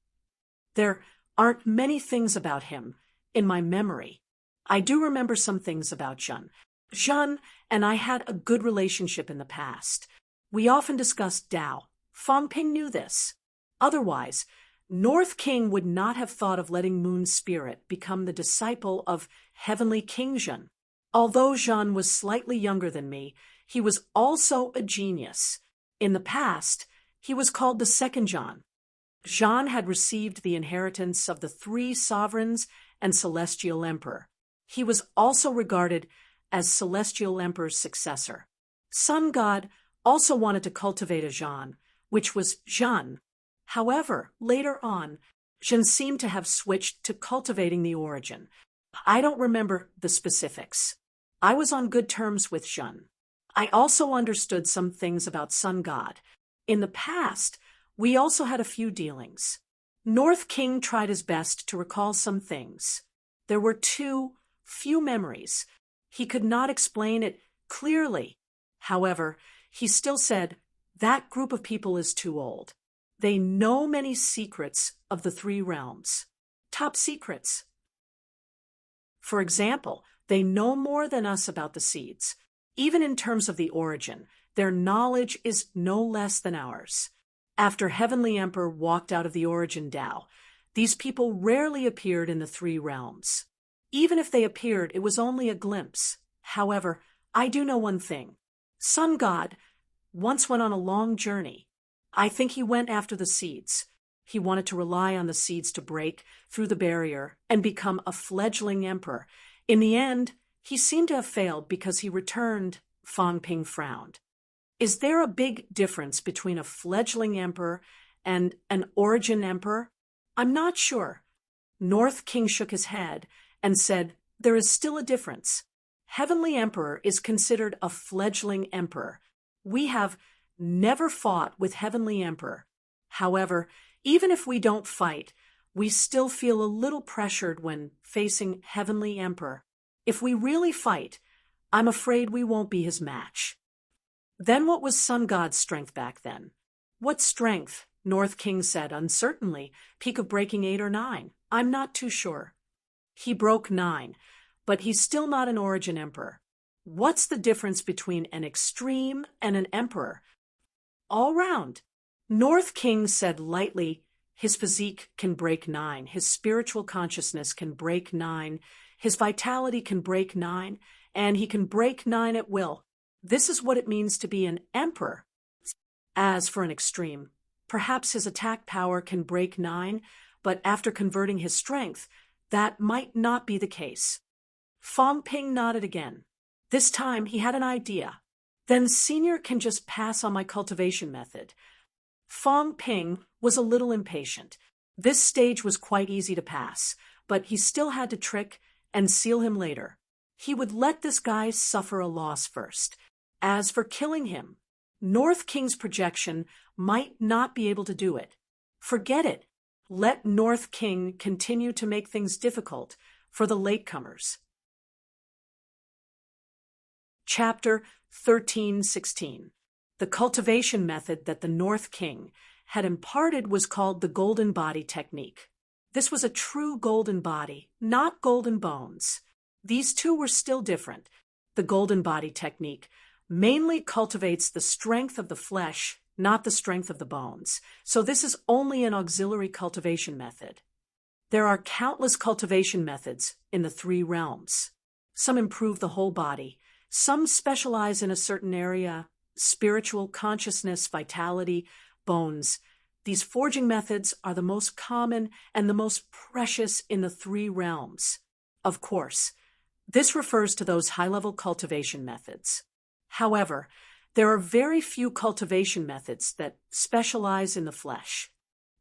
"There aren't many things about him in my memory. I do remember some things about Jun. Jun and I had a good relationship in the past. We often discussed Tao. Fong Ping knew this. Otherwise, North King would not have thought of letting Moon Spirit become the disciple of Heavenly King Jun. Although Jun was slightly younger than me, he was also a genius. In the past, he was called the Second Jun. Jun had received the inheritance of the three sovereigns and Celestial Emperor. He was also regarded as Celestial Emperor's successor. Sun God also wanted to cultivate a Jun, which was Jun. However, later on, Jun seemed to have switched to cultivating the origin. I don't remember the specifics. I was on good terms with Jun. I also understood some things about Sun God. In the past, we also had a few dealings. North King tried his best to recall some things. There were few memories. He could not explain it clearly. However, he still said, that group of people is too old. They know many secrets of the three realms. Top secrets. For example, they know more than us about the seeds. Even in terms of the origin, their knowledge is no less than ours. After Heavenly Emperor walked out of the origin Tao, these people rarely appeared in the three realms. Even if they appeared, it was only a glimpse. However, I do know one thing. Sun God once went on a long journey. I think he went after the seeds. He wanted to rely on the seeds to break through the barrier and become a fledgling emperor. In the end, he seemed to have failed because he returned. Fong Ping frowned. Is there a big difference between a fledgling emperor and an origin emperor? I'm not sure. North King shook his head and said, there is still a difference. Heavenly Emperor is considered a fledgling emperor. We have never fought with Heavenly Emperor. However, even if we don't fight, we still feel a little pressured when facing Heavenly Emperor. If we really fight, I'm afraid we won't be his match. Then what was Sun God's strength back then? What strength? North King said uncertainly. Peak of breaking 8 or 9. I'm not too sure. He broke 9, but he's still not an origin emperor. What's the difference between an extreme and an emperor? All round. North King said lightly, his physique can break 9, his spiritual consciousness can break 9, his vitality can break 9, and he can break 9 at will. This is what it means to be an emperor. As for an extreme, perhaps his attack power can break 9, but after converting his strength, that might not be the case. Fong Ping nodded again. This time he had an idea. Then Senior can just pass on my cultivation method. Fong Ping was a little impatient. This stage was quite easy to pass, but he still had to trick and seal him later. He would let this guy suffer a loss first. As for killing him, North King's projection might not be able to do it. Forget it. Let North King continue to make things difficult for the latecomers. Chapter 13:16. The cultivation method that the North King had imparted was called the Golden Body Technique. This was a true golden body, not golden bones. These two were still different. The Golden Body Technique mainly cultivates the strength of the flesh, not the strength of the bones. So this is only an auxiliary cultivation method. There are countless cultivation methods in the three realms. Some improve the whole body. Some specialize in a certain area, spiritual consciousness, vitality, bones. These forging methods are the most common and the most precious in the three realms. Of course, this refers to those high-level cultivation methods. However, there are very few cultivation methods that specialize in the flesh.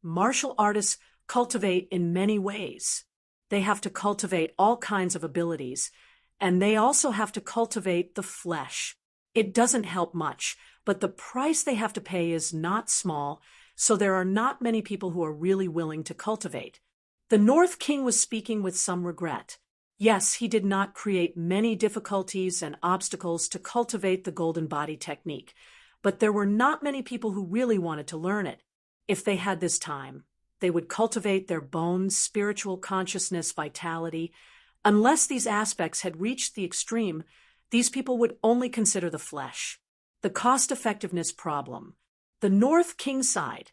Martial artists cultivate in many ways. They have to cultivate all kinds of abilities, and they also have to cultivate the flesh. It doesn't help much, but the price they have to pay is not small, so there are not many people who are really willing to cultivate. The North King was speaking with some regret. Yes, he did not create many difficulties and obstacles to cultivate the golden body technique, but there were not many people who really wanted to learn it. If they had this time, they would cultivate their bones, spiritual consciousness, vitality. Unless these aspects had reached the extreme, these people would only consider the flesh. The cost-effectiveness problem. The North King side.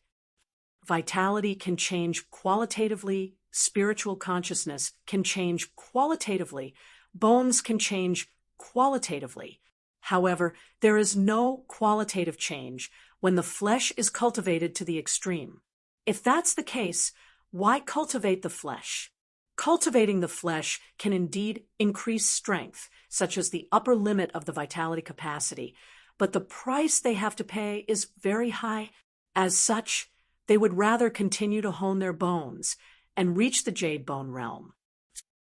Vitality can change qualitatively, spiritual consciousness can change qualitatively, bones can change qualitatively. However, there is no qualitative change when the flesh is cultivated to the extreme. If that's the case, why cultivate the flesh? Cultivating the flesh can indeed increase strength, such as the upper limit of the vitality capacity, but the price they have to pay is very high. As such, they would rather continue to hone their bones and reach the jade bone realm.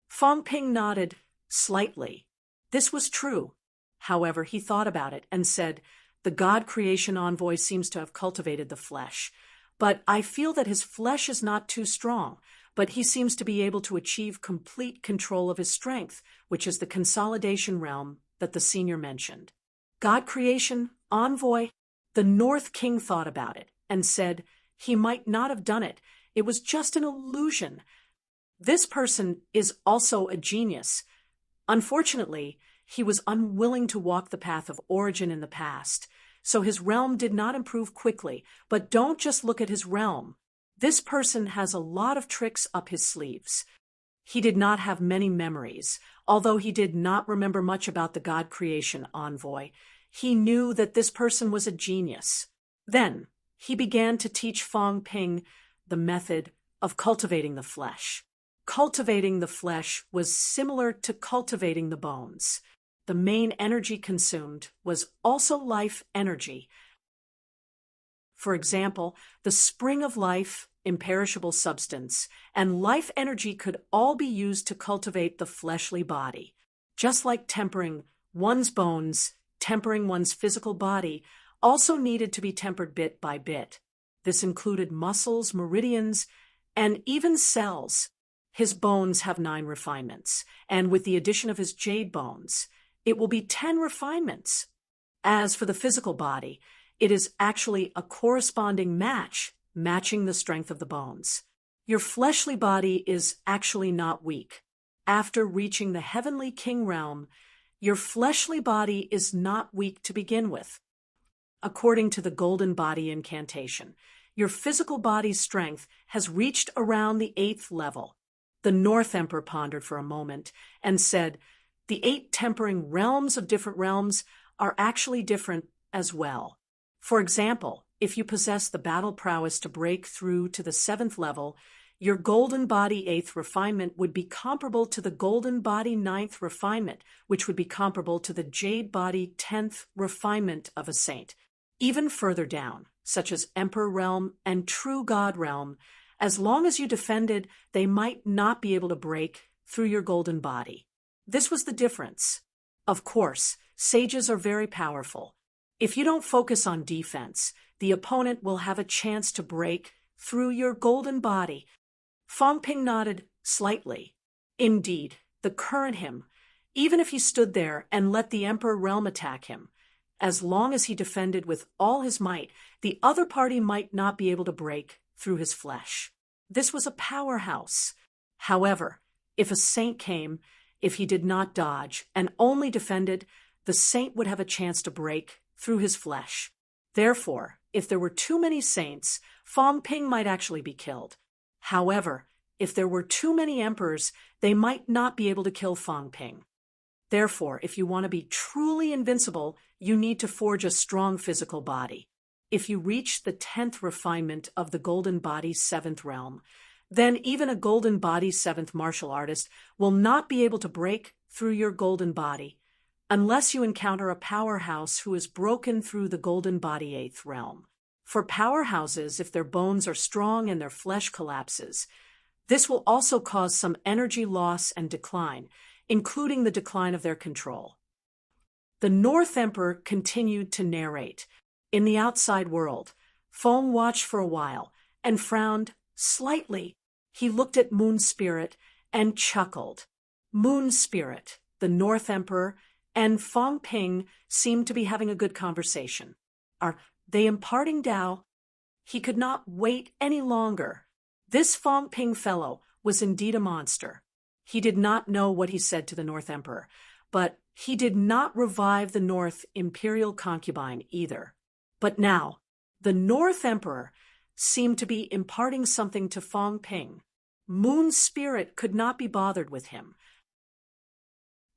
Fong Ping nodded slightly. This was true. However, he thought about it and said, "The God creation envoy seems to have cultivated the flesh, but I feel that his flesh is not too strong, but he seems to be able to achieve complete control of his strength, which is the consolidation realm that the senior mentioned." God creation envoy? The North King thought about it and said he might not have done it. It was just an illusion. This person is also a genius. Unfortunately, he was unwilling to walk the path of origin in the past, so his realm did not improve quickly. But don't just look at his realm. This person has a lot of tricks up his sleeves. He did not have many memories, although he did not remember much about the God creation envoy. He knew that this person was a genius. Then he began to teach Fong Ping the method of cultivating the flesh. Cultivating the flesh was similar to cultivating the bones. The main energy consumed was also life energy. For example, the spring of life, imperishable substance, and life energy could all be used to cultivate the fleshly body. Just like tempering one's bones, tempering one's physical body also needed to be tempered bit by bit. This included muscles, meridians, and even cells. His bones have 9 refinements, and with the addition of his jade bones, it will be 10 refinements. As for the physical body, it is actually a corresponding match, matching the strength of the bones. Your fleshly body is actually not weak. After reaching the heavenly king realm, your fleshly body is not weak to begin with. According to the golden body incantation, your physical body's strength has reached around the 8th level. The North Emperor pondered for a moment and said, the 8 tempering realms of different realms are actually different as well. For example, if you possess the battle prowess to break through to the 7th level, your golden body 8th refinement would be comparable to the golden body 9th refinement, which would be comparable to the jade body 10th refinement of a saint. Even further down, such as Emperor Realm and True God Realm, as long as you defended, they might not be able to break through your golden body. This was the difference. Of course, sages are very powerful. If you don't focus on defense, the opponent will have a chance to break through your golden body. Fong Ping nodded slightly. Indeed, the current him, even if he stood there and let the Emperor Realm attack him, as long as he defended with all his might, the other party might not be able to break through his flesh. This was a powerhouse. However, if a saint came, if he did not dodge and only defended, the saint would have a chance to break through his flesh. Therefore, if there were too many saints, Fong Ping might actually be killed. However, if there were too many emperors, they might not be able to kill Fong Ping. Therefore, if you want to be truly invincible, you need to forge a strong physical body. If you reach the 10th refinement of the golden body's 7th realm, then even a golden body 7th martial artist will not be able to break through your golden body unless you encounter a powerhouse who has broken through the golden body 8th realm. For powerhouses, if their bones are strong and their flesh collapses, this will also cause some energy loss and decline, including the decline of their control. The North Emperor continued to narrate. In the outside world, Feng watched for a while and frowned slightly. He looked at Moon Spirit and chuckled. Moon Spirit, the North Emperor, and Feng Ping seemed to be having a good conversation. Are they imparting Tao? He could not wait any longer. This Feng Ping fellow was indeed a monster. He did not know what he said to the North Emperor, but he did not revive the North Imperial concubine either. But now, the North Emperor seemed to be imparting something to Feng Ping. Moon Spirit could not be bothered with him.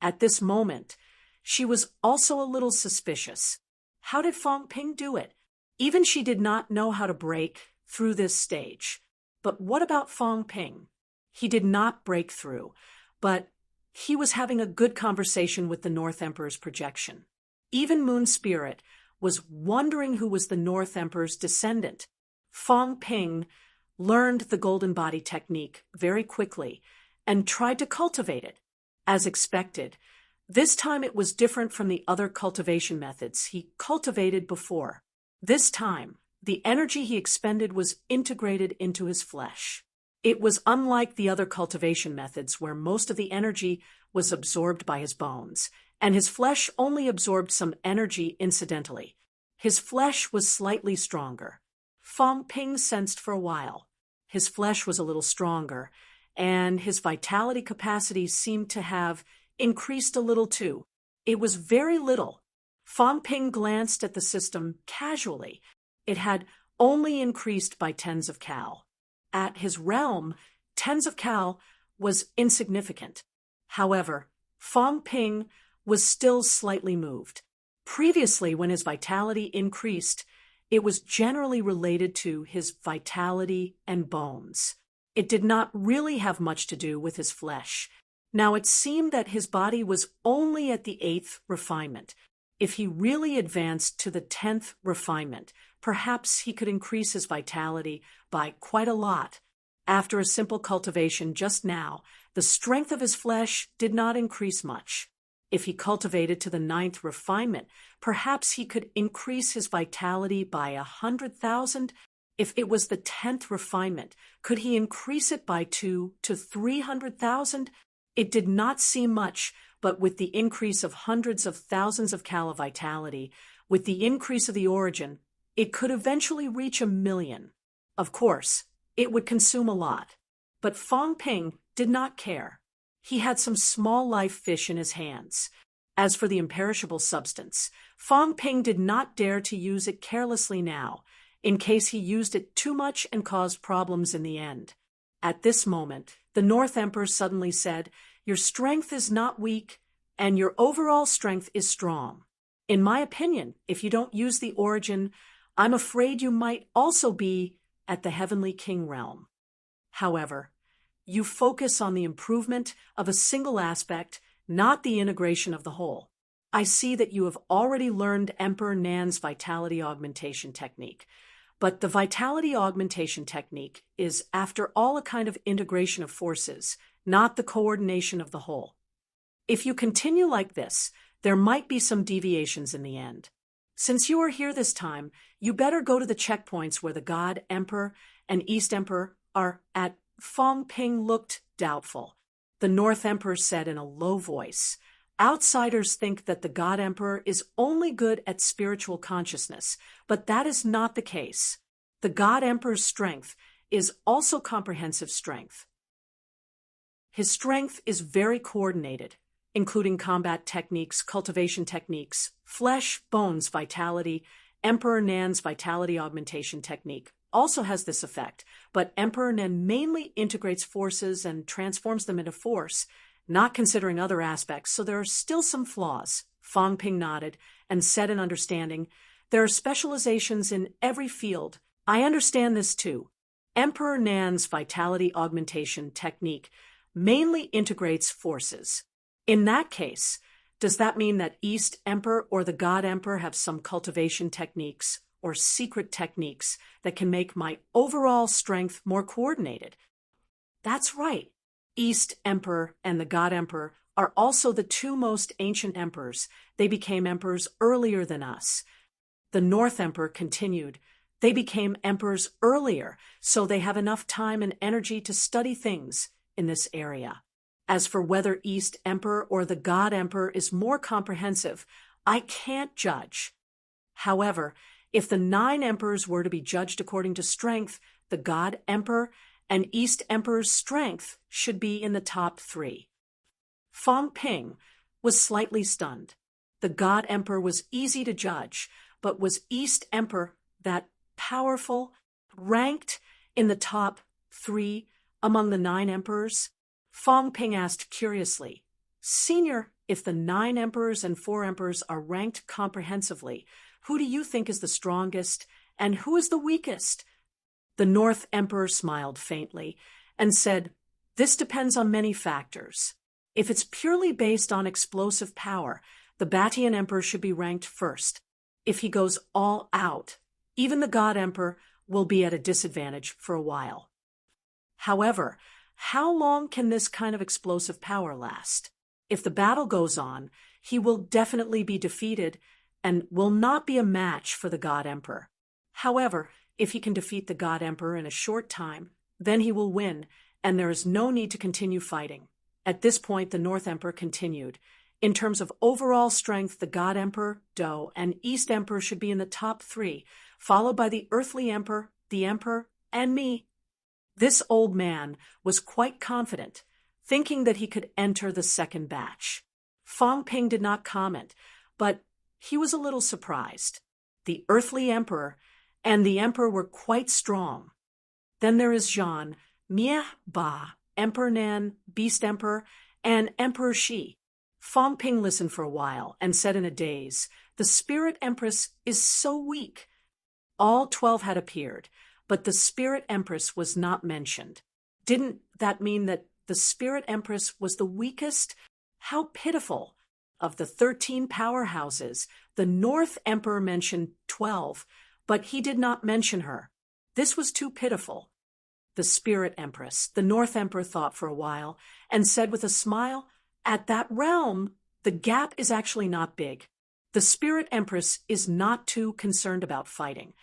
At this moment, she was also a little suspicious. How did Feng Ping do it? Even she did not know how to break through this stage. But what about Feng Ping? He did not break through, but he was having a good conversation with the North Emperor's projection. Even Moon Spirit was wondering who was the North Emperor's descendant. Feng Ping learned the golden body technique very quickly and tried to cultivate it. As expected, this time it was different from the other cultivation methods he cultivated before. This time, the energy he expended was integrated into his flesh. It was unlike the other cultivation methods where most of the energy was absorbed by his bones, and his flesh only absorbed some energy incidentally. His flesh was slightly stronger. Feng Ping sensed for a while. His flesh was a little stronger, and his vitality capacity seemed to have increased a little too. It was very little. Feng Ping glanced at the system casually. It had only increased by tens of cal. At his realm, tens of cal was insignificant. However, Feng Ping was still slightly moved. Previously, when his vitality increased, it was generally related to his vitality and bones. It did not really have much to do with his flesh. Now it seemed that his body was only at the 8th refinement. If he really advanced to the 10th refinement, perhaps he could increase his vitality by quite a lot. After a simple cultivation just now, the strength of his flesh did not increase much. If he cultivated to the 9th refinement, perhaps he could increase his vitality by 100,000. If it was the 10th refinement, could he increase it by 2 to 300,000? It did not seem much, but with the increase of hundreds of thousands of cal of vitality, with the increase of the origin, it could eventually reach 1,000,000. Of course, it would consume a lot. But Feng Ping did not care. He had some small live fish in his hands. As for the imperishable substance, Feng Ping did not dare to use it carelessly now, in case he used it too much and caused problems in the end. At this moment, the North Emperor suddenly said, "Your strength is not weak, and your overall strength is strong. In my opinion, if you don't use the origin, I'm afraid you might also be at the Heavenly King realm. However, you focus on the improvement of a single aspect, not the integration of the whole. I see that you have already learned Emperor Nan's vitality augmentation technique. But the vitality augmentation technique is, after all, a kind of integration of forces, not the coordination of the whole. If you continue like this, there might be some deviations in the end. Since you are here this time, you better go to the checkpoints where the God Emperor and East Emperor are at." Feng Ping looked doubtful. The North Emperor said in a low voice, "Outsiders think that the God Emperor is only good at spiritual consciousness, but that is not the case. The God Emperor's strength is also comprehensive strength. His strength is very coordinated, including combat techniques, cultivation techniques, flesh, bones, vitality. Emperor Nan's vitality augmentation technique also has this effect, but Emperor Nan mainly integrates forces and transforms them into force, not considering other aspects, so there are still some flaws." Feng Ping nodded and said in understanding, There are specializations in every field. I understand this too. Emperor Nan's vitality augmentation technique mainly integrates forces. In that case, does that mean that East Emperor or the God Emperor have some cultivation techniques or secret techniques that can make my overall strength more coordinated? That's right. East Emperor and the God Emperor are also the two most ancient emperors. They became emperors earlier than us. The North Emperor continued. They became emperors earlier, so they have enough time and energy to study things in this area. As for whether East Emperor or the God Emperor is more comprehensive, I can't judge. However, if the 9 emperors were to be judged according to strength, the God Emperor and East Emperor's strength should be in the top 3. Fang Ping was slightly stunned. The God Emperor was easy to judge, but was East Emperor that powerful, ranked in the top 3 among the 9 emperors? Fang Ping asked curiously, Senior, if the 9 emperors and 4 emperors are ranked comprehensively, who do you think is the strongest and who is the weakest? The North Emperor smiled faintly and said, This depends on many factors. If it's purely based on explosive power, the Batian Emperor should be ranked first. If he goes all out, even the God Emperor will be at a disadvantage for a while. However, how long can this kind of explosive power last? If the battle goes on, he will definitely be defeated and will not be a match for the God Emperor. However, if he can defeat the God Emperor in a short time, then he will win, and there is no need to continue fighting. At this point, the North Emperor continued. In terms of overall strength, the God Emperor, Do, and East Emperor should be in the top 3, followed by the Earthly Emperor, the Emperor, and me. This old man was quite confident, thinking that he could enter the second batch. Fang Ping did not comment, but he was a little surprised. The Earthly Emperor and the Emperor were quite strong. Then there is Zhan, Mie Ba, Emperor Nan, Beast Emperor, and Emperor Shi. Fang Ping listened for a while and said in a daze, The Spirit Empress is so weak. All 12 had appeared, but the Spirit Empress was not mentioned. Didn't that mean that the Spirit Empress was the weakest? How pitiful! Of the 13 powerhouses, the North Emperor mentioned 12, but he did not mention her. This was too pitiful. The Spirit Empress, the North Emperor thought for a while, and said with a smile, At that realm, the gap is actually not big. The Spirit Empress is not too concerned about fighting.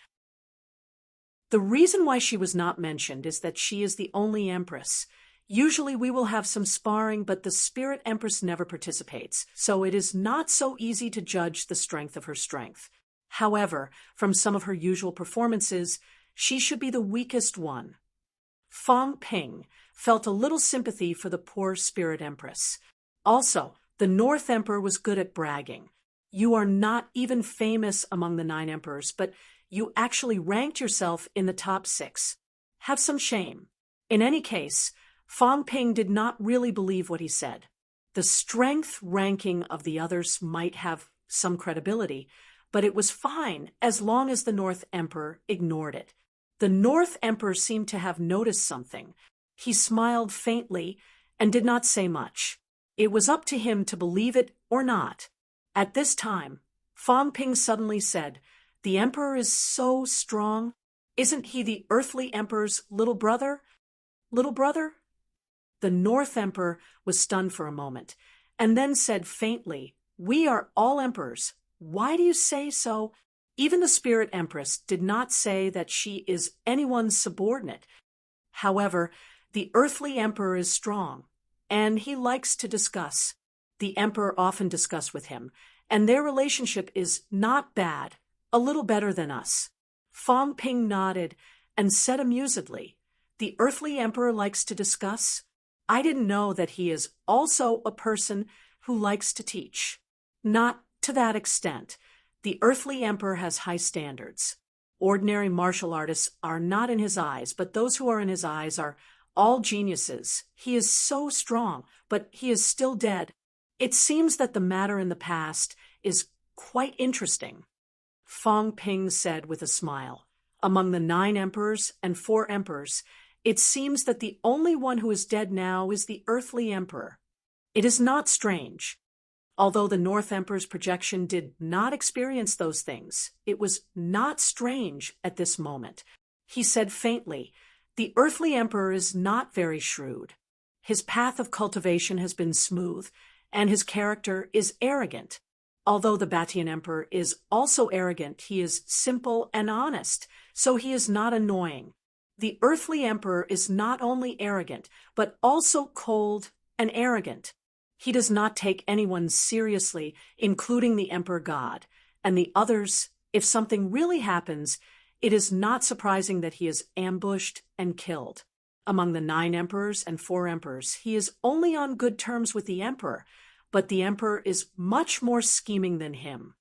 The reason why she was not mentioned is that she is the only Empress. Usually we will have some sparring, but the Spirit Empress never participates, so it is not so easy to judge the strength of her strength. However, from some of her usual performances, she should be the weakest one. Fang Ping felt a little sympathy for the poor Spirit Empress. Also, the North Emperor was good at bragging. You are not even famous among the 9 emperors, but you actually ranked yourself in the top 6. Have some shame. In any case, Fang Ping did not really believe what he said. The strength ranking of the others might have some credibility, but it was fine as long as the North Emperor ignored it. The North Emperor seemed to have noticed something. He smiled faintly and did not say much. It was up to him to believe it or not. At this time, Fang Ping suddenly said, The Emperor is so strong. Isn't he the Earthly Emperor's little brother? Little brother? The North Emperor was stunned for a moment, and then said faintly, We are all emperors. Why do you say so? Even the Spirit Empress did not say that she is anyone's subordinate. However, the Earthly Emperor is strong, and he likes to discuss. The Emperor often discussed with him, and their relationship is not bad, a little better than us. Fang Ping nodded and said amusedly, The Earthly Emperor likes to discuss? I didn't know that he is also a person who likes to teach. Not to that extent. The Earthly Emperor has high standards. Ordinary martial artists are not in his eyes, but those who are in his eyes are all geniuses. He is so strong, but he is still dead. It seems that the matter in the past is quite interesting. Fong Ping said with a smile. Among the 9 emperors and 4 emperors, it seems that the only one who is dead now is the earthly emperor. It is not strange. Although the North Emperor's projection did not experience those things, it was not strange at this moment. He said faintly, "The earthly emperor is not very shrewd. His path of cultivation has been smooth, and his character is arrogant. Although the Batian emperor is also arrogant, he is simple and honest, so he is not annoying. The earthly emperor is not only arrogant, but also cold and arrogant. He does not take anyone seriously, including the emperor god, and the others. If something really happens, it is not surprising that he is ambushed and killed. Among the 9 emperors and 4 emperors, he is only on good terms with the emperor, but the emperor is much more scheming than him."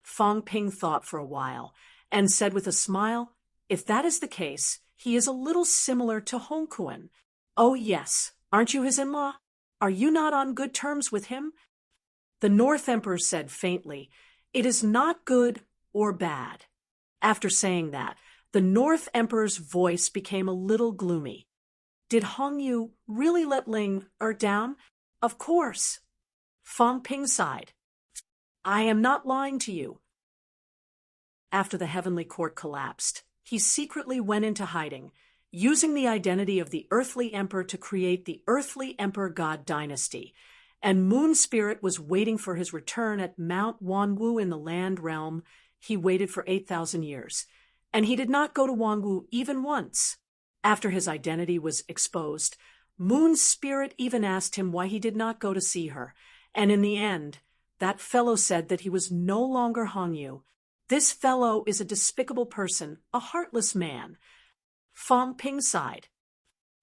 Fong Ping thought for a while and said with a smile, "If that is the case, he is a little similar to Hongkuan." "Oh yes, aren't you his in-law? Are you not on good terms with him?" The North Emperor said faintly, "It is not good or bad." After saying that, the North Emperor's voice became a little gloomy. "Did Hong Yu really let Ling down?" "Of course." Fong Ping sighed. "I am not lying to you." After the heavenly court collapsed, he secretly went into hiding, using the identity of the earthly emperor to create the earthly emperor god dynasty, and Moon Spirit was waiting for his return at Mount Wanwu in the land realm. He waited for 8,000 years, and he did not go to Wanwu even once. After his identity was exposed, Moon Spirit even asked him why he did not go to see her, and in the end, that fellow said that he was no longer Hongyu. This fellow is a despicable person, a heartless man. Fong Ping sighed.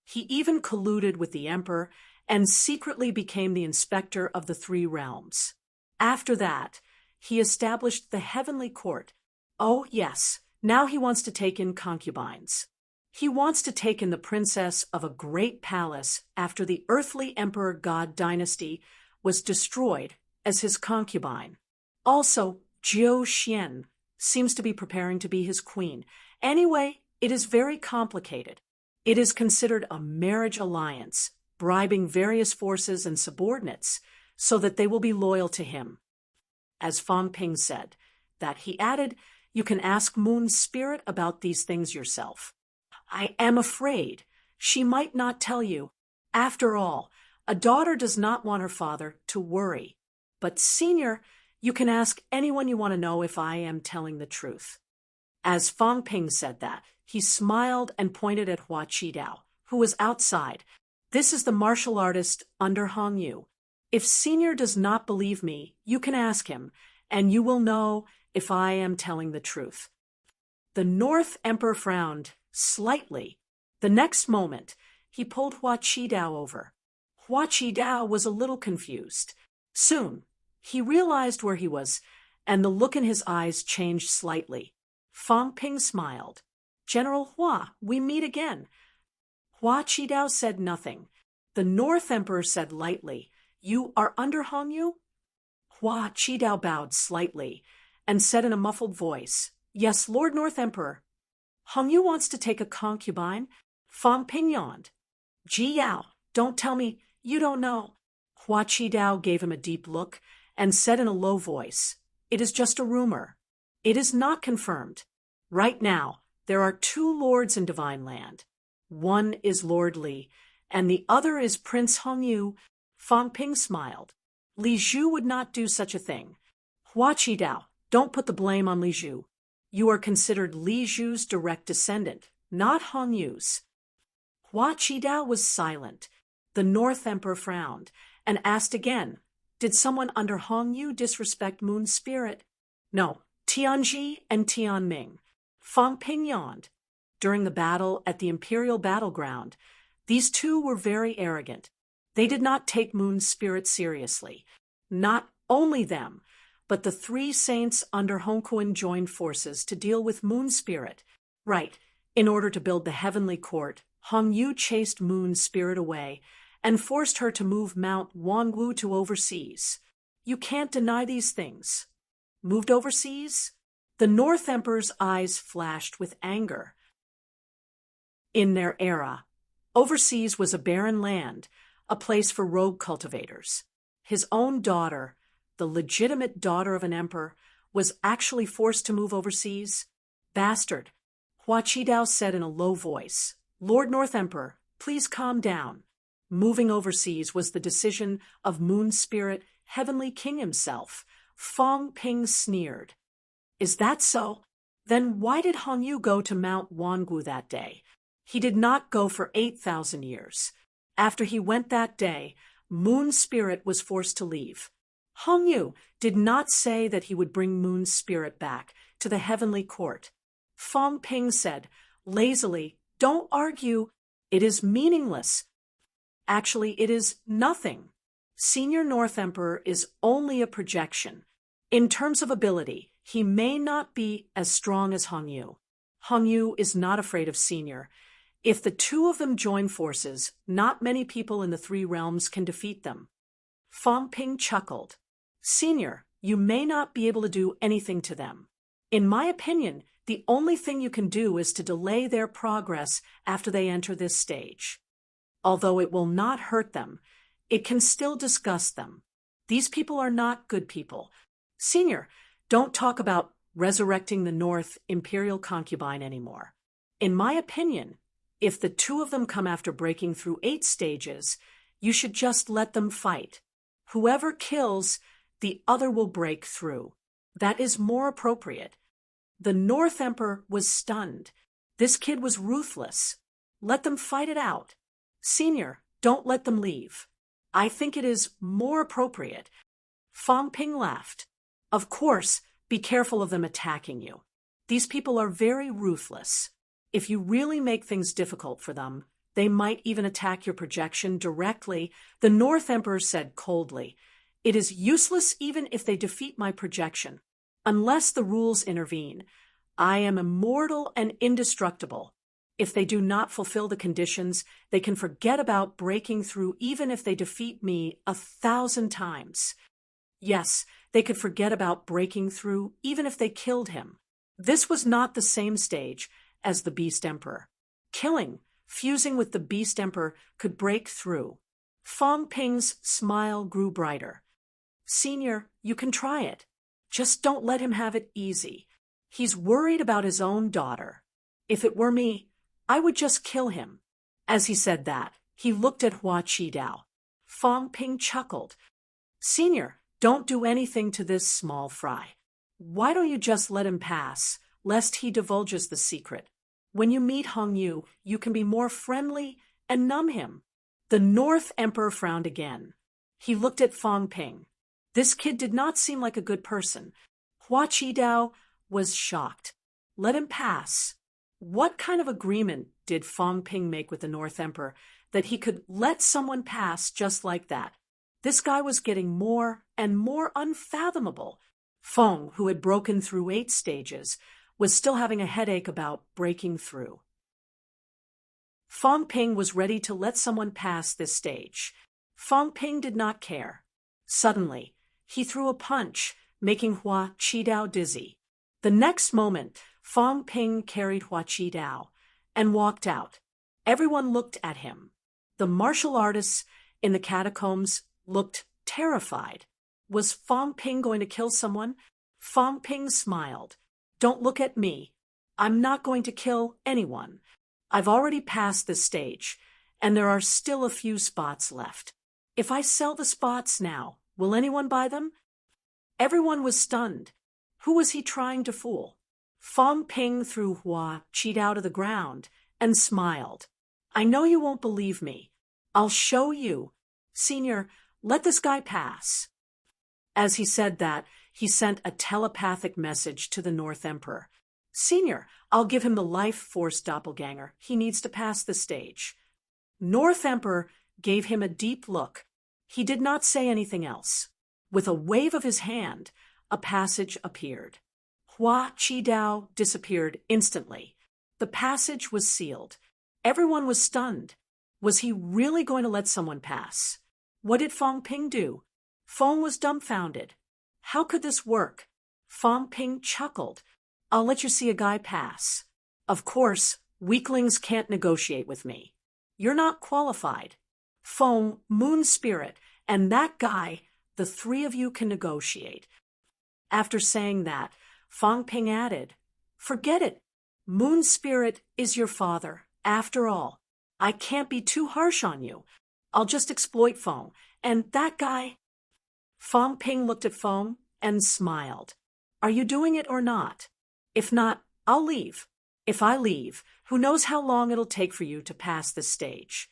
He even colluded with the emperor and secretly became the inspector of the 3 realms. After that, he established the heavenly court. Oh yes, now he wants to take in concubines. He wants to take in the princess of a great palace after the earthly emperor god dynasty was destroyed as his concubine. Also, Jiu Xian seems to be preparing to be his queen. Anyway, it is very complicated. It is considered a marriage alliance, bribing various forces and subordinates so that they will be loyal to him. As Fong Ping said, that he added, "You can ask Moon Spirit about these things yourself. I am afraid she might not tell you. After all, a daughter does not want her father to worry. But Senior, you can ask anyone you want to know if I am telling the truth." As Fong Ping said that, he smiled and pointed at Hua Qidao, who was outside. "This is the martial artist under Hong Yu. If Senior does not believe me, you can ask him, and you will know if I am telling the truth." The North Emperor frowned slightly. The next moment, he pulled Hua Qidao over. Hua Qidao was a little confused. Soon, he realized where he was, and the look in his eyes changed slightly. Fong Ping smiled. "General Hua, we meet again." Hua Qidao said nothing. The North Emperor said lightly, "You are under Hongyu?" Hua Qidao bowed slightly and said in a muffled voice, "Yes, Lord North Emperor." "Hongyu wants to take a concubine?" Fong Ping yawned. "Ji Yao, don't tell me you don't know." Hua Qidao gave him a deep look and said in a low voice, "It is just a rumor. It is not confirmed. Right now, there are 2 lords in Divine Land. One is Lord Li, and the other is Prince Hongyu." Fong Ping smiled. "Li Zhu would not do such a thing." "Hua Qidao, don't put the blame on Li Zhu. You are considered Li Zhu's direct descendant, not Hongyu's." Hua Qidao was silent. The North Emperor frowned and asked again, "Did someone under Hongyu disrespect Moon Spirit?" "No, Tianji and Tianming." Fong Ping yawned. During the battle at the Imperial Battleground, these 2 were very arrogant. They did not take Moon Spirit seriously. Not only them, but the 3 saints under Hongkuan joined forces to deal with Moon Spirit. Right, in order to build the heavenly court, Hong Yu chased Moon Spirit away and forced her to move Mount Wanwu to overseas. You can't deny these things. Moved overseas? The North Emperor's eyes flashed with anger. In their era, overseas was a barren land, a place for rogue cultivators. His own daughter, the legitimate daughter of an emperor, was actually forced to move overseas. Bastard, Hua Qidao said in a low voice. Lord North Emperor, please calm down. Moving overseas was the decision of Moon Spirit, Heavenly King himself. Fong Ping sneered. Is that so? Then why did Hong Yu go to Mount Wangu that day? He did not go for 8,000 years. After he went that day, Moon Spirit was forced to leave. Hong Yu did not say that he would bring Moon Spirit back to the heavenly court. Fong Ping said, lazily, don't argue. It is meaningless. Actually, it is nothing. Senior North Emperor is only a projection. In terms of ability, he may not be as strong as Hong Yu. Hong Yu is not afraid of Senior. If the two of them join forces, not many people in the three realms can defeat them. Fong Ping chuckled. Senior, you may not be able to do anything to them. In my opinion, the only thing you can do is to delay their progress after they enter this stage. Although it will not hurt them, it can still disgust them. These people are not good people. Senior, don't talk about resurrecting the North Imperial concubine anymore. In my opinion, if the two of them come after breaking through 8 stages, you should just let them fight. Whoever kills, the other will break through. That is more appropriate. The North Emperor was stunned. This kid was ruthless. Let them fight it out. Senior, don't let them leave. I think it is more appropriate. Fong Ping laughed. Of course, be careful of them attacking you. These people are very ruthless. If you really make things difficult for them, they might even attack your projection directly, the North Emperor said coldly. It is useless even if they defeat my projection. Unless the rules intervene, I am immortal and indestructible. If they do not fulfill the conditions, they can forget about breaking through even if they defeat me 1,000 times. Yes, they could forget about breaking through even if they killed him. This was not the same stage as the Beast Emperor. Killing, fusing with the Beast Emperor, could break through. Fong Ping's smile grew brighter. Senior, you can try it. Just don't let him have it easy. He's worried about his own daughter. If it were me, I would just kill him. As he said that, he looked at Hua Qidao. Fong Ping chuckled. Senior, don't do anything to this small fry. Why don't you just let him pass, lest he divulges the secret? When you meet Hong Yu, you can be more friendly and numb him. The North Emperor frowned again. He looked at Fong Ping. This kid did not seem like a good person. Hua Qidao was shocked. Let him pass. What kind of agreement did Fong Ping make with the North Emperor that he could let someone pass just like that? This guy was getting more and more unfathomable. Fong, who had broken through 8 stages, was still having a headache about breaking through. Fong Ping was ready to let someone pass this stage. Fong Ping did not care. Suddenly, he threw a punch, making Hua Qidao dizzy. The next moment, Fong Ping carried Hua Qidao and walked out. Everyone looked at him. The martial artists in the catacombs looked terrified. Was Fong Ping going to kill someone? Fong Ping smiled. Don't look at me. I'm not going to kill anyone. I've already passed this stage, and there are still a few spots left. If I sell the spots now, will anyone buy them? Everyone was stunned. Who was he trying to fool? Fong Ping threw Hua Qidao to the ground and smiled. I know you won't believe me. I'll show you. Senior, let this guy pass. As he said that, he sent a telepathic message to the North Emperor. Senior, I'll give him the life force doppelganger. He needs to pass the stage. North Emperor gave him a deep look. He did not say anything else. With a wave of his hand, a passage appeared. Hua Qidao disappeared instantly. The passage was sealed. Everyone was stunned. Was he really going to let someone pass? What did Fong Ping do? Fong was dumbfounded. How could this work? Fong Ping chuckled. I'll let you see a guy pass. Of course, weaklings can't negotiate with me. You're not qualified. Feng, Moon Spirit, and that guy, the three of you can negotiate. After saying that, Fang Ping added, Forget it. Moon Spirit is your father. After all, I can't be too harsh on you. I'll just exploit Feng. And that guy... Fang Ping looked at Feng and smiled. Are you doing it or not? If not, I'll leave. If I leave, who knows how long it'll take for you to pass this stage.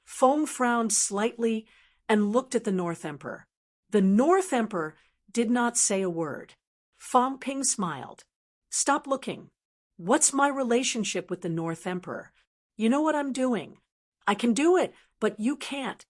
Feng frowned slightly and looked at the North Emperor. The North Emperor did not say a word. Fang Ping smiled. Stop looking. What's my relationship with the North Emperor? You know what I'm doing. I can do it, but you can't.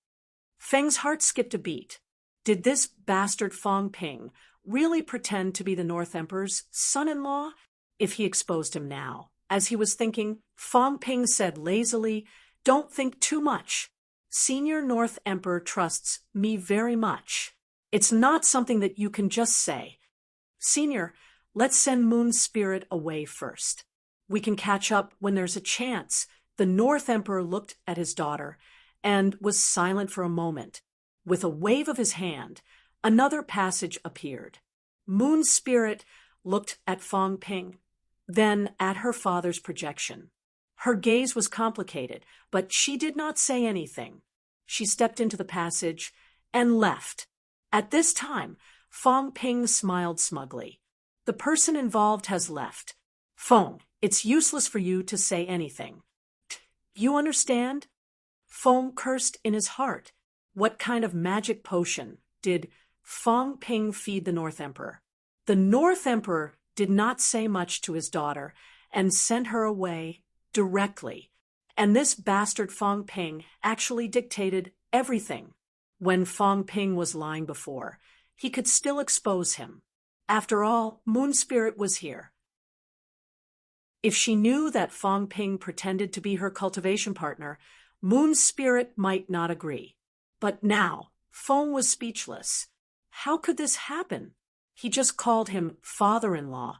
Feng's heart skipped a beat. Did this bastard Fang Ping really pretend to be the North Emperor's son-in-law? If he exposed him now. As he was thinking, Fang Ping said lazily, Don't think too much. Senior North Emperor trusts me very much. It's not something that you can just say. Senior, let's send Moon Spirit away first. We can catch up when there's a chance. The North Emperor looked at his daughter and was silent for a moment. With a wave of his hand, another passage appeared. Moon Spirit looked at Fang Ping, then at her father's projection. Her gaze was complicated, but she did not say anything. She stepped into the passage and left. At this time, Fang Ping smiled smugly. The person involved has left. Feng, it's useless for you to say anything. You understand? Feng cursed in his heart. What kind of magic potion did Fang Ping feed the North Emperor? The North Emperor did not say much to his daughter and sent her away directly. And this bastard Fang Ping actually dictated everything. When Fang Ping was lying before, he could still expose him. After all, Moon Spirit was here. If she knew that Fang Ping pretended to be her cultivation partner, Moon Spirit might not agree. But now, Feng was speechless. How could this happen? He just called him father-in-law,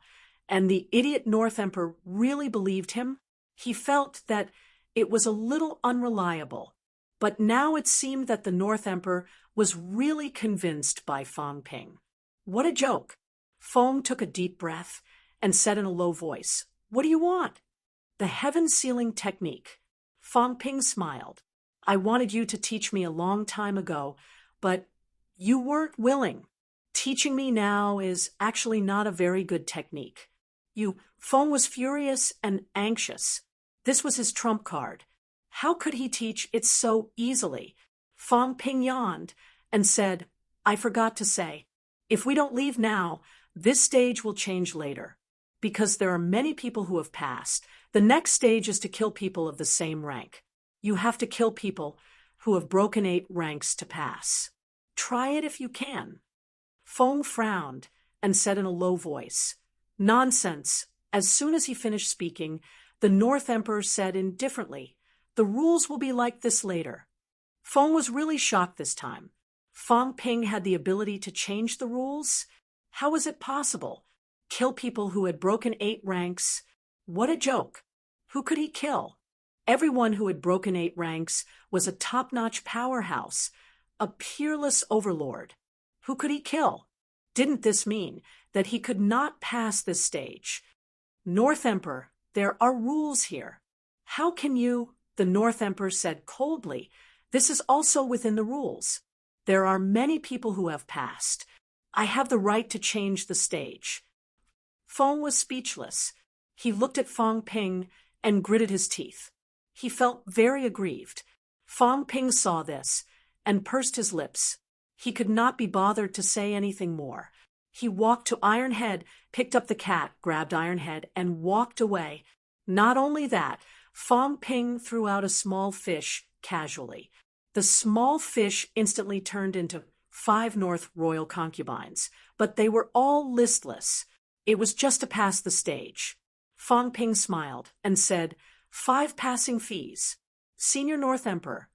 and the idiot North Emperor really believed him? He felt that it was a little unreliable. But now it seemed that the North Emperor was really convinced by Fang Ping. What a joke! Feng took a deep breath and said in a low voice, What do you want? The heaven-sealing technique. Fang Ping smiled. I wanted you to teach me a long time ago, but you weren't willing. Teaching me now is actually not a very good technique. Feng was furious and anxious. This was his trump card. How could he teach it so easily? Fang Ping yawned and said, I forgot to say, if we don't leave now, this stage will change later. Because there are many people who have passed. The next stage is to kill people of the same rank. You have to kill people who have broken 8 ranks to pass. Try it if you can. Feng frowned and said in a low voice, Nonsense. As soon as he finished speaking, the North Emperor said indifferently, The rules will be like this later. Feng was really shocked this time. Fang Ping had the ability to change the rules? How was it possible? Kill people who had broken 8 ranks? What a joke. Who could he kill? Everyone who had broken 8 ranks was a top-notch powerhouse, a peerless overlord. Who could he kill? Didn't this mean that he could not pass this stage? North Emperor, there are rules here. How can you? The North Emperor said coldly. This is also within the rules. There are many people who have passed. I have the right to change the stage. Feng was speechless. He looked at Fang Ping and gritted his teeth. He felt very aggrieved. Fang Ping saw this and pursed his lips. He could not be bothered to say anything more. He walked to Ironhead, picked up the cat, grabbed Ironhead, and walked away. Not only that, Fang Ping threw out a small fish casually. The small fish instantly turned into 5 North royal concubines, but they were all listless. It was just to pass the stage. Fang Ping smiled and said, 5 passing fees. Senior North Emperor,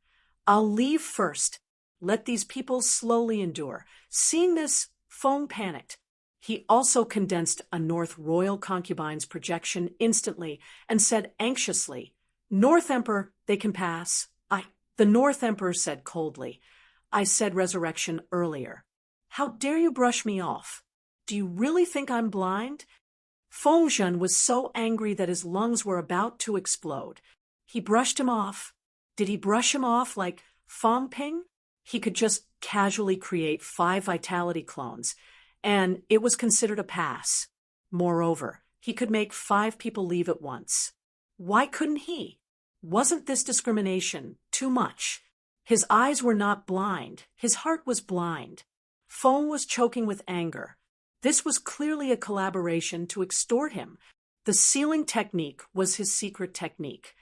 I'll leave first. Let these people slowly endure. Seeing this, Feng panicked. He also condensed a North royal concubine's projection instantly and said anxiously, "North Emperor, they can pass." The North Emperor said coldly, "I said resurrection earlier. How dare you brush me off? Do you really think I'm blind?" Feng Zhen was so angry that his lungs were about to explode. He brushed him off. Did he brush him off like Feng Ping? He could just casually create 5 vitality clones, and it was considered a pass. Moreover, he could make 5 people leave at once. Why couldn't he? Wasn't this discrimination too much? His eyes were not blind. His heart was blind. Feng was choking with anger. This was clearly a collaboration to extort him. The sealing technique was his secret technique.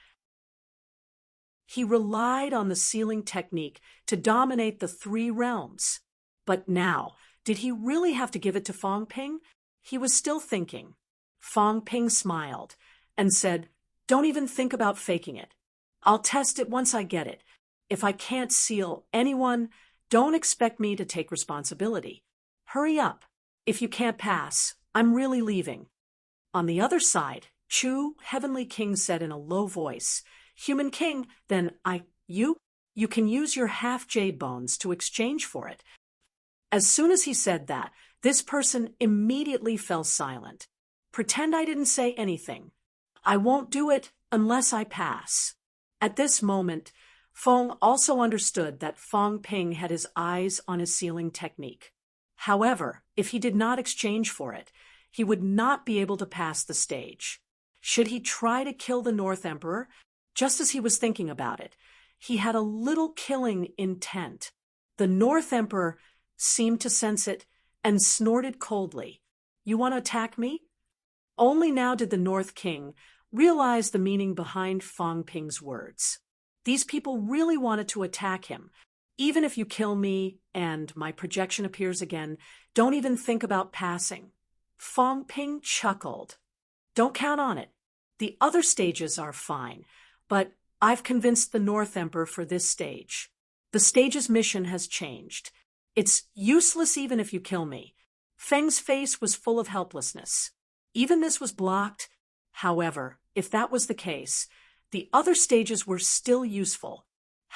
He relied on the sealing technique to dominate the 3 realms. But now, did he really have to give it to Feng Ping? He was still thinking. Feng Ping smiled and said, "Don't even think about faking it. I'll test it once I get it. If I can't seal anyone, don't expect me to take responsibility. Hurry up. If you can't pass, I'm really leaving." On the other side, Chu, Heavenly King, said in a low voice, "Human King, then you can use your half jade bones to exchange for it." As soon as he said that, this person immediately fell silent. "Pretend I didn't say anything. I won't do it unless I pass." At this moment, Feng also understood that Feng Ping had his eyes on his sealing technique. However, if he did not exchange for it, he would not be able to pass the stage. Should he try to kill the North Emperor? Just as he was thinking about it, he had a little killing intent. The North Emperor seemed to sense it and snorted coldly. "You want to attack me?" Only now did the North King realize the meaning behind Feng Ping's words. These people really wanted to attack him. "Even if you kill me and my projection appears again, don't even think about passing." Feng Ping chuckled. "Don't count on it. The other stages are fine, but I've convinced the North Emperor for this stage. The stage's mission has changed. It's useless even if you kill me." Feng's face was full of helplessness. Even this was blocked. However, if that was the case, the other stages were still useful.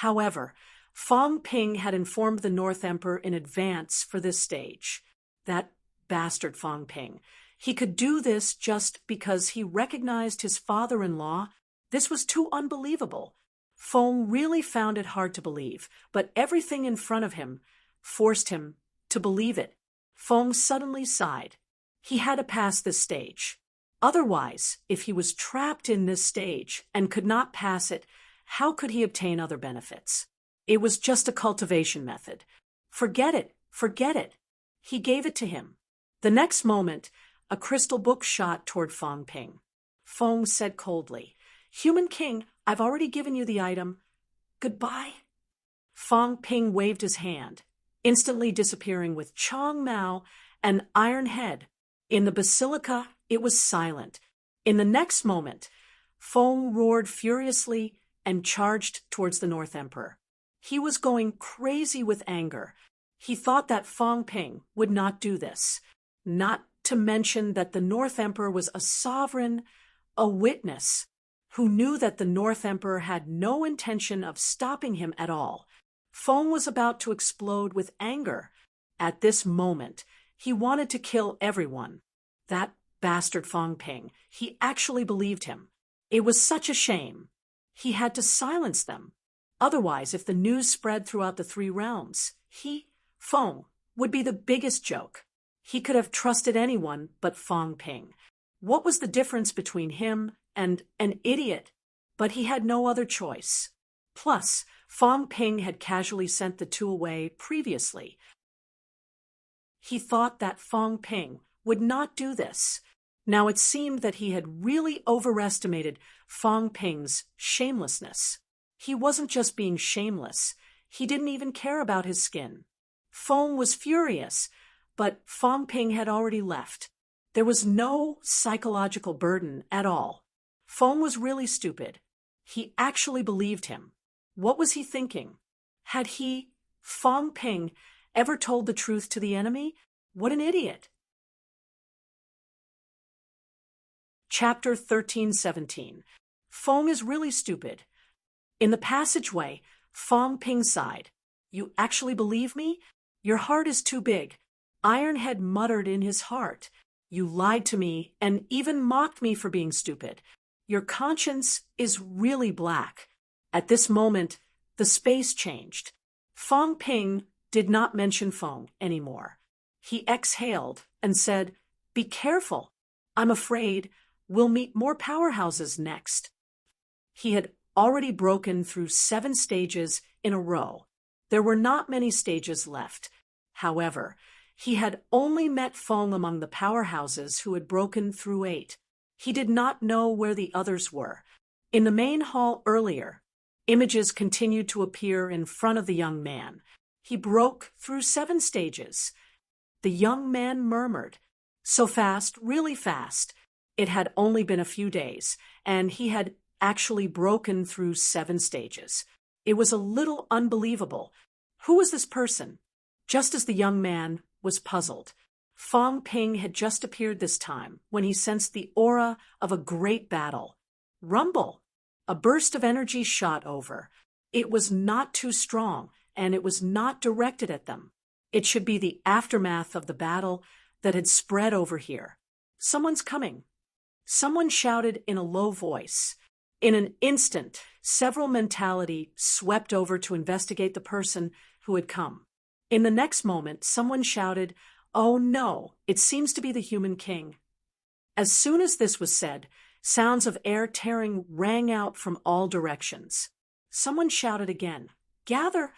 However, Feng Ping had informed the North Emperor in advance for this stage. That bastard Feng Ping. He could do this just because he recognized his father-in-law. This was too unbelievable. Feng really found it hard to believe, but everything in front of him forced him to believe it. Feng suddenly sighed. He had to pass this stage. Otherwise, if he was trapped in this stage and could not pass it, how could he obtain other benefits? It was just a cultivation method. Forget it, forget it. He gave it to him. The next moment, a crystal book shot toward Feng Ping. Feng said coldly, "Human King, I've already given you the item. Goodbye." Feng Ping waved his hand, instantly disappearing with Chong Mao and Iron Head. In the basilica, it was silent. In the next moment, Feng roared furiously and charged towards the North Emperor. He was going crazy with anger. He thought that Feng Ping would not do this, not to mention that the North Emperor was a sovereign, a witness, who knew that the North Emperor had no intention of stopping him at all. Feng was about to explode with anger. At this moment, he wanted to kill everyone. That bastard Feng Ping, he actually believed him. It was such a shame. He had to silence them. Otherwise, if the news spread throughout the 3 realms, Feng, would be the biggest joke. He could have trusted anyone but Feng Ping. What was the difference between him and an idiot? But he had no other choice. Plus, Feng Ping had casually sent the 2 away previously. He thought that Feng Ping would not do this. Now it seemed that he had really overestimated Feng Ping's shamelessness. He wasn't just being shameless. He didn't even care about his skin. Feng was furious, but Feng Ping had already left. There was no psychological burden at all. Feng was really stupid. He actually believed him. What was he thinking? Had he, Feng Ping, ever told the truth to the enemy? What an idiot! Chapter 13-17. Feng is really stupid. In the passageway, Feng Ping sighed. You actually believe me? Your heart is too big. Ironhead muttered in his heart. You lied to me and even mocked me for being stupid. Your conscience is really black. At this moment, the space changed. Feng Ping did not mention Feng anymore. He exhaled and said, Be careful. I'm afraid we'll meet more powerhouses next. He had already broken through 7 stages in a row. There were not many stages left. However, he had only met Feng among the powerhouses who had broken through 8. He did not know where the others were. In the main hall earlier, images continued to appear in front of the young man. He broke through 7 stages. The young man murmured, So fast, really fast. It had only been a few days, and he had actually broken through 7 stages. It was a little unbelievable. Who was this person? Just as the young man was puzzled, Feng Ping had just appeared this time when he sensed the aura of a great battle. Rumble! A burst of energy shot over. It was not too strong, and it was not directed at them. It should be the aftermath of the battle that had spread over here. Someone's coming. Someone shouted in a low voice. In an instant, several mentality swept over to investigate the person who had come. In the next moment, someone shouted, Oh no, it seems to be the human king. As soon as this was said, sounds of air tearing rang out from all directions. Someone shouted again, Gather!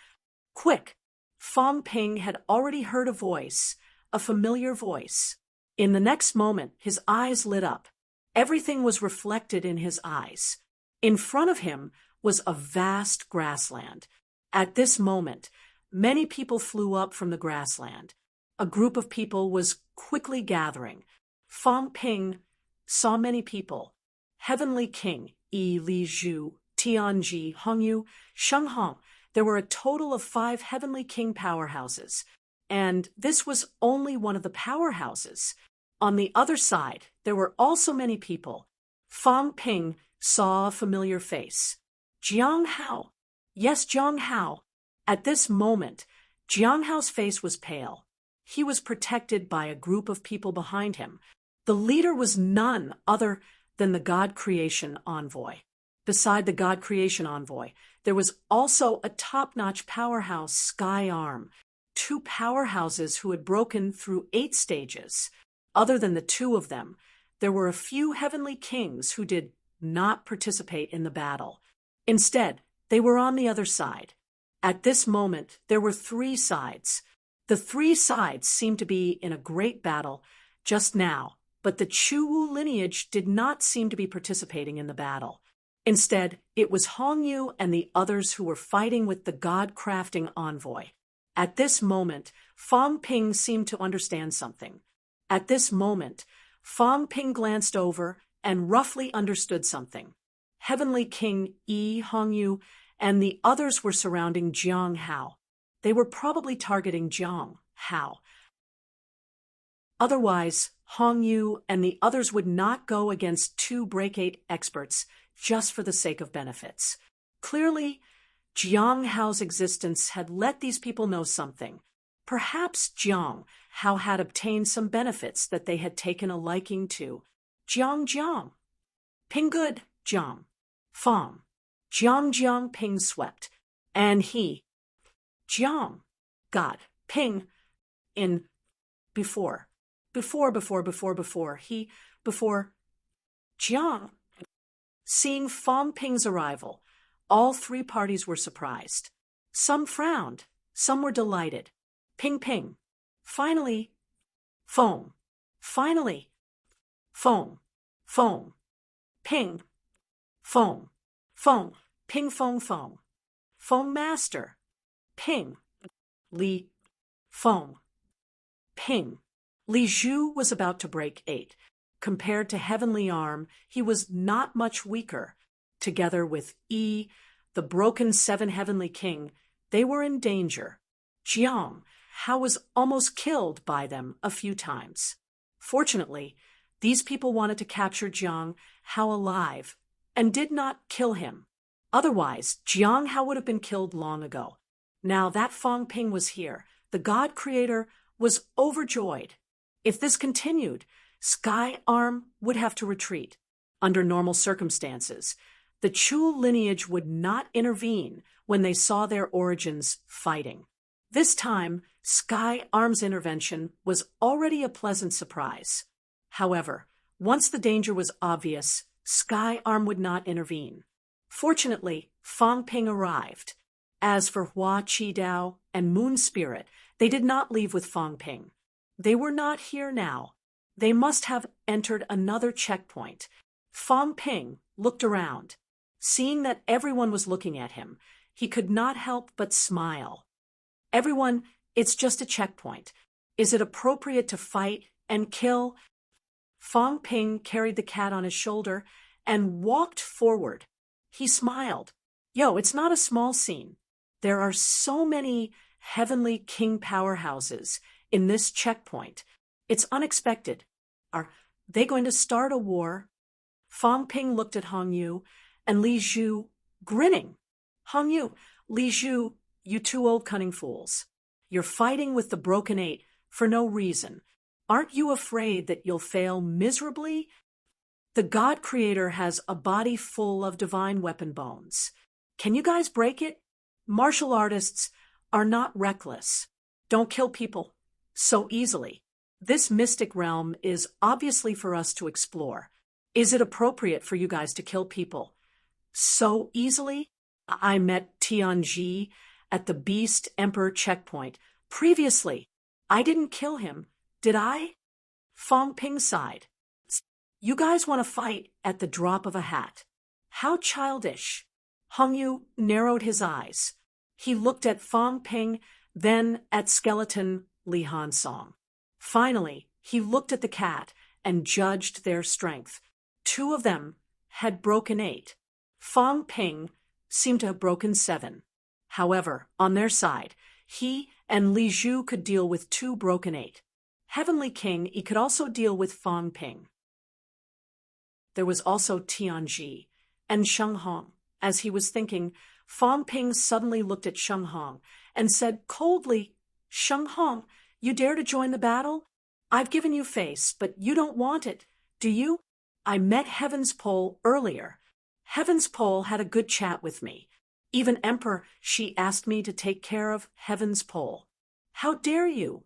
Quick! Feng Ping had already heard a voice, a familiar voice. In the next moment, his eyes lit up. Everything was reflected in his eyes. In front of him was a vast grassland. At this moment, many people flew up from the grassland. A group of people was quickly gathering. Feng Ping saw many people. Heavenly King, Yi Li Zhu, Tianji, Hongyu, Sheng Hong. There were a total of 5 Heavenly King powerhouses. And this was only one of the powerhouses. On the other side, there were also many people. Feng Ping saw a familiar face. Jiang Hao. Yes, Jiang Hao. At this moment, Jiang Hao's face was pale. He was protected by a group of people behind him. The leader was none other than the God Creation Envoy. Beside the God Creation Envoy, there was also a top-notch powerhouse, Sky Arm. 2 powerhouses who had broken through 8 stages. Other than the 2 of them, there were a few heavenly kings who did not participate in the battle. Instead, they were on the other side. At this moment, there were 3 sides. The 3 sides seemed to be in a great battle just now, but the Chuwu lineage did not seem to be participating in the battle. Instead, it was Hongyu and the others who were fighting with the God-crafting envoy. At this moment, Feng Ping seemed to understand something. At this moment, Feng Ping glanced over and roughly understood something. Heavenly King Yi Hongyu and the others were surrounding Jiang Hao. They were probably targeting Jiang Hao. Otherwise, Hongyu and the others would not go against 2 Break-8 experts just for the sake of benefits. Clearly, Jiang Hao's existence had let these people know something. Perhaps Jiang Hao had obtained some benefits that they had taken a liking to. Jiang. Ping good, Jiang. Feng. Jiang Ping swept. And he, Jiang, got Ping in before Jiang. Seeing Feng Ping's arrival, all 3 parties were surprised. Some frowned, some were delighted. Ping. Finally, Feng. Finally, Feng. Ping. Feng. Ping Feng. Feng Master. Ping. Li. Feng. Ping. Li Zhu was about to break 8. Compared to Heavenly Arm, he was not much weaker. Together with Yi, the broken 7 Heavenly King, they were in danger. Jiang Hao was almost killed by them a few times. Fortunately, These people wanted to capture Jiang Hao alive and did not kill him. Otherwise, Jiang Hao would have been killed long ago. Now that Fang Ping was here, the god creator was overjoyed. If this continued, Sky Arm would have to retreat. Under normal circumstances, the Chu lineage would not intervene when they saw their origins fighting. This time, Sky Arm's intervention was already a pleasant surprise. However, once the danger was obvious, Sky Arm would not intervene. Fortunately, Fang Ping arrived. As for Hua Qi Dao and Moon Spirit, they did not leave with Fang Ping. They were not here now. They must have entered another checkpoint. Fang Ping looked around. Seeing that everyone was looking at him, he could not help but smile. Everyone, it's just a checkpoint. Is it appropriate to fight and kill? Fang Ping carried the cat on his shoulder and walked forward. He smiled. Yo, it's not a small scene. There are so many heavenly king powerhouses in this checkpoint. It's unexpected. Are they going to start a war? Fang Ping looked at Hong Yu and Li Zhu, grinning. Hong Yu, Li Zhu, you two old cunning fools. You're fighting with the Broken Eight for no reason. Aren't you afraid that you'll fail miserably? The God Creator has a body full of divine weapon bones. Can you guys break it? Martial artists are not reckless. Don't kill people so easily. This mystic realm is obviously for us to explore. Is it appropriate for you guys to kill people so easily? I met Tianji at the Beast Emperor checkpoint. Previously, I didn't kill him, did I? Fang Ping sighed. You guys want to fight at the drop of a hat. How childish. Hong Yu narrowed his eyes. He looked at Fang Ping, then at skeleton Li Hansong. Finally, he looked at the cat and judged their strength. 2 of them had broken 8. Fang Ping seemed to have broken 7. However, on their side, he and Li Zhu could deal with 2 broken 8. Heavenly King, he could also deal with Fang Ping. There was also Tianji and Sheng Hong. As he was thinking, Fang Ping suddenly looked at Sheng Hong and said coldly, Sheng Hong, you dare to join the battle? I've given you face, but you don't want it, do you? I met Heaven's Pole earlier. Heaven's Pole had a good chat with me. Even Emperor, she asked me to take care of Heaven's Pole. How dare you?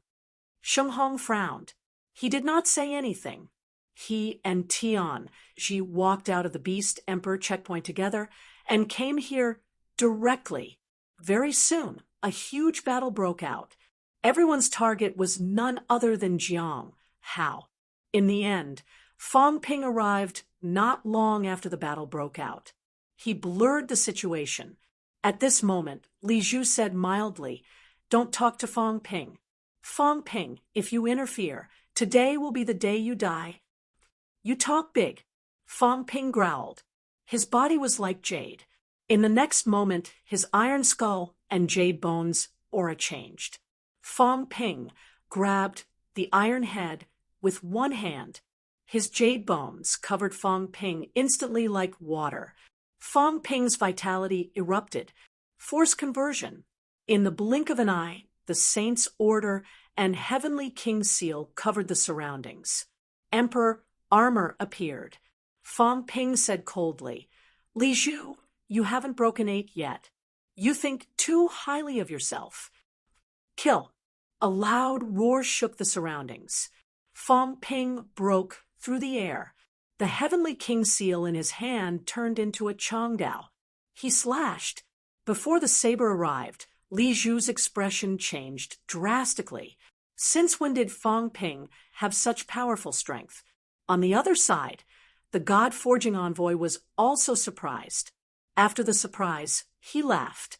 Sheng Hong frowned. He did not say anything. He and Tianji walked out of the Beast Emperor checkpoint together and came here directly. Very soon, a huge battle broke out. Everyone's target was none other than Jiang Hao. In the end, Fang Ping arrived not long after the battle broke out. He blurred the situation. At this moment, Li Zhu said mildly, Don't talk to Fang Ping. Fang Ping, if you interfere, today will be the day you die. You talk big. Fang Ping growled. His body was like jade. In the next moment, his iron skull and jade bones aura changed. Fang Ping grabbed the iron head with one hand. His jade bones covered Fang Ping instantly like water. Fang Ping's vitality erupted. Force conversion. In the blink of an eye, the Saint's Order and Heavenly King's seal covered the surroundings. Emperor armor appeared. Fang Ping said coldly, Li Zhu, you haven't broken 8 yet. You think too highly of yourself. Kill. A loud roar shook the surroundings. Fang Ping broke through the air. The Heavenly King's seal in his hand turned into a Changdao. He slashed. Before the saber arrived, Li Zhu's expression changed drastically. Since when did Fang Ping have such powerful strength? On the other side, the God-forging envoy was also surprised. After the surprise, he laughed.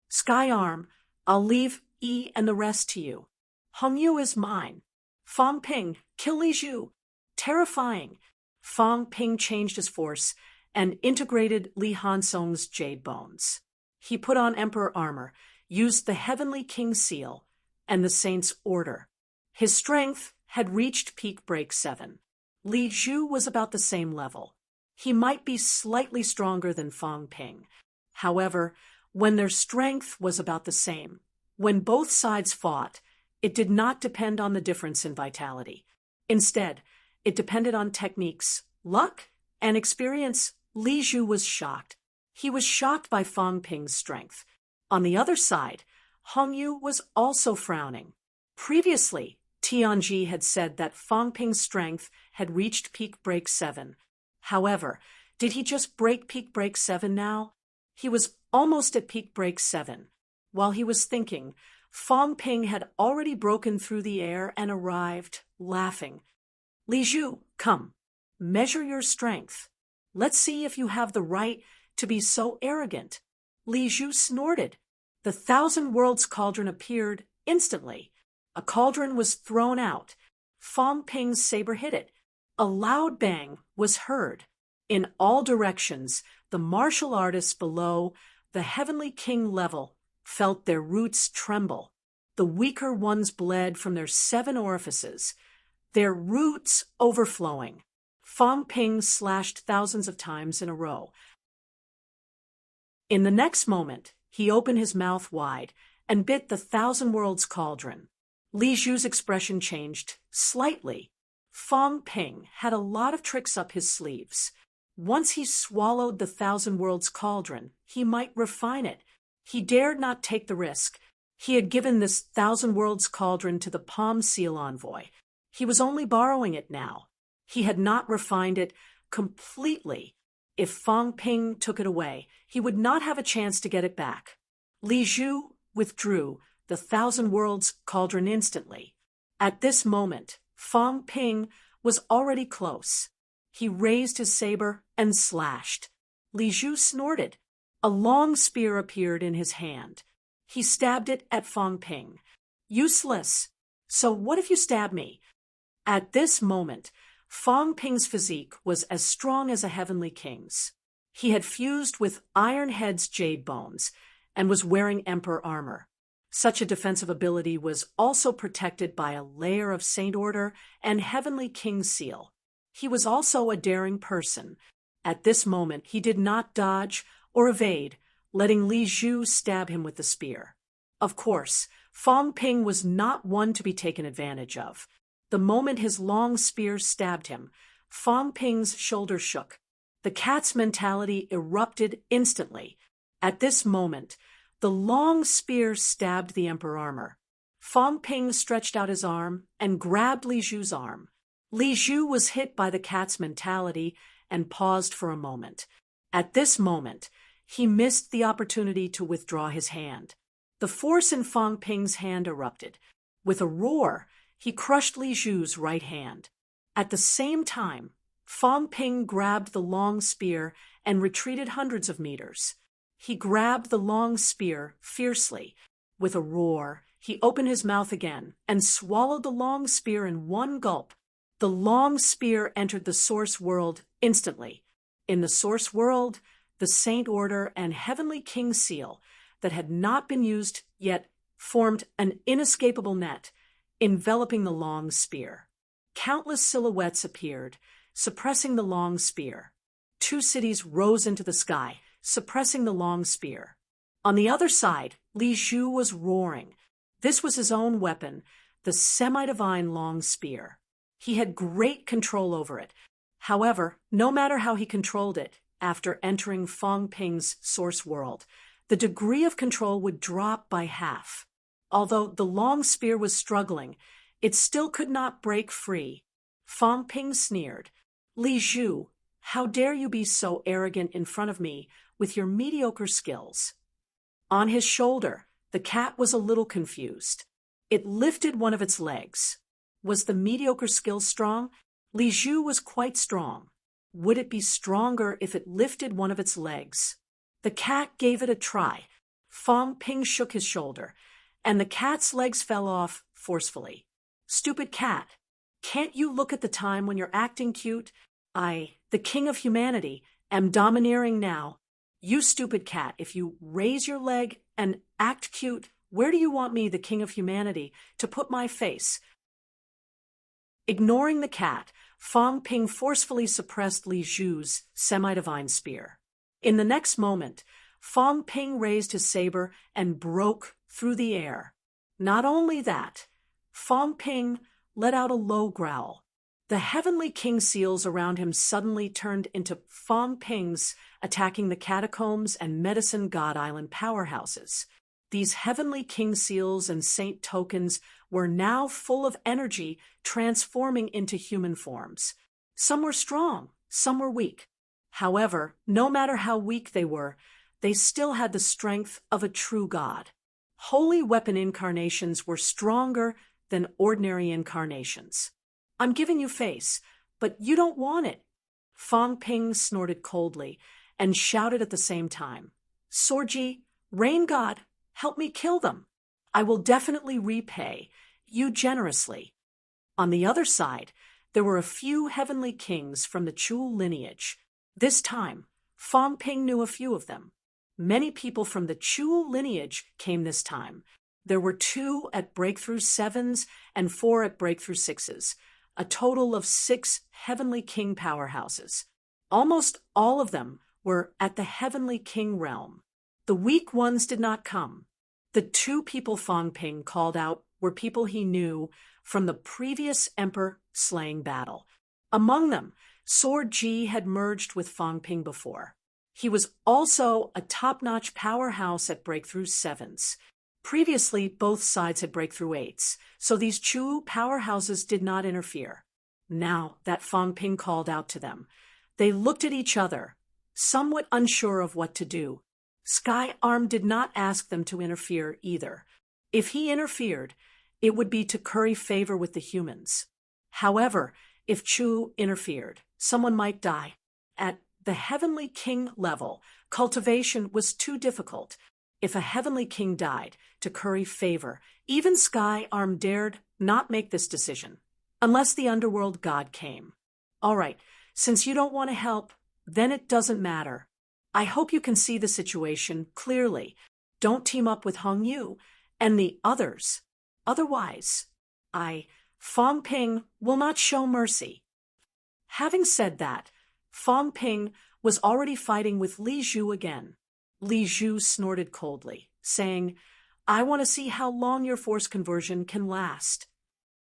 Sky Arm, I'll leave E and the rest to you. Hong Yu is mine. Fang Ping, kill Li Zhu. Terrifying. Fang Ping changed his force and integrated Li Hansong's jade bones. He put on Emperor armor, used the Heavenly King's seal, and the Saint's Order. His strength had reached peak break 7. Li Zhu was about the same level. He might be slightly stronger than Fang Ping. However, when their strength was about the same, when both sides fought, it did not depend on the difference in vitality. Instead, it depended on techniques, luck, and experience. Li Zhu was shocked. He was shocked by Fang Ping's strength. On the other side, Hong Yu was also frowning. Previously, Tianji had said that Fang Ping's strength had reached peak break 7. However, did he just break peak break 7 now? He was almost at peak break 7. While he was thinking, Fang Ping had already broken through the air and arrived, laughing. Li Zhu, come, measure your strength. Let's see if you have the right to be so arrogant. Li Zhu snorted. The Thousand Worlds cauldron appeared instantly. A cauldron was thrown out. Fang Ping's saber hit it. A loud bang was heard. In all directions, the martial artists below the Heavenly King level felt their roots tremble. The weaker ones bled from their 7 orifices, their roots overflowing. Fang Ping slashed thousands of times in a row. In the next moment, he opened his mouth wide and bit the Thousand Worlds cauldron. Li Zhu's expression changed slightly. Fang Ping had a lot of tricks up his sleeves. Once he swallowed the Thousand Worlds cauldron, he might refine it. He dared not take the risk. He had given this Thousand Worlds cauldron to the Palm Seal envoy. He was only borrowing it now. He had not refined it completely. If Fang Ping took it away, he would not have a chance to get it back. Li Zhu withdrew the Thousand Worlds cauldron instantly. At this moment, Fang Ping was already close. He raised his saber and slashed. Li Zhu snorted. A long spear appeared in his hand. He stabbed it at Fang Ping. Useless. So what if you stab me? At this moment, Fang Ping's physique was as strong as a heavenly king's. He had fused with Ironhead's jade bones and was wearing emperor armor. Such a defensive ability was also protected by a layer of Saint Order and Heavenly King seal. He was also a daring person. At this moment, he did not dodge or evade, letting Li Zhu stab him with the spear. Of course, Fang Ping was not one to be taken advantage of. The moment his long spear stabbed him, Fang Ping's shoulder shook. The cat's mentality erupted instantly. At this moment, the long spear stabbed the emperor armor. Fang Ping stretched out his arm and grabbed Li Zhu's arm. Li Zhu was hit by the cat's mentality and paused for a moment. At this moment, he missed the opportunity to withdraw his hand. The force in Fang Ping's hand erupted. With a roar, he crushed Li Zhu's right hand. At the same time, Fang Ping grabbed the long spear and retreated hundreds of meters. He grabbed the long spear fiercely. With a roar, he opened his mouth again and swallowed the long spear in one gulp. The long spear entered the Source World instantly. In the Source World, the Saint Order and Heavenly King seal that had not been used yet formed an inescapable net, enveloping the long spear. Countless silhouettes appeared, suppressing the long spear. 2 cities rose into the sky, suppressing the long spear. On the other side, Li Zhu was roaring. This was his own weapon, the semi-divine long spear. He had great control over it. However, no matter how he controlled it, after entering Fang Ping's Source World, the degree of control would drop by half. Although the long spear was struggling, it still could not break free. Fang Ping sneered. Li Zhu, how dare you be so arrogant in front of me with your mediocre skills? On his shoulder, the cat was a little confused. It lifted one of its legs. Was the mediocre skill strong? Li Zhu was quite strong. Would it be stronger if it lifted one of its legs? The cat gave it a try. Fang Ping shook his shoulder, and the cat's legs fell off forcefully. Stupid cat, can't you look at the time when you're acting cute? I, the king of humanity, am domineering now. You stupid cat, if you raise your leg and act cute, where do you want me, the king of humanity, to put my face? Ignoring the cat, Fang Ping forcefully suppressed Li Zhu's semi-divine spear. In the next moment, Fang Ping raised his saber and broke through the air. Not only that, Fang Ping let out a low growl. The heavenly king seals around him suddenly turned into Fang Pings, attacking the catacombs and medicine god island powerhouses. These heavenly king seals and saint tokens were now full of energy, transforming into human forms. Some were strong, some were weak. However, no matter how weak they were, they still had the strength of a true god. Holy weapon incarnations were stronger than ordinary incarnations. I'm giving you face, but you don't want it. Fang Ping snorted coldly and shouted at the same time, Sorji, rain god, help me kill them. I will definitely repay you generously. On the other side, there were a few heavenly kings from the Chu lineage. This time, Fang Ping knew a few of them. Many people from the Chu lineage came this time. There were 2 at Breakthrough 7s and 4 at Breakthrough 6s, a total of 6 heavenly king powerhouses. Almost all of them were at the heavenly king realm. The weak ones did not come. The 2 people Fang Ping called out were people he knew from the previous emperor-slaying battle. Among them, Sword Ji had merged with Fang Ping before. He was also a top-notch powerhouse at Breakthrough 7s. Previously, both sides had Breakthrough 8s, so these Chu powerhouses did not interfere. Now that Fang Ping called out to them, they looked at each other, somewhat unsure of what to do. Sky Arm did not ask them to interfere either. If he interfered, it would be to curry favor with the humans. However, if Chu interfered, someone might die. At the heavenly king level, cultivation was too difficult. If a heavenly king died to curry favor, even Sky Arm dared not make this decision, unless the underworld god came. All right, since you don't want to help, then it doesn't matter. I hope you can see the situation clearly. Don't team up with Hong Yu and the others. Otherwise, Fang Ping, will not show mercy. Having said that, Fang Ping was already fighting with Li Zhu again. Li Zhu snorted coldly, saying, I want to see how long your force conversion can last.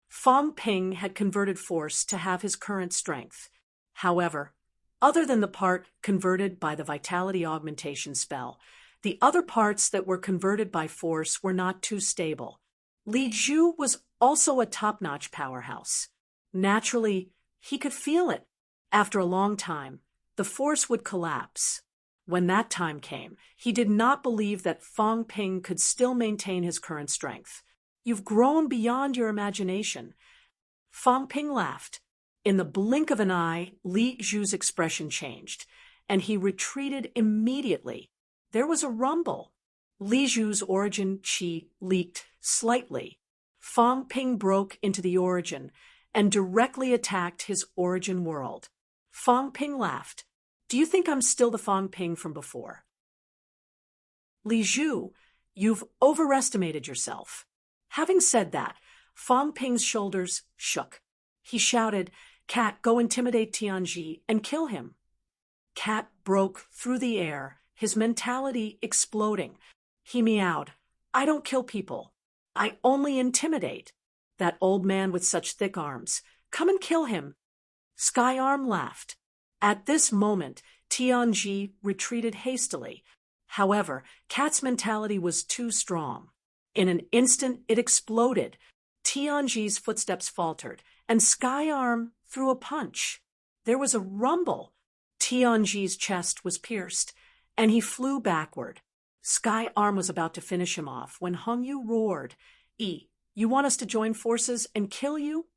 Fang Ping had converted force to have his current strength. However, other than the part converted by the vitality augmentation spell, the other parts that were converted by force were not too stable. Li Zhu was also a top-notch powerhouse. Naturally, he could feel it. After a long time, the force would collapse. When that time came, he did not believe that Fang Ping could still maintain his current strength. You've grown beyond your imagination. Fang Ping laughed. In the blink of an eye, Li Zhu's expression changed, and he retreated immediately. There was a rumble. Li Zhu's origin chi leaked slightly. Fang Ping broke into the origin and directly attacked his origin world. Fang Ping laughed. Do you think I'm still the Fang Ping from before? Li Zhu, you've overestimated yourself. Having said that, Fang Ping's shoulders shook. He shouted, Cat, go intimidate Tianji and kill him. Cat broke through the air, his mentality exploding. He meowed, I don't kill people. I only intimidate. That old man with such thick arms. Come and kill him. Sky Arm laughed. At this moment, Tianji retreated hastily. However, Cat's mentality was too strong. In an instant, it exploded. Tianji's footsteps faltered, and Sky Arm threw a punch. There was a rumble. Tianji's chest was pierced, and he flew backward. Sky Arm was about to finish him off when Hong Yu roared, You want us to join forces and kill you?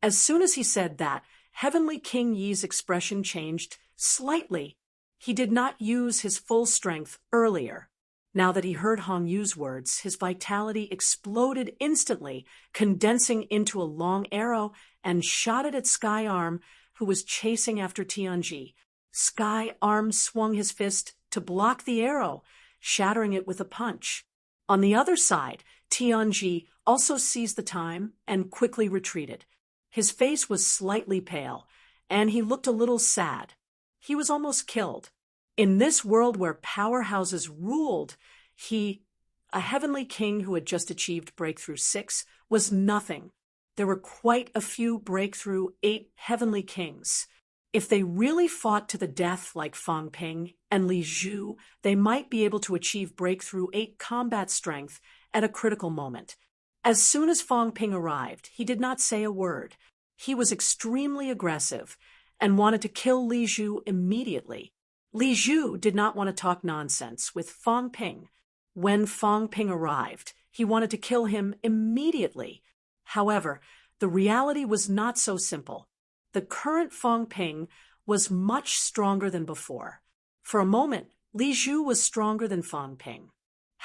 As soon as he said that, Heavenly King Yi's expression changed slightly. He did not use his full strength earlier. Now that he heard Hong Yu's words, his vitality exploded instantly, condensing into a long arrow and shot it at Sky Arm, who was chasing after Tianji. Sky Arm swung his fist to block the arrow, shattering it with a punch. On the other side, Tianji also seized the time and quickly retreated. His face was slightly pale, and he looked a little sad. He was almost killed. In this world where powerhouses ruled, a heavenly king who had just achieved Breakthrough 6, was nothing. There were quite a few Breakthrough 8 heavenly kings. If they really fought to the death like Fang Ping and Li Zhu, they might be able to achieve Breakthrough 8 combat strength at a critical moment. As soon as Fang Ping arrived, he did not say a word. He was extremely aggressive and wanted to kill Li Zhu immediately. Li Zhu did not want to talk nonsense with Fang Ping. When Fang Ping arrived, he wanted to kill him immediately. However, the reality was not so simple. The current Fang Ping was much stronger than before. For a moment, Li Zhu was stronger than Fang Ping.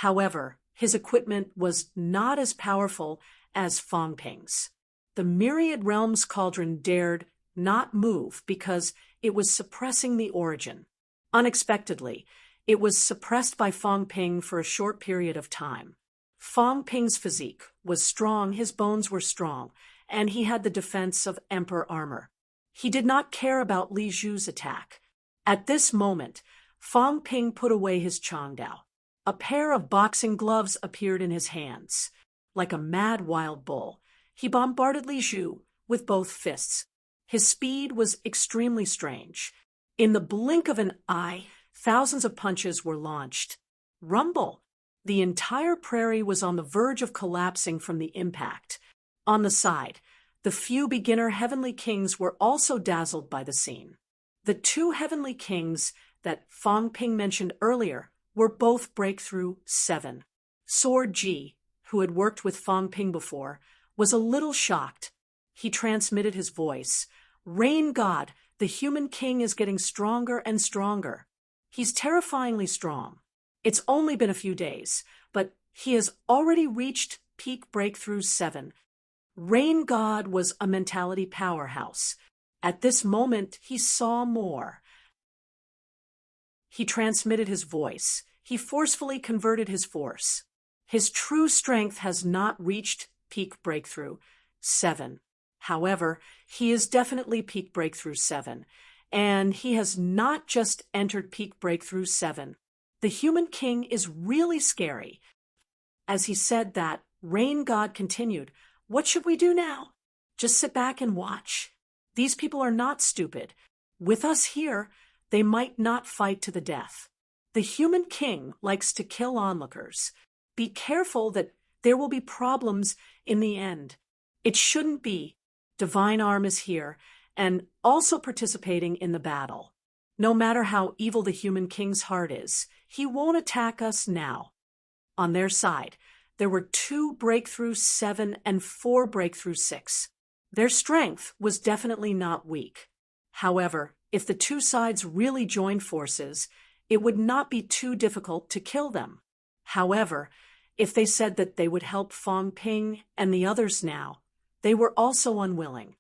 However, his equipment was not as powerful as Fang Ping's. The Myriad Realms cauldron dared not move because it was suppressing the origin. Unexpectedly, it was suppressed by Fang Ping for a short period of time. Fang Ping's physique was strong, his bones were strong, and he had the defense of Emperor armor. He did not care about Li Zhu's attack. At this moment, Fang Ping put away his Changdao. A pair of boxing gloves appeared in his hands. Like a mad wild bull, he bombarded Li Zhu with both fists. His speed was extremely strange. In the blink of an eye, thousands of punches were launched. Rumble! The entire prairie was on the verge of collapsing from the impact. On the side, the few beginner heavenly kings were also dazzled by the scene. The two heavenly kings that Fang Ping mentioned earlier were both Breakthrough 7. Sword Ji, who had worked with Fang Ping before, was a little shocked. He transmitted his voice. Rain God, the human king is getting stronger and stronger. He's terrifyingly strong. It's only been a few days, but he has already reached peak Breakthrough 7. Rain God was a mentality powerhouse. At this moment, he saw more. He transmitted his voice. He forcefully converted his force. His true strength has not reached peak Breakthrough 7. However, he is definitely peak Breakthrough 7, and he has not just entered peak Breakthrough 7. The human king is really scary. As he said that, Rain God continued, "What should we do now? Just sit back and watch. These people are not stupid. With us here, they might not fight to the death. The human king likes to kill onlookers. Be careful that there will be problems in the end. It shouldn't be. Divine Arm is here and also participating in the battle. No matter how evil the human king's heart is, he won't attack us now." On their side, there were 2 Breakthrough 7 and 4 Breakthrough 6. Their strength was definitely not weak. However, if the two sides really joined forces, it would not be too difficult to kill them. However, if they said that they would help Fang Ping and the others now, they were also unwilling.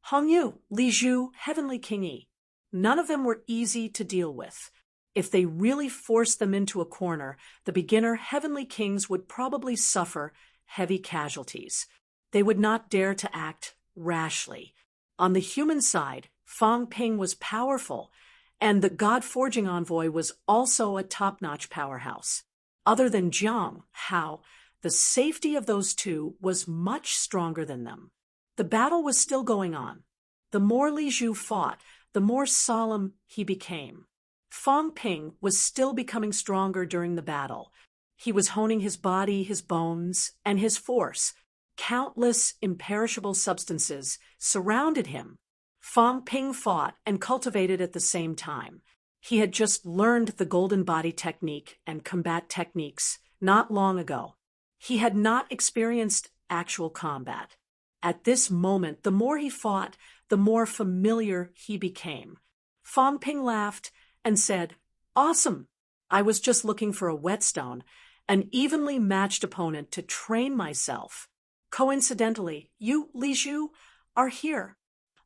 Hong Yu, Li Zhu, Heavenly King Yi. None of them were easy to deal with. If they really forced them into a corner, the beginner heavenly kings would probably suffer heavy casualties. They would not dare to act rashly. On the human side, Fang Ping was powerful, and the God-forging envoy was also a top-notch powerhouse. Other than Jiang, Hao, the safety of those two was much stronger than them. The battle was still going on. The more Li Zhu fought, the more solemn he became. Fang Ping was still becoming stronger during the battle. He was honing his body, his bones, and his force. Countless imperishable substances surrounded him. Fang Ping fought and cultivated at the same time. He had just learned the golden body technique and combat techniques not long ago. He had not experienced actual combat. At this moment, the more he fought, the more familiar he became. Fang Ping laughed and said, "Awesome! I was just looking for a whetstone, an evenly matched opponent to train myself. Coincidentally, you, Li Zhu, are here.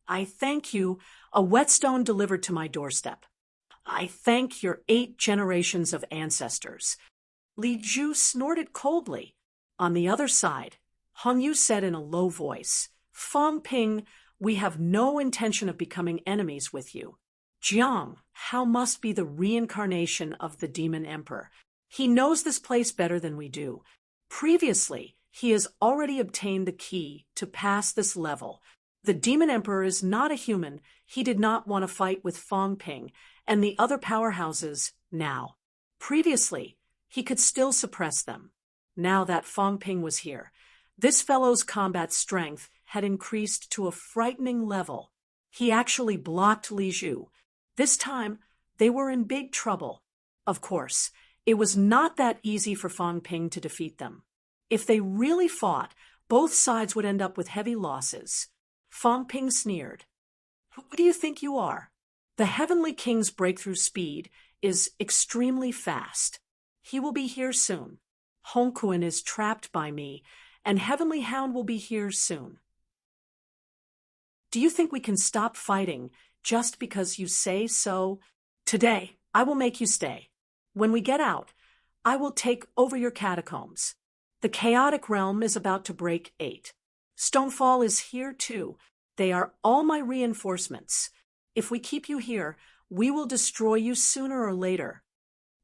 I thank you, a whetstone delivered to my doorstep. I thank your 8 generations of ancestors." Li Zhu snorted coldly. On the other side, Hong Yu said in a low voice, "Fang Ping, We have no intention of becoming enemies with you. Jiang, how must be the reincarnation of the demon emperor. He knows this place better than we do. Previously, he has already obtained the key to pass this level. The demon emperor is not a human. He did not want to fight with Fang Ping and the other powerhouses now. Previously, he could still suppress them. Now that Fang Ping was here, this fellow's combat strength had increased to a frightening level. He actually blocked Li Zhu. This time, they were in big trouble. Of course, it was not that easy for Fang Ping to defeat them. If they really fought, both sides would end up with heavy losses. Fang Ping sneered. Who do you think you are? The Heavenly King's breakthrough speed is extremely fast. He will be here soon. Hong Kuan is trapped by me, and Heavenly Hound will be here soon. Do you think we can stop fighting just because you say so? Today, I will make you stay. When we get out, I will take over your catacombs. The chaotic realm is about to break 8. Stonefall is here too. They are all my reinforcements. If we keep you here, we will destroy you sooner or later.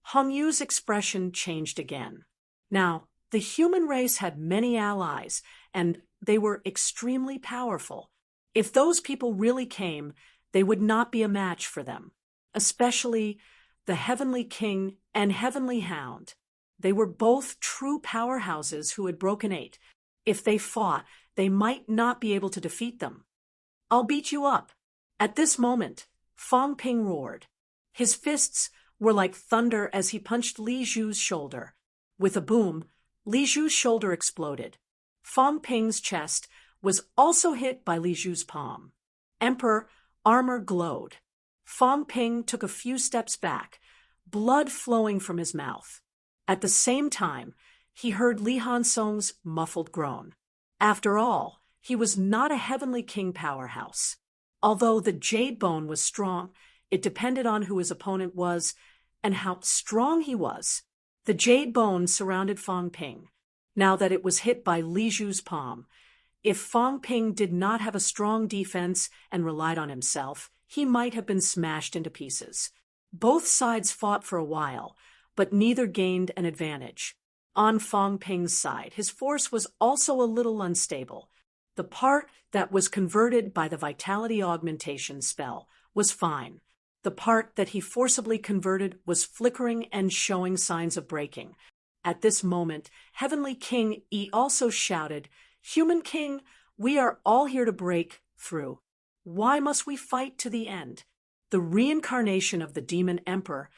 Hong Yu's expression changed again. Now, the human race had many allies, and they were extremely powerful. If those people really came, they would not be a match for them, especially the Heavenly King and Heavenly Hound. They were both true powerhouses who had broken 8. If they fought, they might not be able to defeat them. I'll beat you up. At this moment, Fang Ping roared. His fists were like thunder as he punched Li Zhu's shoulder. With a boom, Li Zhu's shoulder exploded. Fang Ping's chest was also hit by Li Zhu's palm. Emperor armor glowed. Fang Ping took a few steps back, blood flowing from his mouth. At the same time, he heard Li Hansong's muffled groan. After all, he was not a Heavenly King powerhouse. Although the jade bone was strong, it depended on who his opponent was and how strong he was. The jade bone surrounded Fang Ping, now that it was hit by Li Zhu's palm. If Fang Ping did not have a strong defense and relied on himself, he might have been smashed into pieces. Both sides fought for a while, but neither gained an advantage. On Fang Ping's side, his force was also a little unstable. The part that was converted by the vitality augmentation spell was fine. The part that he forcibly converted was flickering and showing signs of breaking. At this moment, Heavenly King Yi also shouted, "Human King, we are all here to break through. Why must we fight to the end?" The reincarnation of the Demon Emperor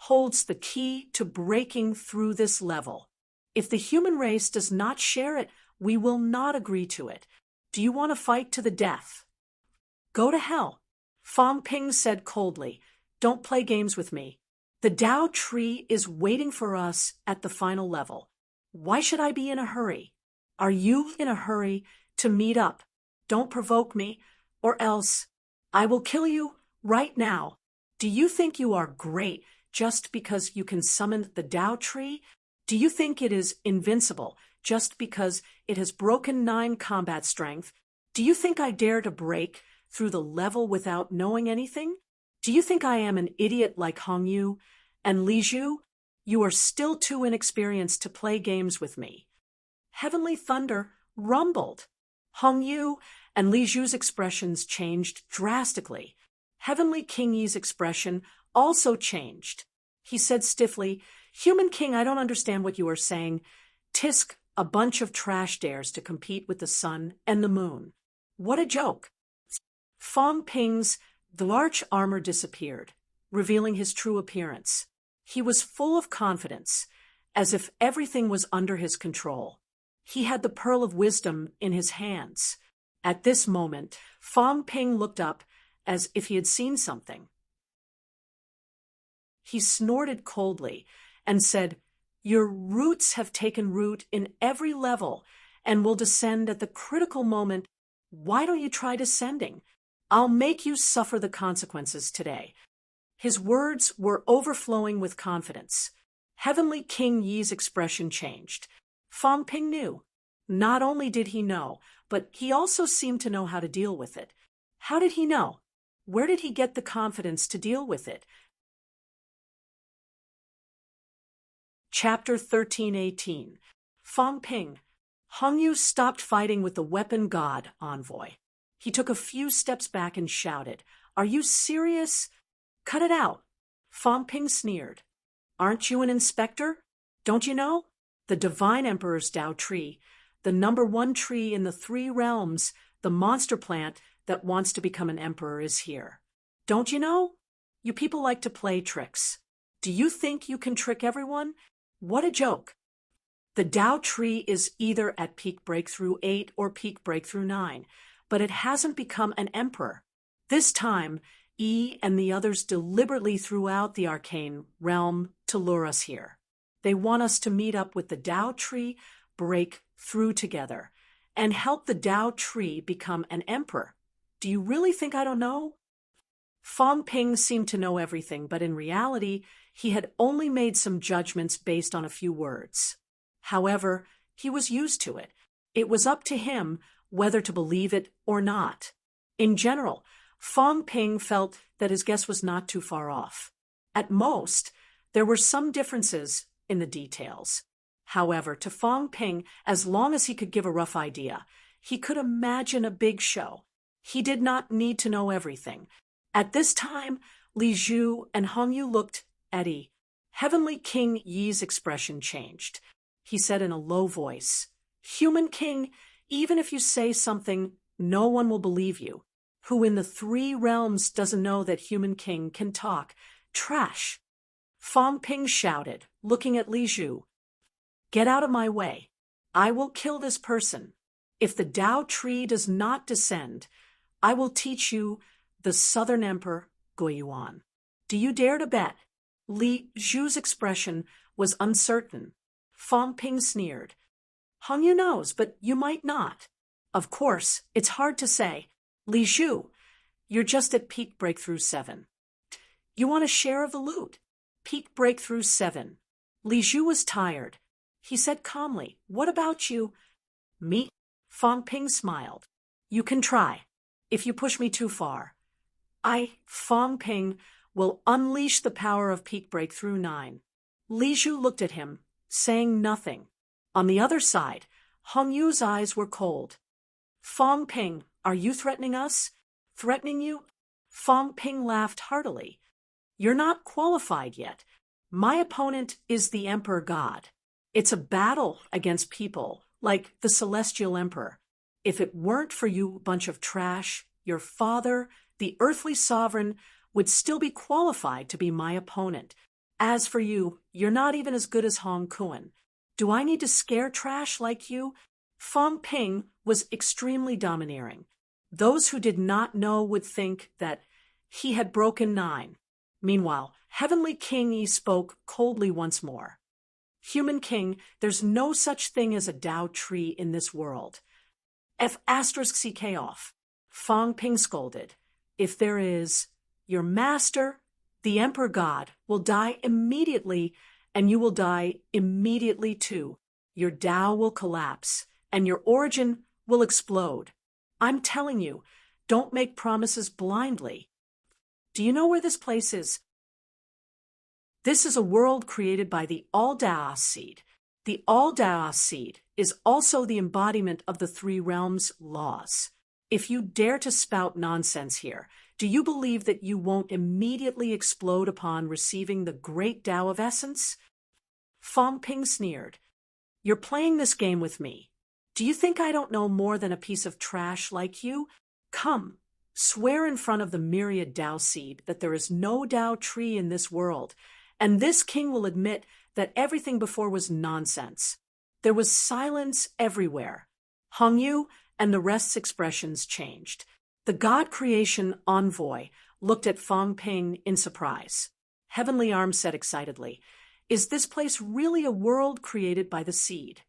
holds the key to breaking through this level. If the human race does not share it, we will not agree to it. Do you want to fight to the death? Go to hell. Fang Ping said coldly, "Don't play games with me. The Dao tree is waiting for us at the final level. Why should I be in a hurry? Are you in a hurry to meet up? Don't provoke me, or else I will kill you right now. Do you think you are great just because you can summon the Dao tree? Do you think it is invincible just because it has broken 9 combat strength? Do you think I dare to break through the level without knowing anything? Do you think I am an idiot like Hong Yu and Li Zhu? You are still too inexperienced to play games with me." Heavenly Thunder rumbled. Hong Yu and Li Zhu's expressions changed drastically. Heavenly King Yi's expression also changed. He said stiffly, "Human King, I don't understand what you are saying. Tisk, a bunch of trash dares to compete with the sun and the moon. What a joke." Fang Ping's large armor disappeared, revealing his true appearance. He was full of confidence, as if everything was under his control. He had the pearl of wisdom in his hands. At this moment, Fang Ping looked up as if he had seen something. He snorted coldly and said, "Your roots have taken root in every level and will descend at the critical moment. Why don't you try descending? I'll make you suffer the consequences today." His words were overflowing with confidence. Heavenly King Yi's expression changed. Fang Ping knew. Not only did he know, but he also seemed to know how to deal with it. How did he know? Where did he get the confidence to deal with it? Chapter 13:18. Fang Ping. Hong Yu stopped fighting with the weapon god envoy. He took a few steps back and shouted, "Are you serious? Cut it out." Fang Ping sneered. "Aren't you an inspector? Don't you know? The Divine Emperor's Tao tree, the #1 tree in the 3 realms, the monster plant that wants to become an emperor is here. Don't you know? You people like to play tricks. Do you think you can trick everyone? What a joke. The Tao tree is either at peak breakthrough 8 or peak breakthrough 9, but it hasn't become an emperor. This time, E and the others deliberately threw out the arcane realm to lure us here. They want us to meet up with the Tao tree, break through together, and help the Tao tree become an emperor. Do you really think I don't know?" Fang Ping seemed to know everything, but in reality, he had only made some judgments based on a few words. However, he was used to it. It was up to him whether to believe it or not. In general, Fang Ping felt that his guess was not too far off. At most, there were some differences in the details. However, to Fang Ping, as long as he could give a rough idea, he could imagine a big show. He did not need to know everything. At this time, Li Zhu and Hong Yu looked at Yi. Heavenly King Yi's expression changed. He said in a low voice, "Human King, even if you say something, no one will believe you. Who in the 3 realms doesn't know that Human King can talk? Trash." Fang Ping shouted, looking at Li Zhu. "Get out of my way. I will kill this person. If the Tao tree does not descend, I will teach you the Southern Emperor Guiyuan. Do you dare to bet?" Li Zhu's expression was uncertain. Fang Ping sneered. "Hong Yu knows, but you might not." "Of course, it's hard to say. Li Zhu, you're just at peak breakthrough 7. You want a share of the loot?" Peak breakthrough 7. Li Zhu was tired. He said calmly, "What about you?" "Me?" Fang Ping smiled. "You can try, if you push me too far. Fang Ping, will unleash the power of peak breakthrough 9. Li Zhu looked at him, saying nothing. On the other side, Hong Yu's eyes were cold. "Fang Ping, are you threatening us?" "Threatening you?" Fang Ping laughed heartily. "You're not qualified yet. My opponent is the Emperor God. It's a battle against people like the Celestial Emperor. If it weren't for you bunch of trash, your father, the earthly sovereign, would still be qualified to be my opponent. As for you, you're not even as good as Hong Kuan. Do I need to scare trash like you?" Fang Ping was extremely domineering. Those who did not know would think that he had broken 9. Meanwhile, Heavenly King Yi spoke coldly once more. "Human King, there's no such thing as a Tao tree in this world." F***ck off. Fang Ping scolded. "If there is, your master, the Emperor God, will die immediately, and you will die immediately too. Your Tao will collapse, and your origin will explode. I'm telling you, don't make promises blindly. Do you know where this place is?" "This is a world created by the All-Daos seed. The All-Daos seed is also the embodiment of the 3 realms' laws. If you dare to spout nonsense here, do you believe that you won't immediately explode upon receiving the great Tao of essence?" Fang Ping sneered. "You're playing this game with me. Do you think I don't know more than a piece of trash like you? Come, swear in front of the myriad Tao seed that there is no Tao tree in this world, and this king will admit that everything before was nonsense." There was silence everywhere. Hong Yu and the rest's expressions changed. The God Creation envoy looked at Fang Ping in surprise. Heavenly Arm said excitedly, "Is this place really a world created by the seed?"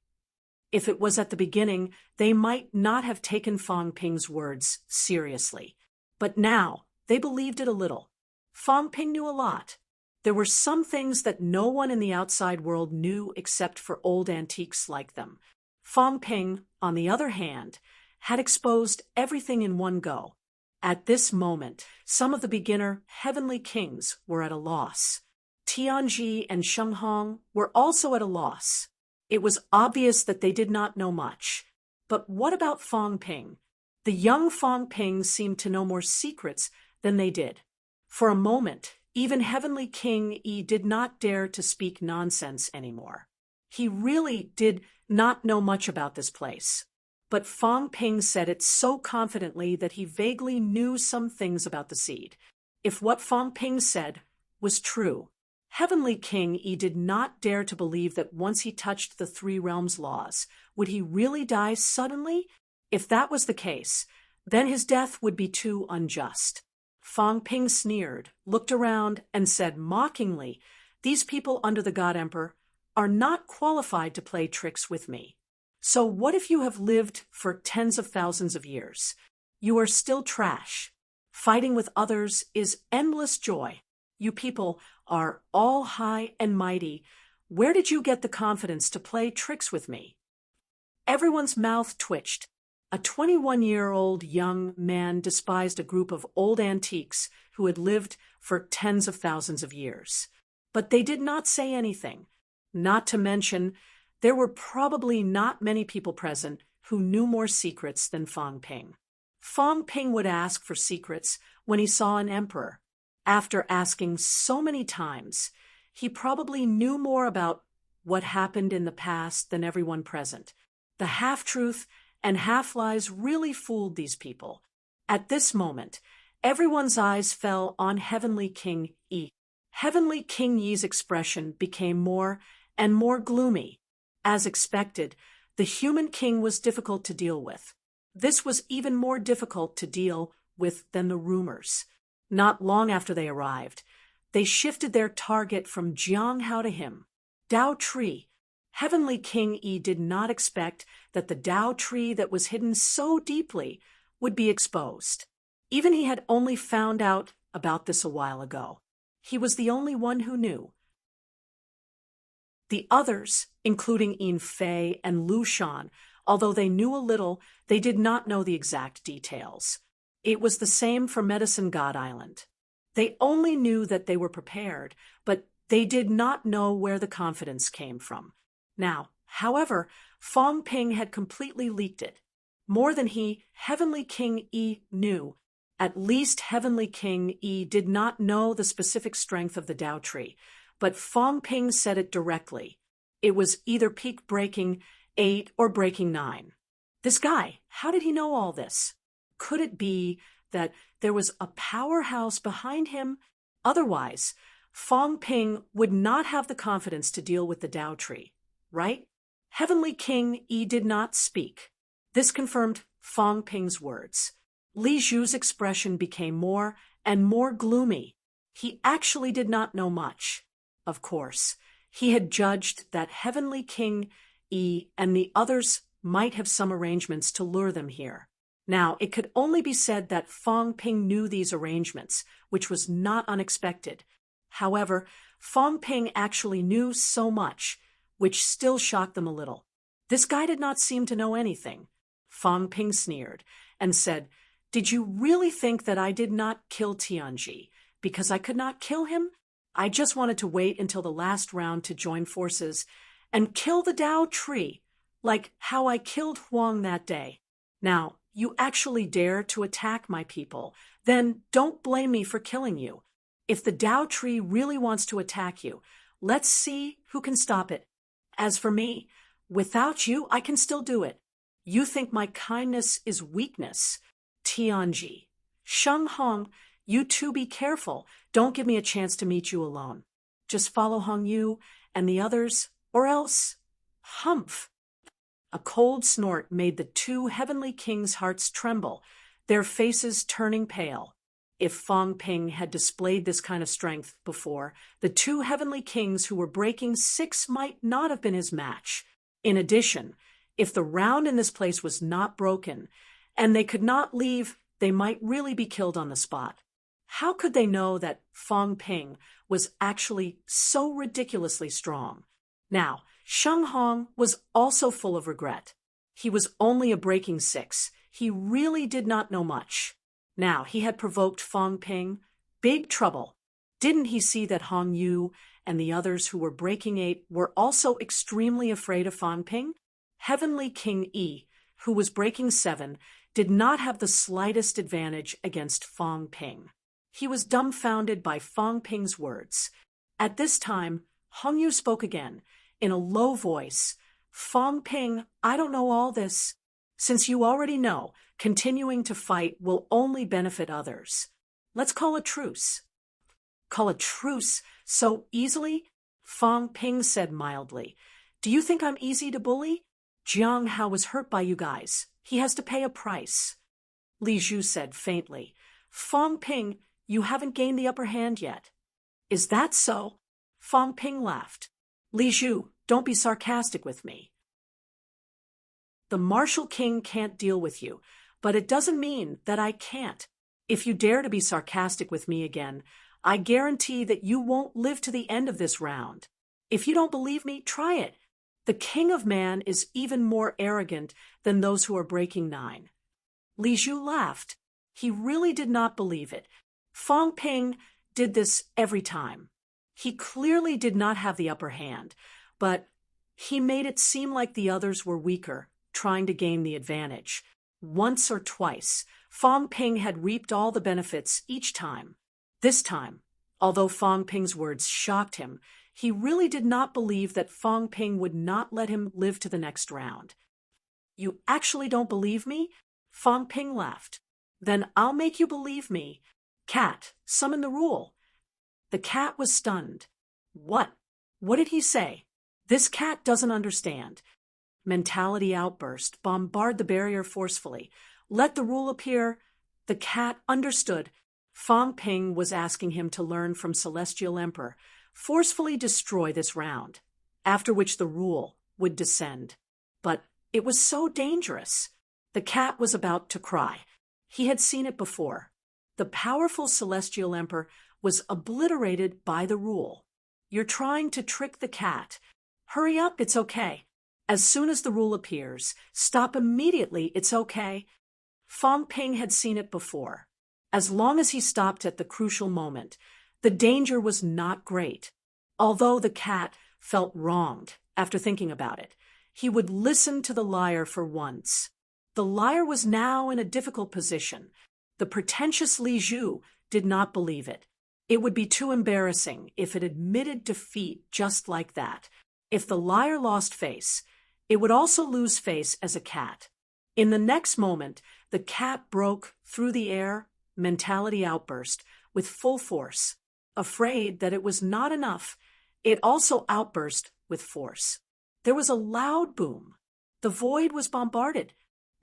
If it was at the beginning, they might not have taken Fang Ping's words seriously. But now, they believed it a little. Fang Ping knew a lot. There were some things that no one in the outside world knew except for old antiques like them. Fang Ping, on the other hand, had exposed everything in one go. At this moment, some of the beginner heavenly kings were at a loss. Tianji and Shenghong were also at a loss. It was obvious that they did not know much. But what about Fang Ping? The young Fang Ping seemed to know more secrets than they did. For a moment, even Heavenly King Yi did not dare to speak nonsense anymore. He really did not know much about this place. But Fang Ping said it so confidently that he vaguely knew some things about the seed. If what Fang Ping said was true, Heavenly King Yi did not dare to believe that once he touched the Three Realms laws, would he really die suddenly? If that was the case, then his death would be too unjust. Fang Ping sneered, looked around, and said mockingly, "These people under the God Emperor are not qualified to play tricks with me. So what if you have lived for tens of thousands of years? You are still trash. Fighting with others is endless joy. You people are all high and mighty. Where did you get the confidence to play tricks with me?" Everyone's mouth twitched. A 21-year-old young man despised a group of old antiques who had lived for tens of thousands of years. But they did not say anything. Not to mention, there were probably not many people present who knew more secrets than Fang Ping. Fang Ping would ask for secrets when he saw an emperor. After asking so many times, he probably knew more about what happened in the past than everyone present. The half-truth and half-lies really fooled these people. At this moment, everyone's eyes fell on Heavenly King Yi. Heavenly King Yi's expression became more and more gloomy. As expected, the human king was difficult to deal with. This was even more difficult to deal with than the rumors. Not long after they arrived, they shifted their target from Jianghao to him. Dao Tree. Heavenly King Yi did not expect that the Dao Tree that was hidden so deeply would be exposed. Even he had only found out about this a while ago. He was the only one who knew. The others, including Yin Fei and Lu Shan, although they knew a little, they did not know the exact details. It was the same for Medicine God Island. They only knew that they were prepared, but they did not know where the confidence came from. Now, however, Fang Ping had completely leaked it. More than he, Heavenly King Yi knew. At least Heavenly King Yi did not know the specific strength of the Dao Tree, but Fang Ping said it directly. It was either peak breaking 8 or breaking 9. This guy, how did he know all this? Could it be that there was a powerhouse behind him? Otherwise, Fang Ping would not have the confidence to deal with the Dao Tree, right? Heavenly King Yi did not speak. This confirmed Fang Ping's words. Li Zhu's expression became more and more gloomy. He actually did not know much. Of course, he had judged that Heavenly King Yi and the others might have some arrangements to lure them here. Now, it could only be said that Fang Ping knew these arrangements, which was not unexpected. However, Fang Ping actually knew so much, which still shocked them a little. This guy did not seem to know anything. Fang Ping sneered and said, "Did you really think that I did not kill Tianji because I could not kill him? I just wanted to wait until the last round to join forces and kill the Dao Tree, like how I killed Huang that day. Now, you actually dare to attack my people, then don't blame me for killing you. If the Dao Tree really wants to attack you, let's see who can stop it. As for me, without you, I can still do it. You think my kindness is weakness. Tianji, Shenghong, you two be careful. Don't give me a chance to meet you alone. Just follow Hong Yu and the others, or else, humph." A cold snort made the two heavenly kings' hearts tremble, their faces turning pale. If Fang Ping had displayed this kind of strength before, the two heavenly kings who were breaking 6 might not have been his match. In addition, if the round in this place was not broken, and they could not leave, they might really be killed on the spot. How could they know that Fang Ping was actually so ridiculously strong? Now, Shenghong was also full of regret. He was only a breaking 6. He really did not know much. Now, he had provoked Fong Ping. Big trouble. Didn't he see that Hong Yu and the others who were breaking 8 were also extremely afraid of Fong Ping? Heavenly King Yi, who was breaking 7, did not have the slightest advantage against Fong Ping. He was dumbfounded by Fong Ping's words. At this time, Hong Yu spoke again, in a low voice. Fong Ping, I don't know all this. Since you already know, continuing to fight will only benefit others. Let's call a truce. Call a truce so easily? Fong Ping said mildly. Do you think I'm easy to bully? Jiang Hao was hurt by you guys. He has to pay a price. Li Zhu said faintly. Fong Ping, you haven't gained the upper hand yet. Is that so? Fong Ping laughed. Li Zhu, don't be sarcastic with me. The Martial King can't deal with you, but it doesn't mean that I can't. If you dare to be sarcastic with me again, I guarantee that you won't live to the end of this round. If you don't believe me, try it. The King of Man is even more arrogant than those who are breaking 9. Li Zhu laughed. He really did not believe it. Fong Ping did this every time. He clearly did not have the upper hand, but he made it seem like the others were weaker, trying to gain the advantage. Once or twice, Fong Ping had reaped all the benefits each time. This time, although Fong Ping's words shocked him, he really did not believe that Fong Ping would not let him live to the next round. You actually don't believe me? Fong Ping laughed. Then I'll make you believe me. Cat, summon the rule. The cat was stunned. What? What did he say? This cat doesn't understand. Mentality outburst. Bombard the barrier forcefully. Let the rule appear. The cat understood. Fong Ping was asking him to learn from Celestial Emperor. Forcefully destroy this round, after which the rule would descend. But it was so dangerous. The cat was about to cry. He had seen it before. The powerful Celestial Emperor was obliterated by the rule. You're trying to trick the cat. Hurry up, it's okay. As soon as the rule appears, stop immediately, it's okay. Fong Ping had seen it before. As long as he stopped at the crucial moment, the danger was not great. Although the cat felt wronged after thinking about it, he would listen to the liar for once. The liar was now in a difficult position. The pretentious Li Zhu did not believe it. It would be too embarrassing if it admitted defeat just like that. If the liar lost face, it would also lose face as a cat. In the next moment, the cat broke through the air, mentality outburst, with full force. Afraid that it was not enough, it also outburst with force. There was a loud boom. The void was bombarded.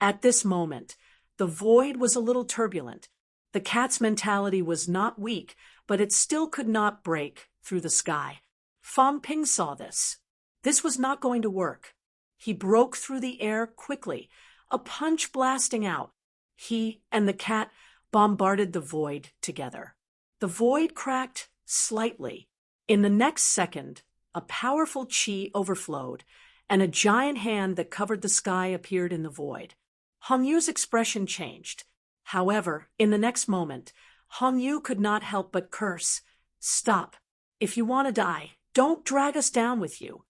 At this moment, the void was a little turbulent. The cat's mentality was not weak, but it still could not break through the sky. Fong Ping saw this. This was not going to work. He broke through the air quickly, a punch blasting out. He and the cat bombarded the void together. The void cracked slightly. In the next second, a powerful qi overflowed, and a giant hand that covered the sky appeared in the void. Hong Yu's expression changed. However, in the next moment, Hong Yu could not help but curse. Stop. If you want to die, don't drag us down with you.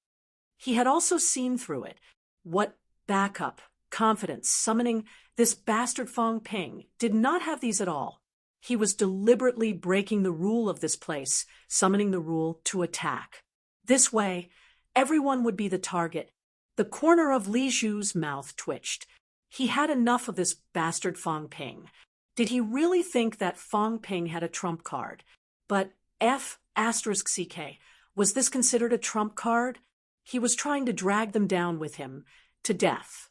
He had also seen through it. What backup, confidence, summoning this bastard Fong Ping did not have these at all. He was deliberately breaking the rule of this place, summoning the rule to attack. This way, everyone would be the target. The corner of Li Zhu's mouth twitched. He had enough of this bastard Fong Ping. Did he really think that Fong Ping had a trump card? But F***CK, was this considered a trump card? He was trying to drag them down with him, to death.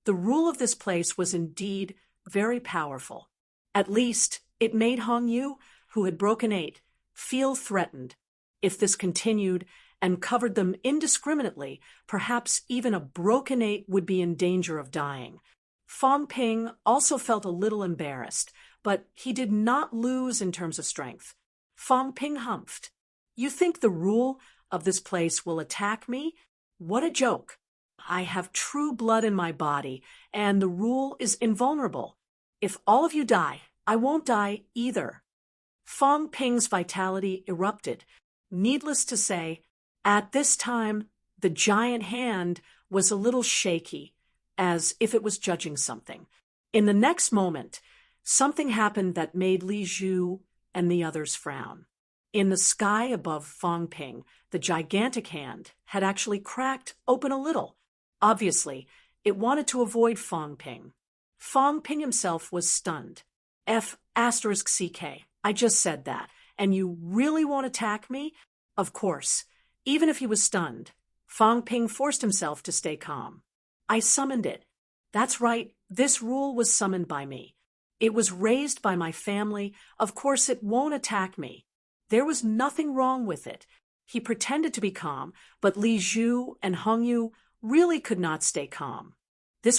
The rule of this place was indeed very powerful. At least, it made Hong Yu, who had broken 8, feel threatened. If this continued and covered them indiscriminately, perhaps even a broken 8 would be in danger of dying. Fong Ping also felt a little embarrassed, but he did not lose in terms of strength. Fong Ping humphed. You think the rule of this place will attack me? What a joke. I have true blood in my body, and the rule is invulnerable. If all of you die, I won't die either. Fong Ping's vitality erupted. Needless to say, at this time, the giant hand was a little shaky, as if it was judging something. In the next moment, something happened that made Li Zhu and the others frown. In the sky above Fong Ping, the gigantic hand had actually cracked open a little. Obviously, it wanted to avoid Fong Ping. Fong Ping himself was stunned. F***CK, I just said that, and you really won't attack me? Of course. Even if he was stunned, Fong Ping forced himself to stay calm. I summoned it. That's right, this rule was summoned by me. It was raised by my family. Of course it won't attack me. There was nothing wrong with it. He pretended to be calm, but Li Zhu and Hong Yu really could not stay calm.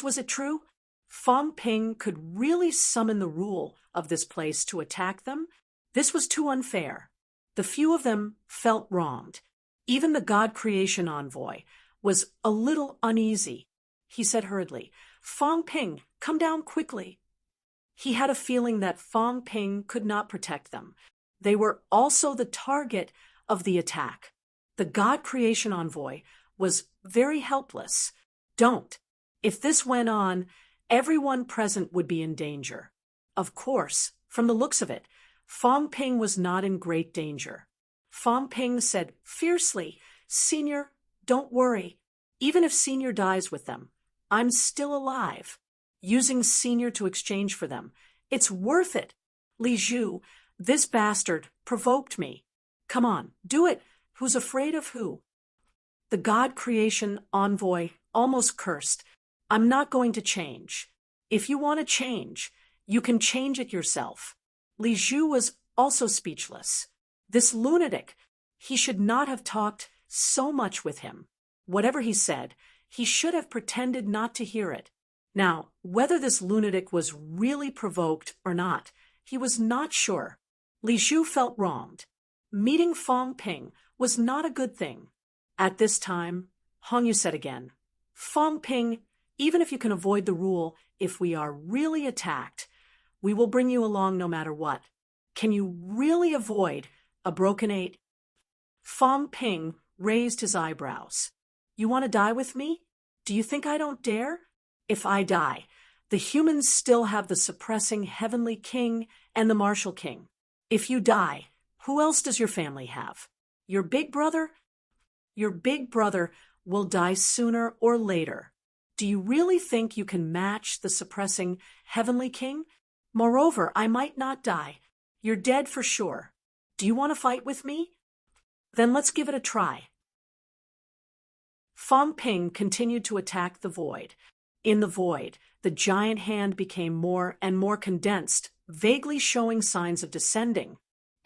Was it true? Fong Ping could really summon the rule of this place to attack them? This was too unfair. The few of them felt wronged. Even the God Creation Envoy was a little uneasy. He said hurriedly, Fong Ping, come down quickly. He had a feeling that Fong Ping could not protect them. They were also the target of the attack. The God Creation Envoy was very helpless. Don't. If this went on, everyone present would be in danger. Of course, from the looks of it, Fong Ping was not in great danger. Fong Ping said fiercely, Senior, don't worry. Even if Senior dies with them, I'm still alive. Using Senior to exchange for them, it's worth it. Li Zhu, this bastard, provoked me. Come on, do it. Who's afraid of who? The God Creation Envoy almost cursed. I'm not going to change. If you want to change, you can change it yourself. Li Zhu was also speechless. This lunatic, he should not have talked so much with him. Whatever he said, he should have pretended not to hear it. Now, whether this lunatic was really provoked or not, he was not sure. Li Zhu felt wronged. Meeting Fong Ping was not a good thing. At this time, Hong Yu said again, Fong Ping, even if you can avoid the rule, if we are really attacked, we will bring you along no matter what. Can you really avoid a broken eight? Fong Ping raised his eyebrows. You want to die with me? Do you think I don't dare? If I die, the humans still have the suppressing Heavenly King and the Martial King. If you die, who else does your family have? Your big brother? Your big brother will die sooner or later. Do you really think you can match the suppressing Heavenly King? Moreover, I might not die. You're dead for sure. Do you want to fight with me? Then let's give it a try. Fong Ping continued to attack the void. In the void, the giant hand became more and more condensed, vaguely showing signs of descending.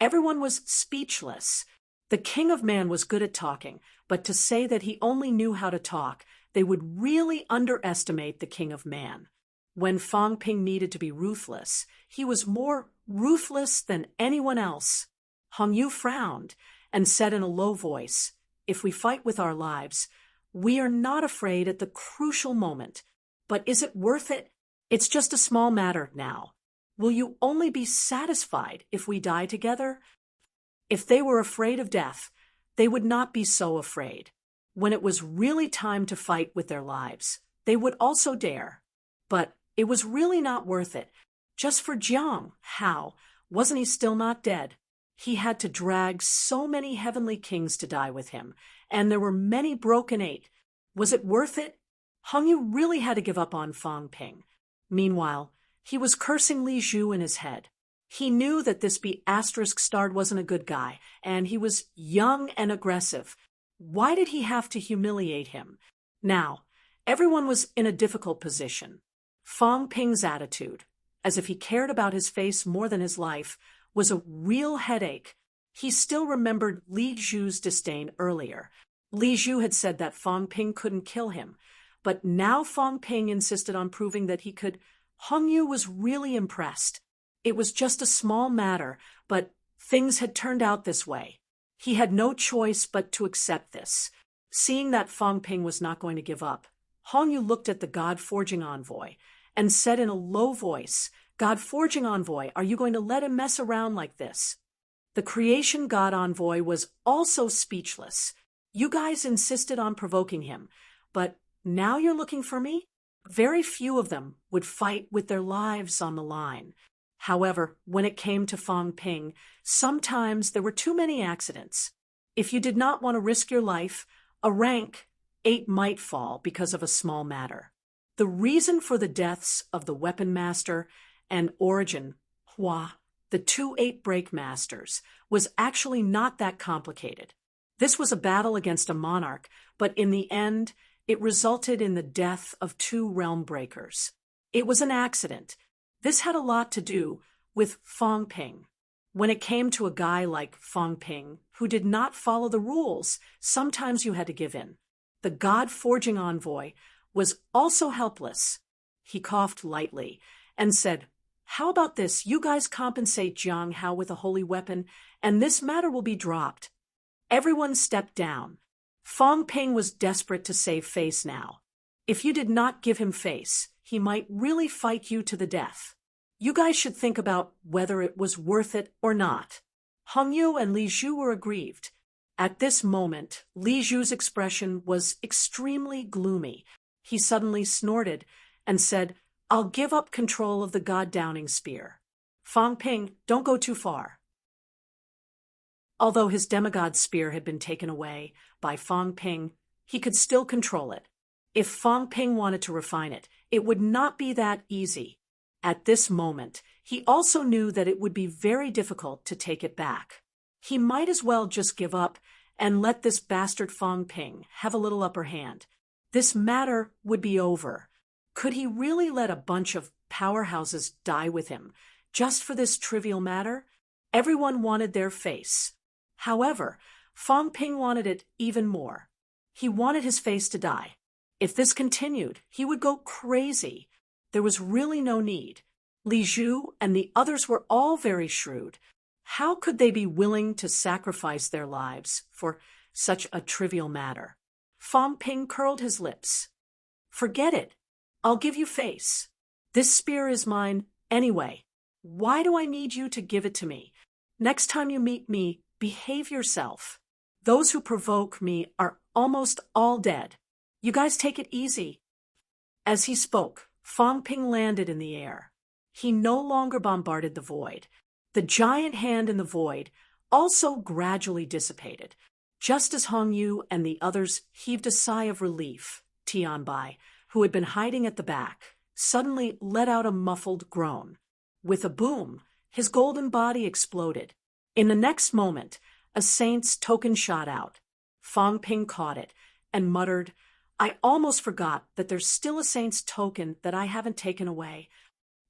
Everyone was speechless. The King of Man was good at talking, but to say that he only knew how to talk, they would really underestimate the King of Man. When Fong Ping needed to be ruthless, he was more ruthless than anyone else. Hong Yu frowned and said in a low voice, If we fight with our lives, we are not afraid at the crucial moment. But is it worth it? It's just a small matter now. Will you only be satisfied if we die together? If they were afraid of death, they would not be so afraid. When it was really time to fight with their lives, they would also dare. But it was really not worth it. Just for Jiang, how? Wasn't he still not dead? He had to drag so many heavenly kings to die with him, and there were many broken eight. Was it worth it? Hong Yu really had to give up on Fong Ping. Meanwhile, he was cursing Li Zhu in his head. He knew that this B***starred wasn't a good guy, and he was young and aggressive. Why did he have to humiliate him? Now, everyone was in a difficult position. Fong Ping's attitude, as if he cared about his face more than his life, was a real headache. He still remembered Li Zhu's disdain earlier. Li Zhu had said that Fong Ping couldn't kill him, but now Fong Ping insisted on proving that he could. Hong Yu was really impressed. It was just a small matter, but things had turned out this way. He had no choice but to accept this. Seeing that Fong Ping was not going to give up, Hong Yu looked at the God-forging envoy and said in a low voice, God-forging envoy, are you going to let him mess around like this? The creation god envoy was also speechless. You guys insisted on provoking him, but now you're looking for me? Very few of them would fight with their lives on the line. However, when it came to Fang Ping, sometimes there were too many accidents. If you did not want to risk your life, a rank 8 might fall because of a small matter. The reason for the deaths of the Weapon Master and Origin Hua, the 2 8-break masters, was actually not that complicated. This was a battle against a monarch, but in the end, it resulted in the death of 2 realm breakers. It was an accident. This had a lot to do with Fang Ping. When it came to a guy like Fang Ping, who did not follow the rules, sometimes you had to give in. The God-forging envoy was also helpless. He coughed lightly and said, "How about this? You guys compensate Jiang Hao with a holy weapon, and this matter will be dropped." Everyone stepped down. Fang Ping was desperate to save face now. If you did not give him face, he might really fight you to the death. You guys should think about whether it was worth it or not. Hong Yu and Li Zhu were aggrieved. At this moment, Li Zhu's expression was extremely gloomy. He suddenly snorted and said, "I'll give up control of the God-downing spear." Fang Ping, don't go too far. Although his demigod spear had been taken away by Fang Ping, he could still control it. If Fang Ping wanted to refine it, it would not be that easy. At this moment, he also knew that it would be very difficult to take it back. He might as well just give up and let this bastard Fang Ping have a little upper hand. This matter would be over. Could he really let a bunch of powerhouses die with him just for this trivial matter? Everyone wanted their face. However, Fang Ping wanted it even more. He wanted his face to die. If this continued, he would go crazy. There was really no need. Li Zhu and the others were all very shrewd. How could they be willing to sacrifice their lives for such a trivial matter? Fang Ping curled his lips. "Forget it. I'll give you face. This spear is mine anyway. Why do I need you to give it to me? Next time you meet me, behave yourself. Those who provoke me are almost all dead. You guys take it easy." As he spoke, Fang Ping landed in the air. He no longer bombarded the void. The giant hand in the void also gradually dissipated. Just as Hong Yu and the others heaved a sigh of relief, Tianbai, who had been hiding at the back, suddenly let out a muffled groan. With a boom, his golden body exploded. In the next moment, a saint's token shot out. Fang Ping caught it and muttered, "I almost forgot that there's still a saint's token that I haven't taken away."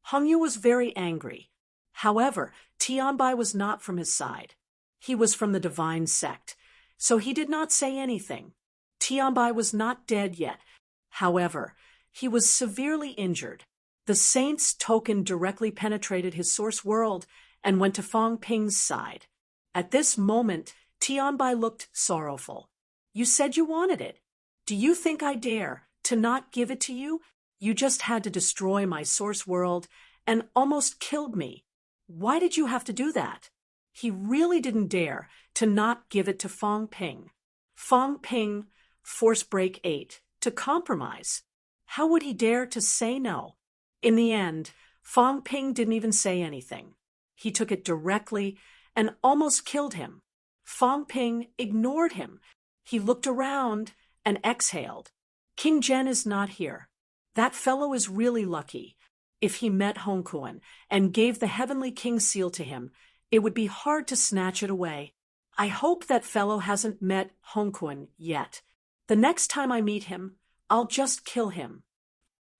Hong Yu was very angry. However, Tianbai was not from his side. He was from the divine sect, so he did not say anything. Tianbai was not dead yet. However, he was severely injured. The saint's token directly penetrated his source world and went to Fang Ping's side. At this moment, Tianbai looked sorrowful. "You said you wanted it. Do you think I dare to not give it to you? You just had to destroy my source world and almost killed me. Why did you have to do that?" He really didn't dare to not give it to Fang Ping. Fang Ping, Force Break 8, to compromise. How would he dare to say no? In the end, Fang Ping didn't even say anything. He took it directly and almost killed him. Fang Ping ignored him. He looked around and exhaled. "King Zhen is not here. That fellow is really lucky. If he met Hong Kuan and gave the Heavenly King seal to him, it would be hard to snatch it away. I hope that fellow hasn't met Hong Kuan yet. The next time I meet him, I'll just kill him."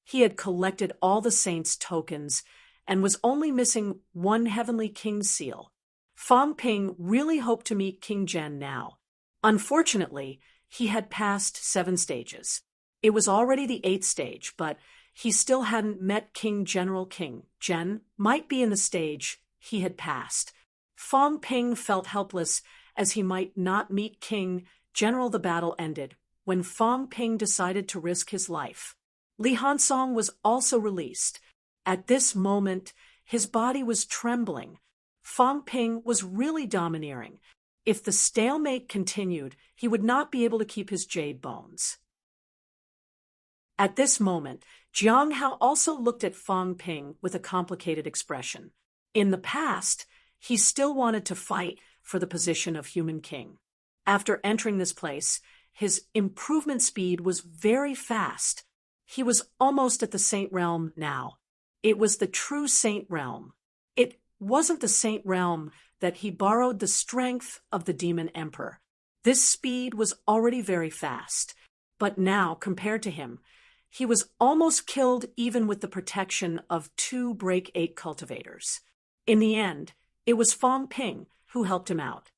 He had collected all the saints' tokens and was only missing one Heavenly King seal. Fang Ping really hoped to meet King Zhen now. Unfortunately, he had passed 7 stages. It was already the 8th stage, but he still hadn't met General King Zhen might be in the stage he had passed. Fang Ping felt helpless as he might not meet General. The battle ended when Fang Ping decided to risk his life. Li Hansong was also released. At this moment, His body was trembling. Fang Ping was really domineering. If the stalemate continued, he would not be able to keep his jade bones. At this moment, Jiang Hao also looked at Fang Ping with a complicated expression. In the past, he still wanted to fight for the position of human king. After entering this place, his improvement speed was very fast. He was almost at the Saint Realm now. It was the true Saint Realm. It wasn't the Saint Realm that he borrowed the strength of the Demon Emperor. This speed was already very fast, but now, compared to him, he was almost killed even with the protection of 2 Break 8 cultivators. In the end, it was Fang Ping who helped him out.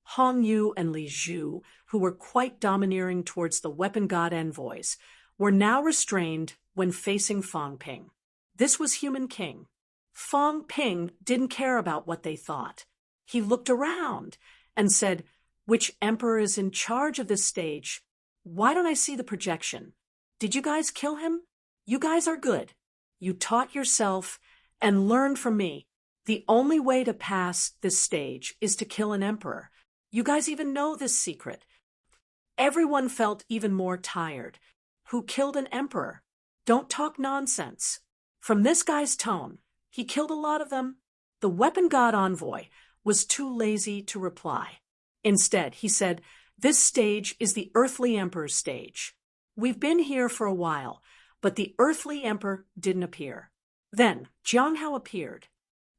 Hong Yu and Li Zhu, who were quite domineering towards the weapon god envoys, were now restrained when facing Fang Ping. This was human king. Fang Ping didn't care about what they thought. He looked around and said, "Which emperor is in charge of this stage? Why don't I see the projection? Did you guys kill him? You guys are good. You taught yourself and learned from me. The only way to pass this stage is to kill an emperor. You guys even know this secret." Everyone felt even more tired. Who killed an emperor? Don't talk nonsense. From this guy's tone, he killed a lot of them. The weapon god envoy was too lazy to reply. Instead, he said, "This stage is the earthly emperor's stage. We've been here for a while, but the earthly emperor didn't appear." Then Jiang Hao appeared.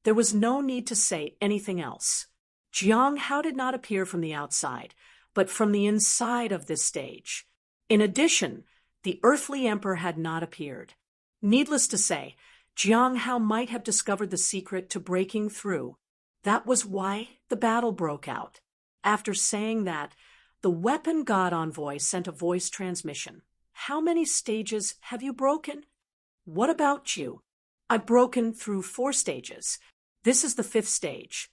There was no need to say anything else. Jiang Hao did not appear from the outside, but from the inside of this stage. In addition, the earthly emperor had not appeared. Needless to say, Jiang Hao might have discovered the secret to breaking through. That was why the battle broke out. After saying that, the weapon god envoy sent a voice transmission. "How many stages have you broken?" "What about you?" "I've broken through 4 stages. This is the 5th stage."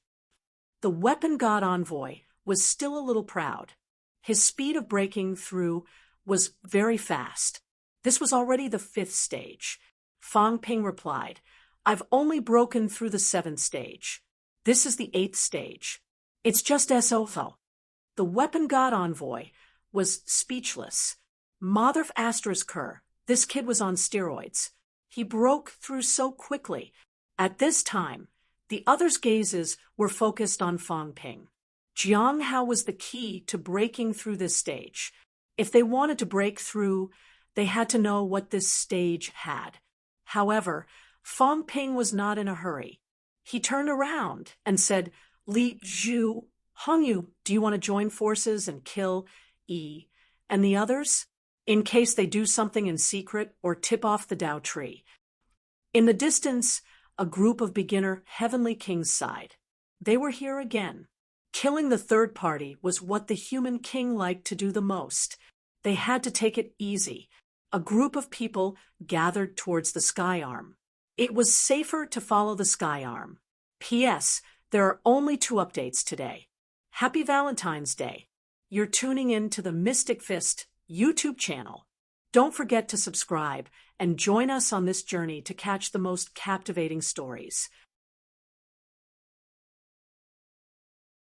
The weapon god envoy was still a little proud. His speed of breaking through was very fast. This was already the 5th stage. Fang Ping replied, "I've only broken through the 7th stage. This is the 8th stage. It's just SOFO." The weapon god envoy was speechless. Mother asterisk her, this kid was on steroids. He broke through so quickly. At this time, the others' gazes were focused on Fang Ping. Jiang Hao was the key to breaking through this stage. If they wanted to break through, they had to know what this stage had. However, Fang Ping was not in a hurry. He turned around and said, "Li Zhu, Hong Yu, do you want to join forces and kill Yi and the others, in case they do something in secret or tip off the Dao tree?" In the distance, a group of beginner Heavenly Kings sighed. They were here again. Killing the third party was what the human king liked to do the most. They had to take it easy. A group of people gathered towards the Sky Arm. It was safer to follow the Sky Arm. P.S. There are only 2 updates today. Happy Valentine's Day. You're tuning in to the Mystic Fist YouTube channel. Don't forget to subscribe and join us on this journey to catch the most captivating stories.